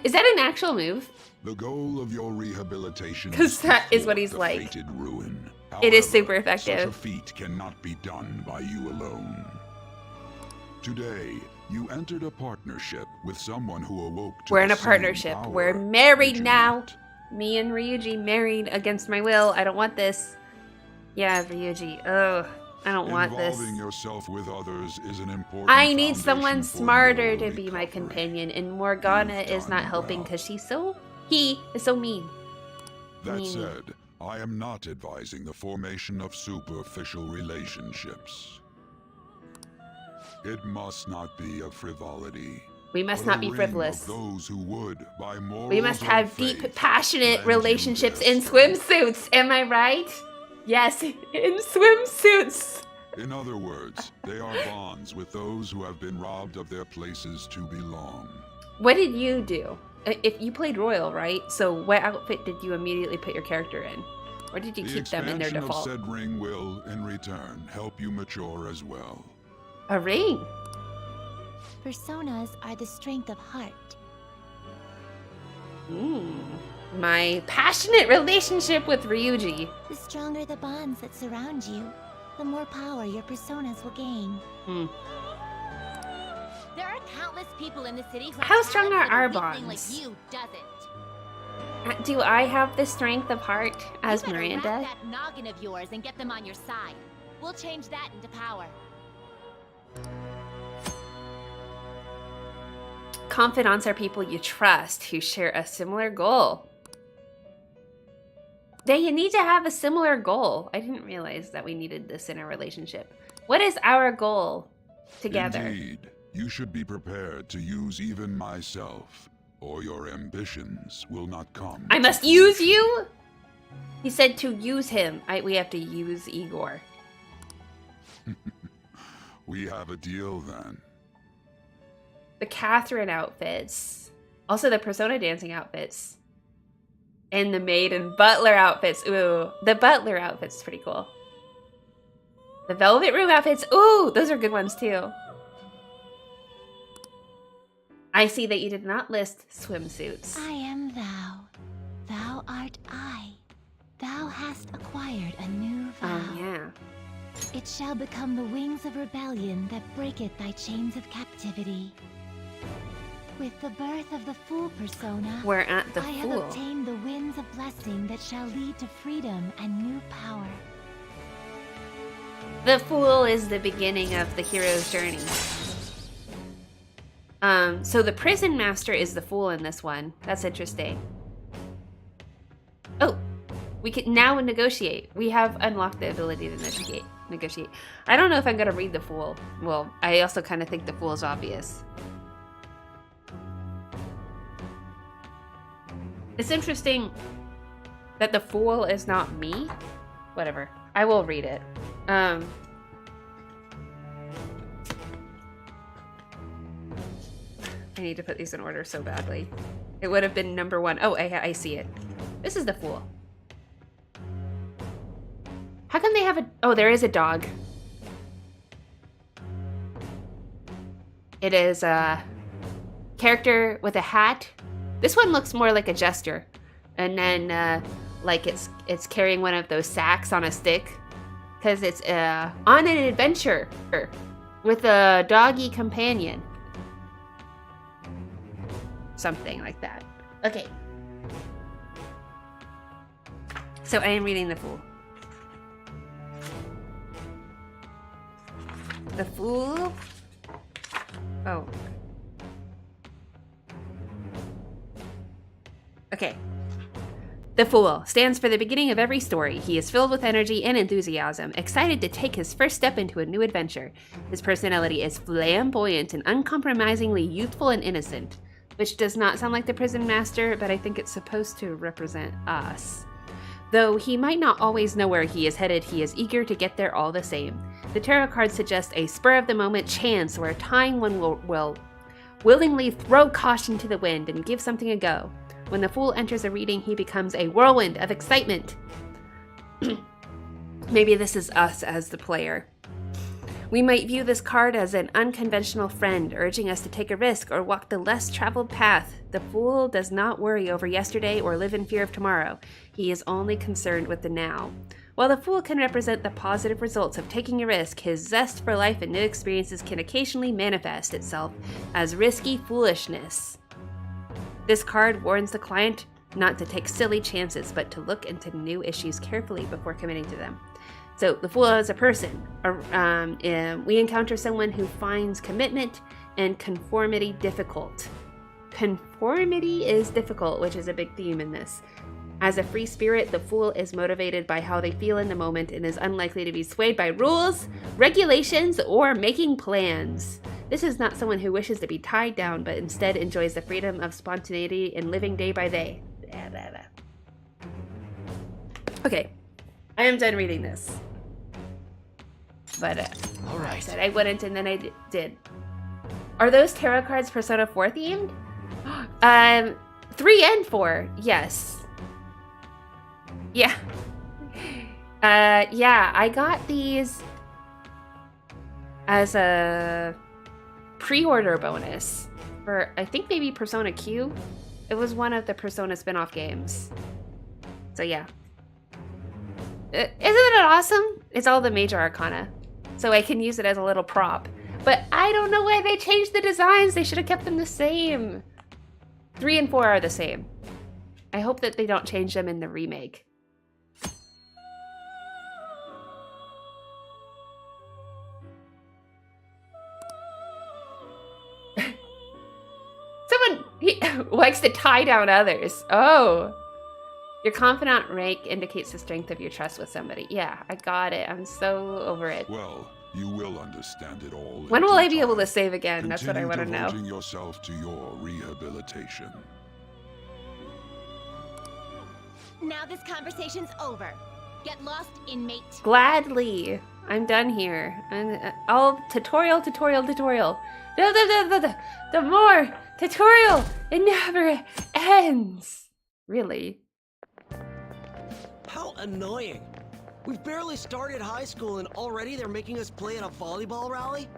Is that an actual move? The goal of your rehabilitation because that is what he's like. Fated ruin. However, it is super effective. Such a feat cannot be done by you alone. Today, you entered a partnership with someone who awoke to We're in a partnership. We're married now. Me and Ryuji married against my will. I don't want this. Yeah, Ryuji. Ugh. I don't want this. Involving yourself with others is an important I need someone foundation for smarter moral to be my recovery. companion, and Morgana You've is not done helping well. because he is so mean. That Mean. said, I am not advising the formation of superficial relationships. It must not be a frivolity. We must but not a be ring frivolous. Of those who would, by morals We must or have faith, deep, passionate lend you relationships their in strength. swimsuits. Am I right? Yes, in swimsuits. In other words, they are bonds with those who have been robbed of their places to belong. What did you do? If you played Royal, right? So what outfit did you immediately put your character in? Or did you The keep them in their expansion of default? said ring will, in return, help you mature as well. A ring? Personas are the strength of heart. My passionate relationship with Ryuji. The stronger the bonds that surround you, the more power your personas will gain. There are countless people in the city who How have strong talents are that our a weakling bonds? like you doesn't. Do I have the strength of heart as You better Miranda? wrap that noggin of yours and get them on your side. We'll change that into power. Confidants are people you trust who share a similar goal. You need to have a similar goal. I didn't realize that we needed this in a relationship. What is our goal together? Indeed, you should be prepared to use even myself, or your ambitions will not come. I must use you? He said to use him. We have to use Igor. We have a deal then. The Catherine outfits. Also the Persona dancing outfits. And the maid and butler outfits. Ooh, the butler outfit's pretty cool. The Velvet Room outfits. Ooh, those are good ones too. I see that you did not list swimsuits. I am thou. Thou art I. Thou hast acquired a new vow. Oh, yeah. It shall become the wings of rebellion that breaketh thy chains of captivity. With the birth of the Fool persona, We're at the I Fool. have obtained the winds of blessing that shall lead to freedom and new power. The Fool is the beginning of the hero's journey. So the prison master is the Fool in this one. That's interesting. Oh, we can now negotiate. We have unlocked the ability to negotiate. I don't know if I'm gonna read the Fool. Well, I also kind of think the Fool is obvious. It's interesting that the Fool is not me. Whatever. I will read it. I need to put these in order so badly. It would have been number 1. Oh, I see it. This is the Fool. How come they have a... Oh, there is a dog. It is a character with a hat. This one looks more like a jester. And then, like it's carrying one of those sacks on a stick. Because it's on an adventure with a doggy companion. Something like that. Okay. So I am reading The Fool. The Fool? Oh. Okay. The Fool stands for the beginning of every story. He is filled with energy and enthusiasm, excited to take his first step into a new adventure. His personality is flamboyant and uncompromisingly youthful and innocent, which does not sound like the prison master, but I think it's supposed to represent us. Though he might not always know where he is headed, he is eager to get there all the same. The tarot cards suggest a spur-of-the-moment chance or a time when will willingly throw caution to the wind and give something a go. When the Fool enters a reading, he becomes a whirlwind of excitement. Maybe this is us as the player. We might view this card as an unconventional friend, urging us to take a risk or walk the less traveled path. The Fool does not worry over yesterday or live in fear of tomorrow. He is only concerned with the now. While the Fool can represent the positive results of taking a risk, his zest for life and new experiences can occasionally manifest itself as risky foolishness. This card warns the client not to take silly chances, but to look into new issues carefully before committing to them. So the Fool is a person. We encounter someone who finds commitment and conformity difficult. Conformity is difficult, which is a big theme in this. As a free spirit, the Fool is motivated by how they feel in the moment and is unlikely to be swayed by rules, regulations, or making plans. This is not someone who wishes to be tied down, but instead enjoys the freedom of spontaneity and living day by day. Okay, I am done reading this. But all right. I said I wouldn't, and then I did. Are those tarot cards Persona 4 themed? 3 and 4, yes. Yeah. Yeah, I got these as a pre-order bonus for, I think maybe Persona Q. It was one of the Persona spin-off games. So yeah. Isn't it awesome? It's all the major arcana. So I can use it as a little prop. But I don't know why they changed the designs. They should have kept them the same. 3 and 4 are the same. I hope that they don't change them in the remake. Someone likes to tie down others. Oh. Your confidant rank indicates the strength of your trust with somebody. Yeah, I got it. I'm so over it. Well, you will understand it all. When will I be able to save again? That's what I want to know. Devoting yourself to your rehabilitation. Now this conversation's over. Get lost, inmate. Gladly. I'm done here. And all tutorial. The more tutorial. It never ends. Really? How annoying. We've barely started high school and already they're making us play in a volleyball rally?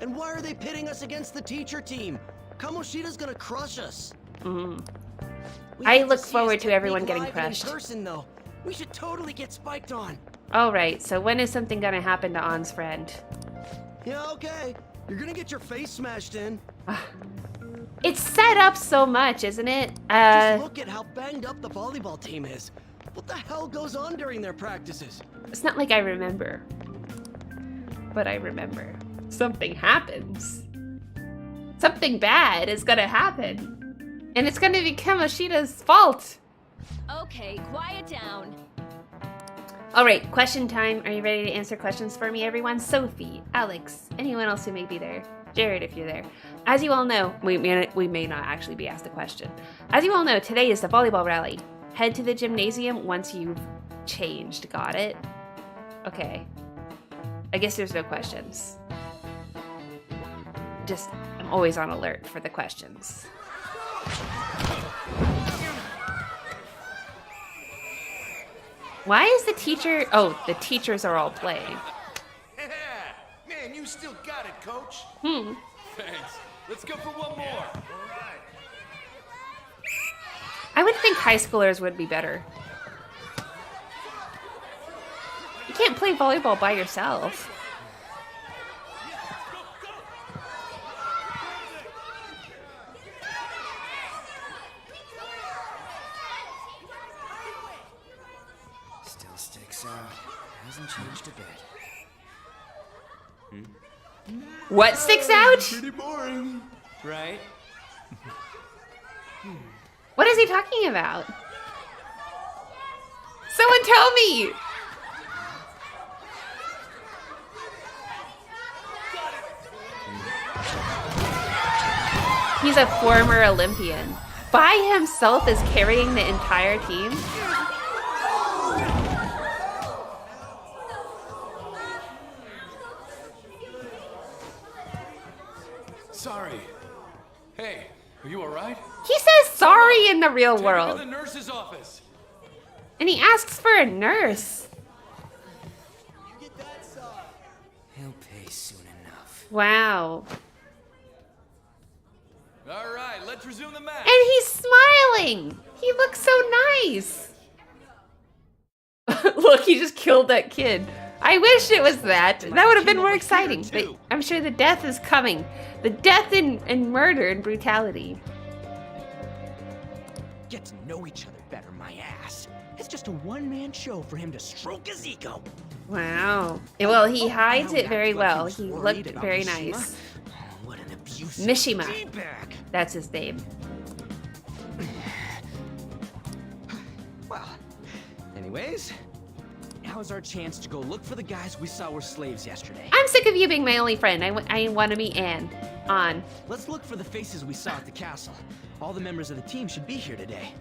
And why are they pitting us against the teacher team? Kamoshida's gonna crush us. I look forward to everyone getting crushed. In person, though. We should totally get spiked on. Alright, so when is something gonna happen to Ann's friend? Yeah, okay. You're gonna get your face smashed in. It's set up so much, isn't it? Just look at how banged up the volleyball team is. What the hell goes on during their practices? It's not like I remember. But I remember. Something happens. Something bad is gonna happen. And it's gonna be Kamoshida's fault. Okay, quiet down. Alright, question time. Are you ready to answer questions for me, everyone? Sophie, Alex, anyone else who may be there. Jared, if you're there. As you all know, we may not actually be asked a question. As you all know, today is the volleyball rally. Head to the gymnasium once you've changed. Got it? Okay. I guess there's no questions. Just, I'm always on alert for the questions. Why is the teacher... Oh, the teachers are all playing. Yeah, man, you still got it, coach. Thanks. Let's go for one more. I would think high schoolers would be better. You can't play volleyball by yourself. Still sticks out. Hasn't changed a bit. What sticks out? Pretty boring, right? What is he talking about? Someone tell me! He's a former Olympian. By himself is carrying the entire team? Sorry. Hey, are you alright? He says sorry in the real Take world. him to the nurse's office. And he asks for a nurse. He'll pay soon enough. Wow. Alright, let's resume the match. And he's smiling. He looks so nice. Look, he just killed that kid. I wish it was that. That would have been more exciting. But I'm sure the death is coming. The death and murder and brutality. Get to know each other better, my ass. It's just a one-man show for him to stroke his ego. Wow. Well, he hides it very well. He looked very nice. What an abusive Mishima. D-bag. That's his name. Well, anyways, now's our chance to go look for the guys we saw were slaves yesterday. I'm sick of you being my only friend. I want to meet Anne. On. Let's look for the faces we saw at the castle. All the members of the team should be here today.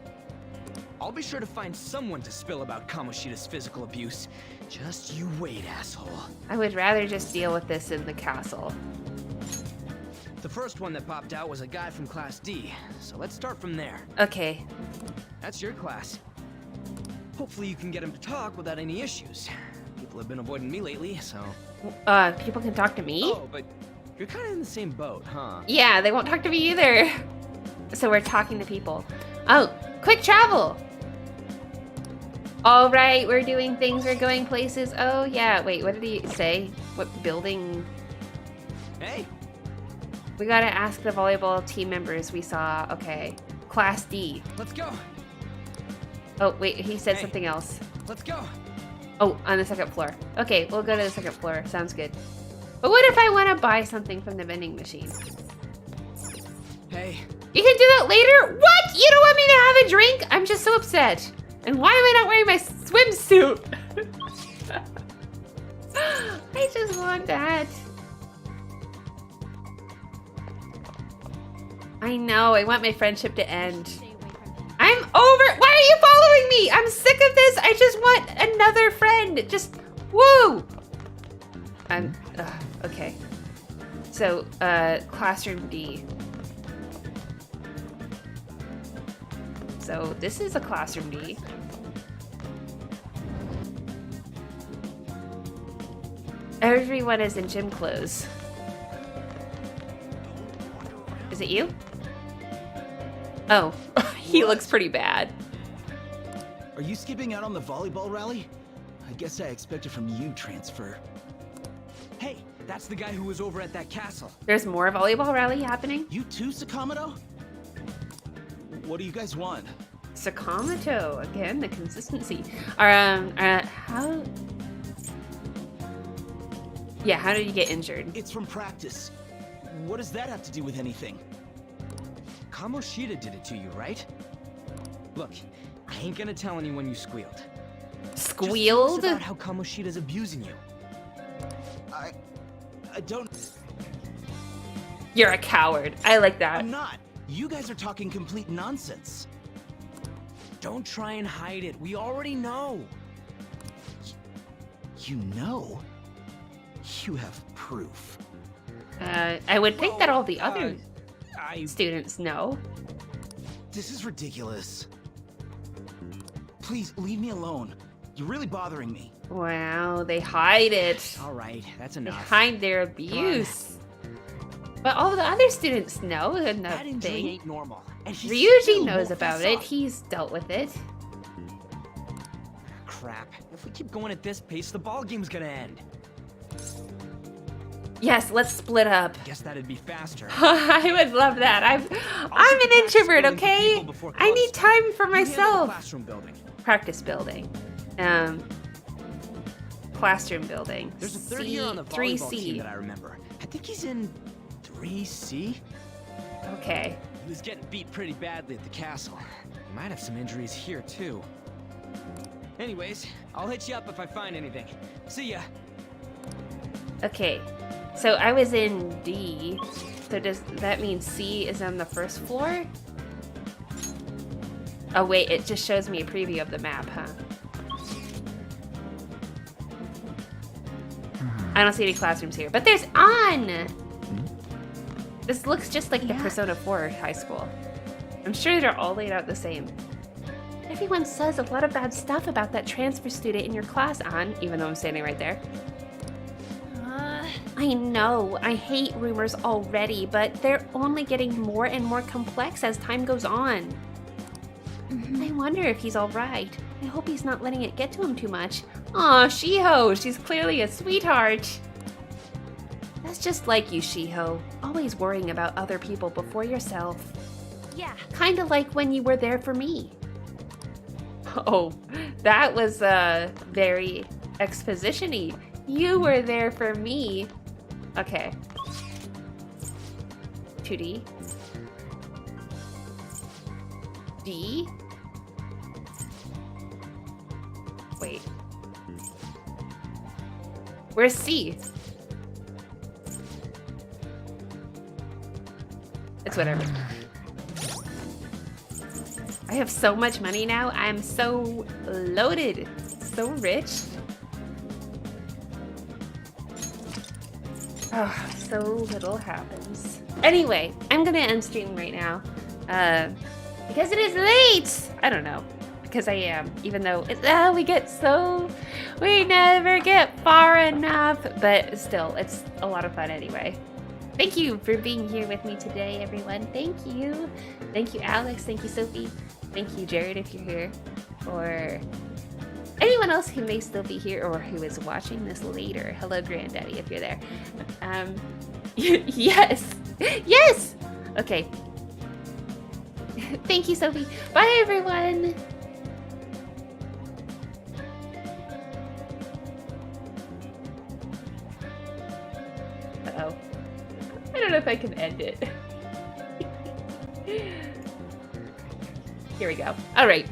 I'll be sure to find someone to spill about Kamoshida's physical abuse. Just you wait, asshole. I would rather just deal with this in the castle. The first one that popped out was a guy from Class D, so let's start from there. Okay. That's your class. Hopefully you can get him to talk without any issues. People have been avoiding me lately, so... People can talk to me? Oh, but you're kind of in the same boat, huh? Yeah, they won't talk to me either. So we're talking to people. Oh, quick travel! All right, we're doing things, we're going places. Oh, yeah, wait, what did he say? What building? Hey! We gotta ask the volleyball team members we saw. Okay, Class D. Let's go! Oh, wait, he said something else. Let's go! Oh, on the second floor. Okay, we'll go to the second floor. Sounds good. But what if I want to buy something from the vending machine? Hey. You can do that later? What? You don't want me to have a drink? I'm just so upset. And why am I not wearing my swimsuit? I just want that. I know, I want my friendship to end. I'm over. Why are you following me? I'm sick of this. I just want another friend. Just, woo. Okay. So, classroom D. So this is a classroom D. Everyone is in gym clothes. Is it you? Oh, he looks pretty bad. Are you skipping out on the volleyball rally? I guess I expected from you, Transfer. Hey, that's the guy who was over at that castle. There's more volleyball rally happening? You too, Sakamoto? What do you guys want? Sakamoto, again, the consistency. How... Yeah, how did you get injured? It's from practice. What does that have to do with anything? Kamoshida did it to you, right? Look, I ain't gonna tell anyone you squealed. Squealed? Just tell us about how Kamoshida's abusing you. I don't... You're a coward. I like that. I'm not. You guys are talking complete nonsense. Don't try and hide it. We already know. You know? You have proof. I would think that all the other students know. This is ridiculous. Please, leave me alone. You're really bothering me. Wow, they hide it. All right, that's They enough. hide their abuse. But all the other students know and That injury thing. ain't normal. And she Ryuji still knows won't about fess it. up. He's dealt with it. Crap. If we keep going at this pace, the ball game's gonna end. Yes, let's split up. Guess that'd be faster. I would love that. I'm an introvert, okay? I need time for myself. Classroom building. Practice building. Classroom building. There's a third year on the volleyball 3C. team that I remember. I think he's in 3C. Okay. He was getting beat pretty badly at the castle. He might have some injuries here too. Anyways, I'll hit you up if I find anything. See ya. Okay. So I was in D. So does that mean C is on the first floor? Oh wait, it just shows me a preview of the map, huh? I don't see any classrooms here, but there's on! This looks just like the Persona 4 high school. I'm sure they're all laid out the same. Everyone says a lot of bad stuff about that transfer student in your class, An, even though I'm standing right there. I know, I hate rumors already, but they're only getting more and more complex as time goes on. I wonder if he's alright. I hope he's not letting it get to him too much. Aw, Shiho, she's clearly a sweetheart. That's just like you, Shiho. Always worrying about other people before yourself. Yeah. Kinda like when you were there for me. Oh, that was very exposition-y. You were there for me. Okay. 2D. D. Wait. Where's C? It's whatever. I have so much money now. I'm so loaded. So rich. Oh, so little happens. Anyway, I'm gonna end stream right now. Because it is late! I don't know. Because I am. Even though we never get far enough. But still, it's a lot of fun anyway. Thank you for being here with me today, everyone. Thank you. Thank you, Alex. Thank you, Sophie. Thank you, Jared, if you're here. Or anyone else who may still be here or who is watching this later. Hello, Granddaddy, if you're there. Yes. Yes! Okay. Thank you, Sophie. Bye, everyone. Uh-oh. I don't know if I can end it. Here we go. All right.